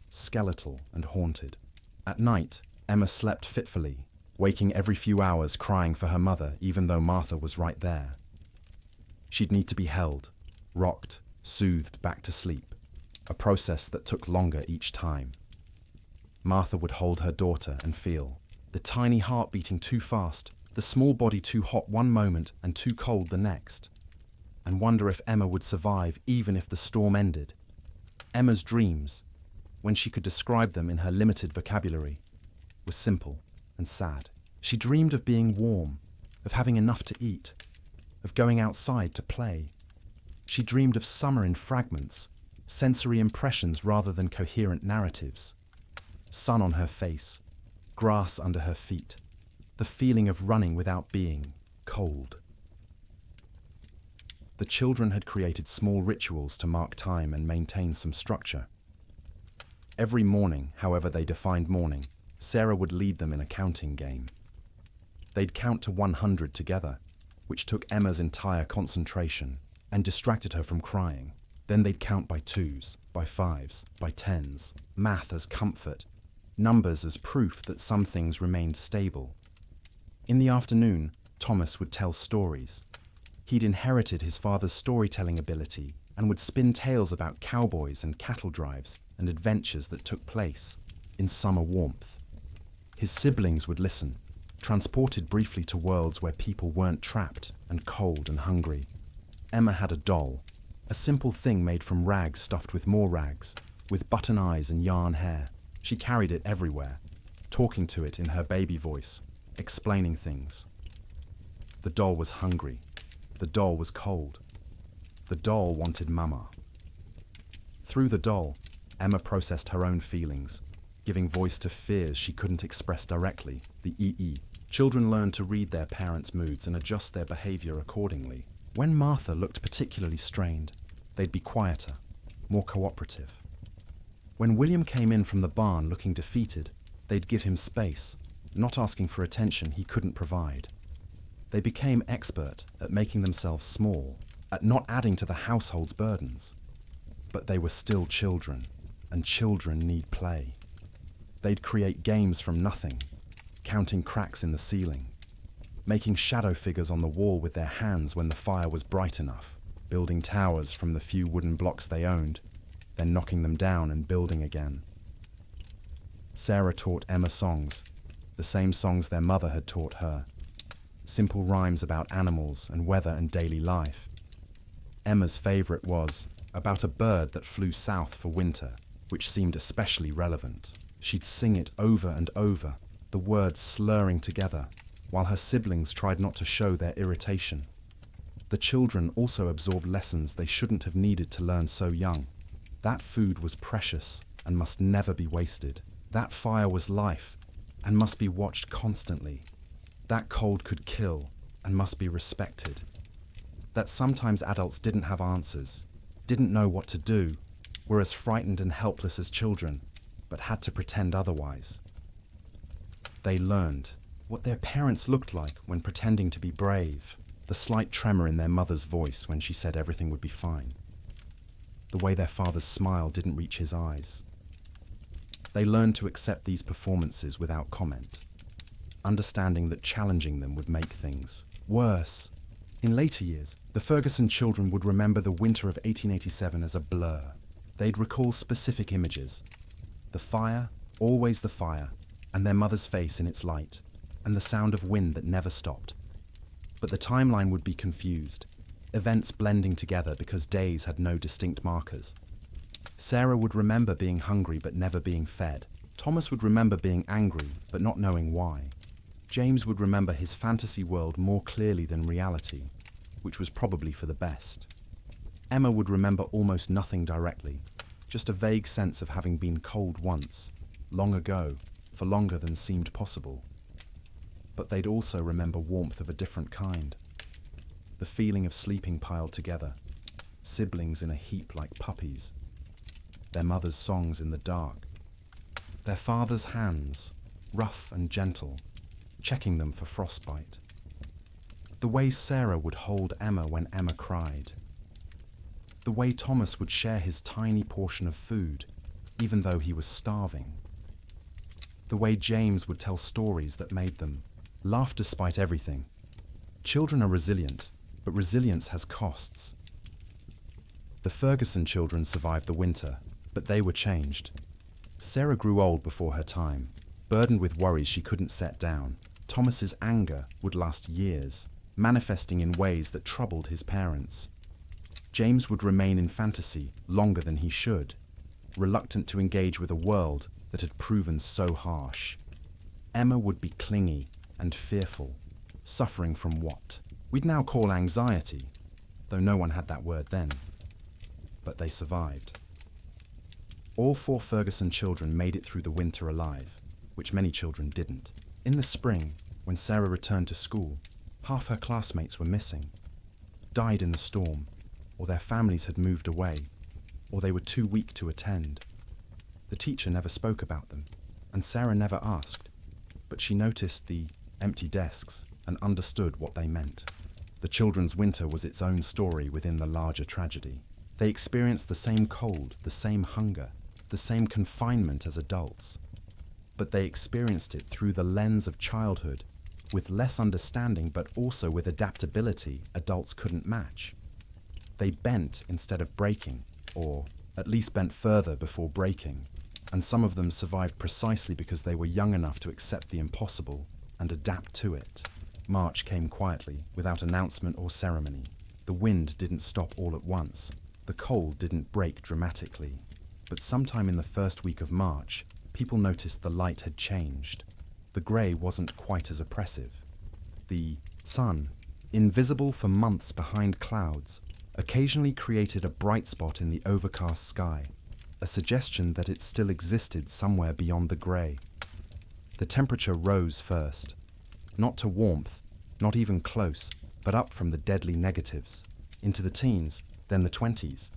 skeletal and haunted. At night, Emma slept fitfully, waking every few hours crying for her mother even though Martha was right there. She'd need to be held, rocked, soothed back to sleep, a process that took longer each time. Martha would hold her daughter and feel the tiny heart beating too fast, the small body too hot one moment and too cold the next, and wonder if Emma would survive even if the storm ended. Emma's dreams, when she could describe them in her limited vocabulary, were simple and sad. She dreamed of being warm, of having enough to eat, of going outside to play. She dreamed of summer in fragments, sensory impressions rather than coherent narratives. Sun on her face, grass under her feet, the feeling of running without being cold. The children had created small rituals to mark time and maintain some structure. Every morning, however they defined morning, Sarah would lead them in a counting game. They'd count to 100 together, which took Emma's entire concentration and distracted her from crying. Then they'd count by twos, by fives, by tens, math as comfort, numbers as proof that some things remained stable. In the afternoon, Thomas would tell stories. He'd inherited his father's storytelling ability and would spin tales about cowboys and cattle drives and adventures that took place in summer warmth. His siblings would listen, transported briefly to worlds where people weren't trapped and cold and hungry. Emma had a doll, a simple thing made from rags stuffed with more rags, with button eyes and yarn hair. She carried it everywhere, talking to it in her baby voice, explaining things. The doll was hungry. The doll was cold. The doll wanted Mama. Through the doll, Emma processed her own feelings, giving voice to fears she couldn't express directly, the EE. Children learn to read their parents' moods and adjust their behavior accordingly. When Martha looked particularly strained, they'd be quieter, more cooperative. When William came in from the barn looking defeated, they'd give him space, not asking for attention he couldn't provide. They became expert at making themselves small, at not adding to the household's burdens. But they were still children, and children need play. They'd create games from nothing, counting cracks in the ceiling, making shadow figures on the wall with their hands when the fire was bright enough, building towers from the few wooden blocks they owned, then knocking them down and building again. Sarah taught Emma songs, the same songs their mother had taught her. Simple rhymes about animals and weather and daily life. Emma's favorite was about a bird that flew south for winter, which seemed especially relevant. She'd sing it over and over, the words slurring together, while her siblings tried not to show their irritation. The children also absorbed lessons they shouldn't have needed to learn so young. That food was precious and must never be wasted. That fire was life and must be watched constantly. That cold could kill and must be respected. That sometimes adults didn't have answers, didn't know what to do, were as frightened and helpless as children, but had to pretend otherwise. They learned what their parents looked like when pretending to be brave, the slight tremor in their mother's voice when she said everything would be fine, the way their father's smile didn't reach his eyes. They learned to accept these performances without comment, understanding that challenging them would make things worse. In later years, the Ferguson children would remember the winter of 1887 as a blur. They'd recall specific images. The fire, always the fire, and their mother's face in its light, and the sound of wind that never stopped. But the timeline would be confused, events blending together because days had no distinct markers. Sarah would remember being hungry but never being fed. Thomas would remember being angry but not knowing why. James would remember his fantasy world more clearly than reality, which was probably for the best. Emma would remember almost nothing directly, just a vague sense of having been cold once, long ago, for longer than seemed possible. But they'd also remember warmth of a different kind. The feeling of sleeping piled together, siblings in a heap like puppies, their mother's songs in the dark, their father's hands, rough and gentle, checking them for frostbite. The way Sarah would hold Emma when Emma cried. The way Thomas would share his tiny portion of food, even though he was starving. The way James would tell stories that made them laugh despite everything. Children are resilient, but resilience has costs. The Ferguson children survived the winter, but they were changed. Sarah grew old before her time, burdened with worries she couldn't set down. Thomas's anger would last years, manifesting in ways that troubled his parents. James would remain in fantasy longer than he should, reluctant to engage with a world that had proven so harsh. Emma would be clingy and fearful, suffering from what we'd now call anxiety, though no one had that word then. But they survived. All 4 Ferguson children made it through the winter alive, which many children didn't. In the spring, when Sarah returned to school, half her classmates were missing, died in the storm, or their families had moved away, or they were too weak to attend. The teacher never spoke about them, and Sarah never asked, but she noticed the empty desks and understood what they meant. The children's winter was its own story within the larger tragedy. They experienced the same cold, the same hunger, the same confinement as adults, but they experienced it through the lens of childhood, with less understanding but also with adaptability adults couldn't match. They bent instead of breaking, or at least bent further before breaking, and some of them survived precisely because they were young enough to accept the impossible and adapt to it. March came quietly, without announcement or ceremony. The wind didn't stop all at once. The cold didn't break dramatically. But sometime in the first week of March, people noticed the light had changed. The grey wasn't quite as oppressive. The sun, invisible for months behind clouds, occasionally created a bright spot in the overcast sky, a suggestion that it still existed somewhere beyond the grey. The temperature rose first, not to warmth, not even close, but up from the deadly negatives, into the teens, then the 20s.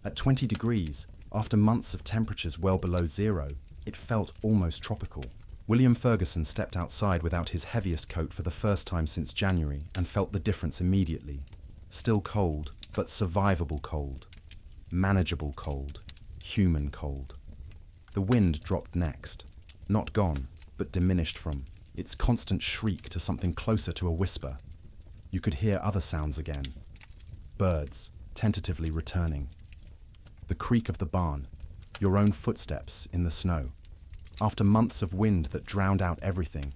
At 20 degrees, after months of temperatures well below zero, it felt almost tropical. William Ferguson stepped outside without his heaviest coat for the first time since January and felt the difference immediately. Still cold, but survivable cold. Manageable cold. Human cold. The wind dropped next. Not gone, but diminished from its constant shriek to something closer to a whisper. You could hear other sounds again. Birds, tentatively returning. The creak of the barn, your own footsteps in the snow. After months of wind that drowned out everything,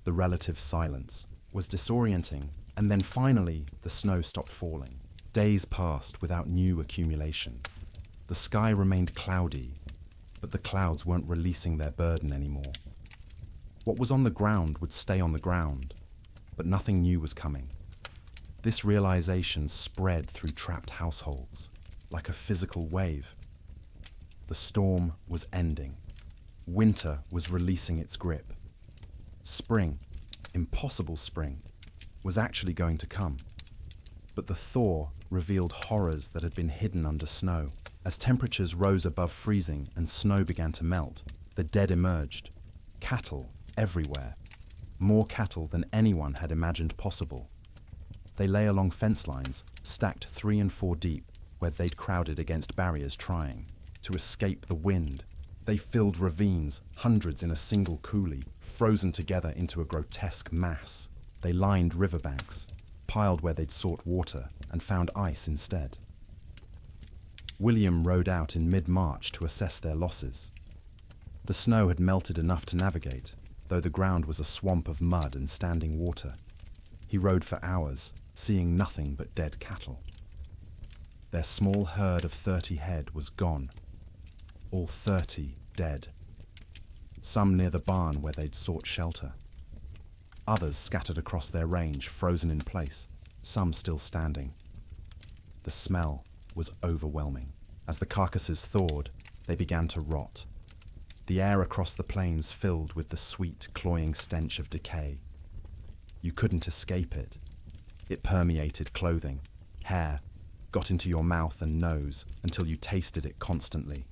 the relative silence was disorienting, and then finally the snow stopped falling. Days passed without new accumulation. The sky remained cloudy, but the clouds weren't releasing their burden anymore. What was on the ground would stay on the ground, but nothing new was coming. This realization spread through trapped households, like a physical wave. The storm was ending. Winter was releasing its grip. Spring, impossible spring, was actually going to come. But the thaw revealed horrors that had been hidden under snow. As temperatures rose above freezing and snow began to melt, the dead emerged. Cattle everywhere. More cattle than anyone had imagined possible. They lay along fence lines, stacked 3 and 4 deep, where they'd crowded against barriers trying to escape the wind. They filled ravines, hundreds in a single coulee, frozen together into a grotesque mass. They lined riverbanks, piled where they'd sought water, and found ice instead. William rode out in mid-March to assess their losses. The snow had melted enough to navigate, though the ground was a swamp of mud and standing water. He rode for hours, seeing nothing but dead cattle. Their small herd of 30 head was gone, all 30 dead. Some near the barn where they'd sought shelter. Others scattered across their range, frozen in place, some still standing. The smell was overwhelming. As the carcasses thawed, they began to rot. The air across the plains filled with the sweet, cloying stench of decay. You couldn't escape it. It permeated clothing, hair, got into your mouth and nose until you tasted it constantly.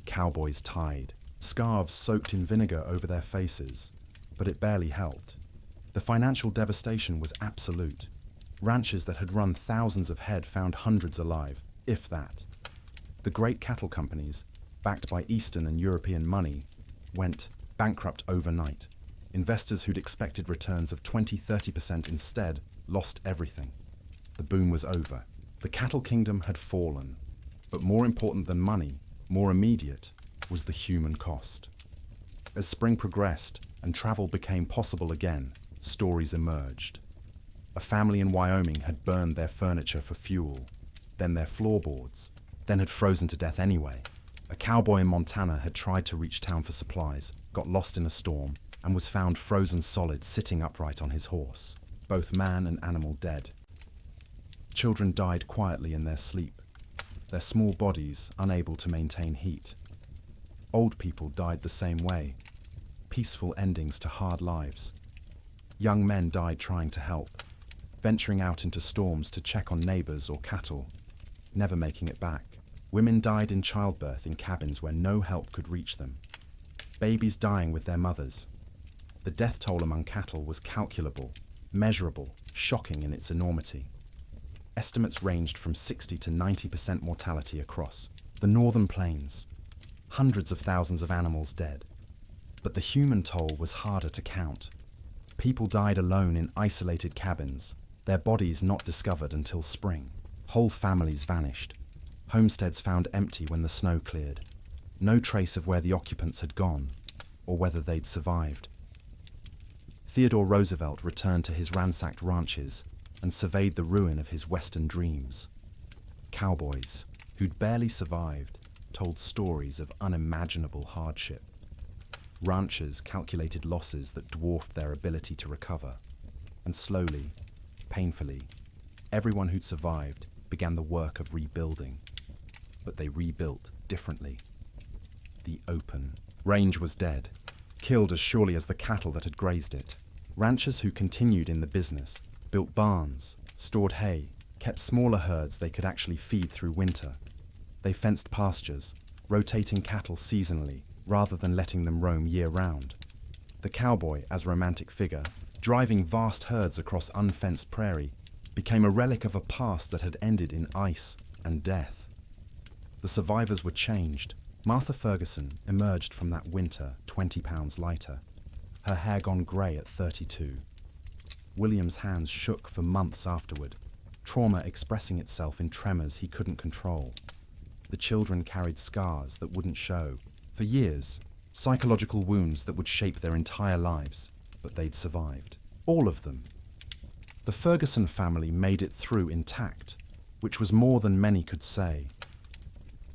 Cowboys tied, scarves soaked in vinegar over their faces, but it barely helped. The financial devastation was absolute. Ranches that had run thousands of head found hundreds alive, if that. The great cattle companies, backed by Eastern and European money, went bankrupt overnight. Investors who'd expected returns of 20–30% instead lost everything. The boom was over. The cattle kingdom had fallen. But more important than money, more immediate, was the human cost. As spring progressed and travel became possible again, stories emerged. A family in Wyoming had burned their furniture for fuel, then their floorboards, then had frozen to death anyway. A cowboy in Montana had tried to reach town for supplies, got lost in a storm, and was found frozen solid sitting upright on his horse, both man and animal dead. Children died quietly in their sleep, their small bodies unable to maintain heat. Old people died the same way, peaceful endings to hard lives. Young men died trying to help, venturing out into storms to check on neighbors or cattle, never making it back. Women died in childbirth in cabins where no help could reach them. Babies dying with their mothers. The death toll among cattle was calculable, measurable, shocking in its enormity. Estimates ranged from 60 to 90% mortality across the northern plains. Hundreds of thousands of animals dead. But the human toll was harder to count. People died alone in isolated cabins, their bodies not discovered until spring. Whole families vanished. Homesteads found empty when the snow cleared. No trace of where the occupants had gone, or whether they'd survived. Theodore Roosevelt returned to his ransacked ranches and surveyed the ruin of his Western dreams. Cowboys, who'd barely survived, told stories of unimaginable hardship. Ranchers calculated losses that dwarfed their ability to recover. And slowly, painfully, everyone who'd survived began the work of rebuilding. But they rebuilt differently. The open range was dead, killed as surely as the cattle that had grazed it. Ranchers who continued in the business built barns, stored hay, kept smaller herds they could actually feed through winter. They fenced pastures, rotating cattle seasonally rather than letting them roam year-round. The cowboy, as romantic figure, driving vast herds across unfenced prairie, became a relic of a past that had ended in ice and death. The survivors were changed. Martha Ferguson emerged from that winter 20 pounds lighter, her hair gone grey at 32. William's hands shook for months afterward, trauma expressing itself in tremors he couldn't control. The children carried scars that wouldn't show. For years, psychological wounds that would shape their entire lives, but they'd survived. All of them. The Ferguson family made it through intact, which was more than many could say.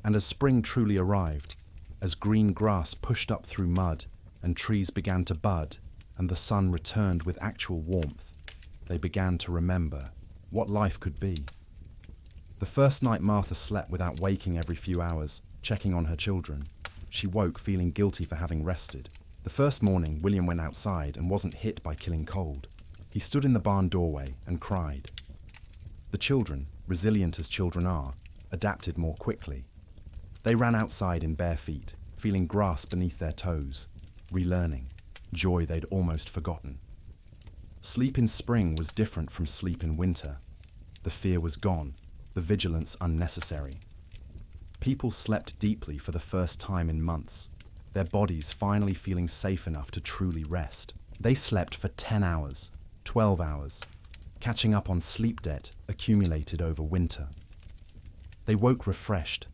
And as spring truly arrived, as green grass pushed up through mud and trees began to bud and the sun returned with actual warmth, they began to remember what life could be. The first night Martha slept without waking every few hours, checking on her children. She woke feeling guilty for having rested. The first morning, William went outside and wasn't hit by killing cold. He stood in the barn doorway and cried. The children, resilient as children are, adapted more quickly. They ran outside in bare feet, feeling grass beneath their toes, relearning, joy they'd almost forgotten. Sleep in spring was different from sleep in winter. The fear was gone, the vigilance unnecessary. People slept deeply for the first time in months, their bodies finally feeling safe enough to truly rest. They slept for 10 hours, 12 hours, catching up on sleep debt accumulated over winter. They woke refreshed,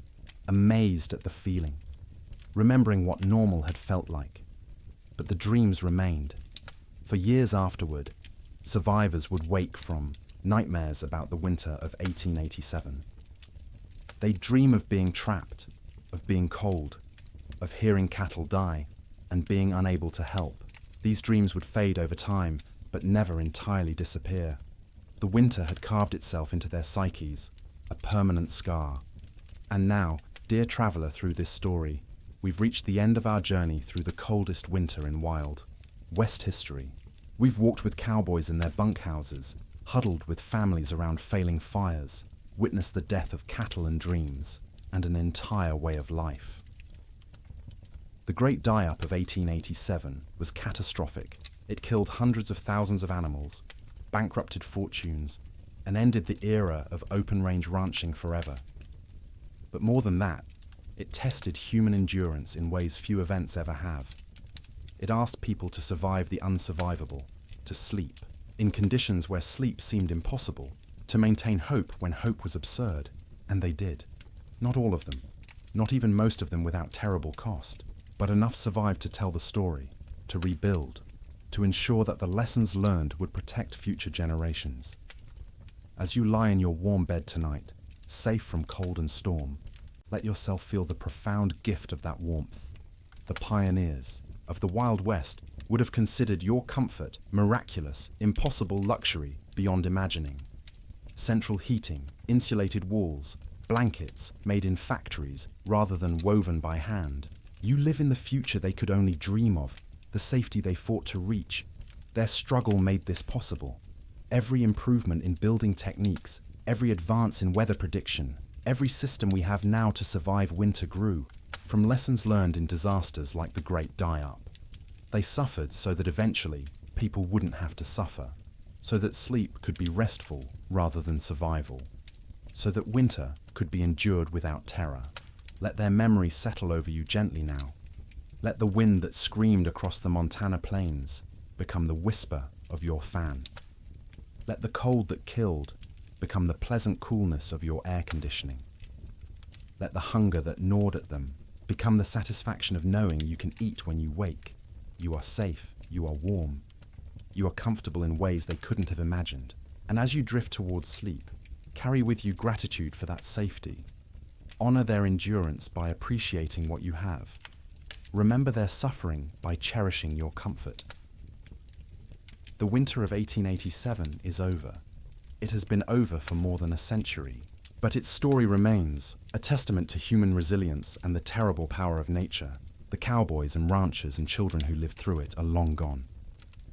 amazed at the feeling, remembering what normal had felt like. but the dreams remained. For years afterward, survivors would wake from nightmares about the winter of 1887. They'd dream of being trapped, of being cold, of hearing cattle die, and being unable to help. These dreams would fade over time, but never entirely disappear. The winter had carved itself into their psyches, a permanent scar. And now, dear traveller through this story, we've reached the end of our journey through the coldest winter in wild West history. We've walked with cowboys in their bunkhouses, huddled with families around failing fires, witnessed the death of cattle and dreams, and an entire way of life. The Great Die-Up of 1887 was catastrophic. It killed hundreds of thousands of animals, bankrupted fortunes, and ended the era of open-range ranching forever. But more than that, it tested human endurance in ways few events ever have. It asked people to survive the unsurvivable, to sleep, in conditions where sleep seemed impossible, to maintain hope when hope was absurd, and they did. Not all of them, not even most of them without terrible cost, but enough survived to tell the story, to rebuild, to ensure that the lessons learned would protect future generations. As you lie in your warm bed tonight, safe from cold and storm, let yourself feel the profound gift of that warmth. The pioneers of the Wild West would have considered your comfort miraculous, impossible luxury beyond imagining. Central heating, insulated walls, blankets made in factories rather than woven by hand. You live in the future they could only dream of, the safety they fought to reach. Their struggle made this possible. Every improvement in building techniques, every advance in weather prediction, every system we have now to survive winter grew from lessons learned in disasters like the Great Die-Up. They suffered so that eventually people wouldn't have to suffer, so that sleep could be restful rather than survival, so that winter could be endured without terror. Let their memory settle over you gently now. Let the wind that screamed across the Montana plains become the whisper of your fan. Let the cold that killed become the pleasant coolness of your air conditioning. Let the hunger that gnawed at them become the satisfaction of knowing you can eat when you wake. You are safe, you are warm, you are comfortable in ways they couldn't have imagined. And as you drift towards sleep, carry with you gratitude for that safety. Honor their endurance by appreciating what you have. Remember their suffering by cherishing your comfort. The winter of 1887 is over. It has been over for more than a century, but its story remains, a testament to human resilience and the terrible power of nature. The cowboys and ranchers and children who lived through it are long gone,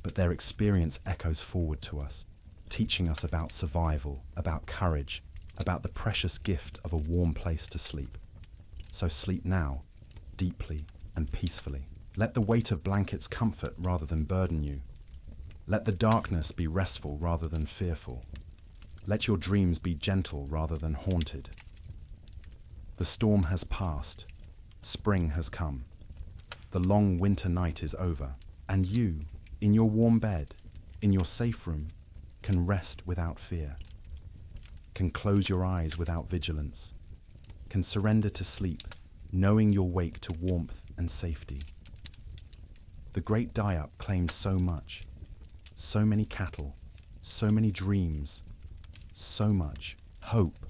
but their experience echoes forward to us, teaching us about survival, about courage, about the precious gift of a warm place to sleep. So sleep now, deeply and peacefully. Let the weight of blankets comfort rather than burden you. Let the darkness be restful rather than fearful. Let your dreams be gentle rather than haunted. The storm has passed. Spring has come. The long winter night is over, and you, in your warm bed, in your safe room, can rest without fear, can close your eyes without vigilance, can surrender to sleep, knowing you'll wake to warmth and safety. The Great Die-Up claimed so much, so many cattle, so many dreams, so much hope.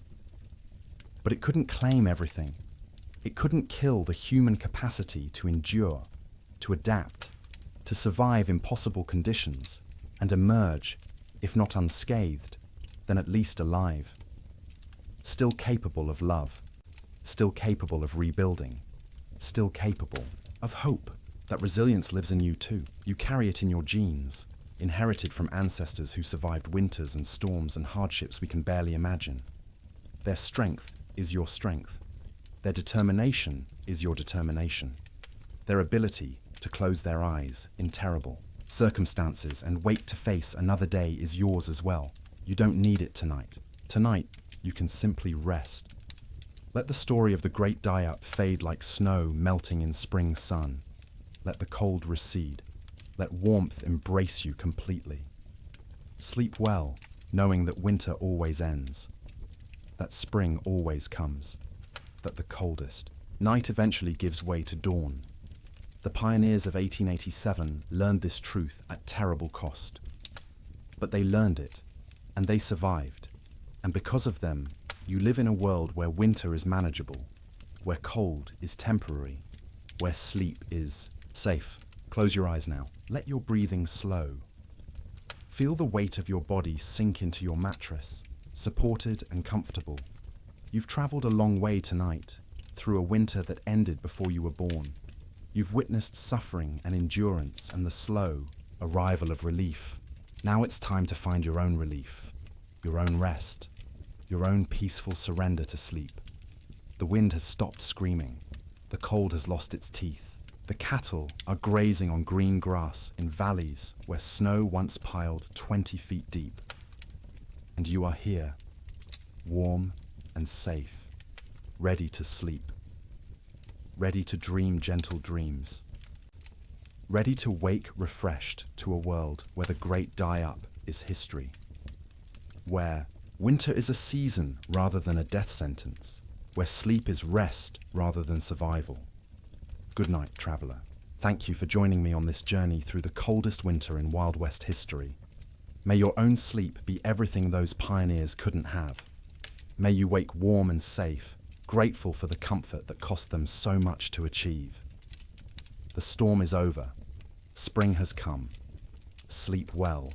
But it couldn't claim everything. It couldn't kill the human capacity to endure, to adapt, to survive impossible conditions, and emerge, if not unscathed, then at least alive. Still capable of love, still capable of rebuilding, still capable of hope. That resilience lives in you too. You carry it in your genes, inherited from ancestors who survived winters and storms and hardships we can barely imagine. Their strength is your strength. Their determination is your determination. Their ability to close their eyes in terrible circumstances and wait to face another day is yours as well. You don't need it tonight. Tonight, you can simply rest. Let the story of the Great Die-Up fade like snow melting in spring sun. Let the cold recede. Let warmth embrace you completely. Sleep well, knowing that winter always ends, that spring always comes, that the coldest night eventually gives way to dawn, The pioneers of 1887 learned this truth at terrible cost. But they learned it, and they survived. And because of them, you live in a world where winter is manageable, where cold is temporary, where sleep is safe. Close your eyes now. Let your breathing slow. Feel the weight of your body sink into your mattress, supported and comfortable. You've traveled a long way tonight, through a winter that ended before you were born. You've witnessed suffering and endurance and the slow arrival of relief. Now it's time to find your own relief, your own rest, your own peaceful surrender to sleep. The wind has stopped screaming. The cold has lost its teeth. The cattle are grazing on green grass in valleys where snow once piled 20 feet deep. And you are here, warm and safe, ready to sleep, ready to dream gentle dreams, ready to wake refreshed to a world where the great die-up is history, where winter is a season rather than a death sentence, where sleep is rest rather than survival. Good night, traveller. Thank you for joining me on this journey through the coldest winter in Wild West history. May your own sleep be everything those pioneers couldn't have. May you wake warm and safe, grateful for the comfort that cost them so much to achieve. The storm is over. Spring has come. Sleep well.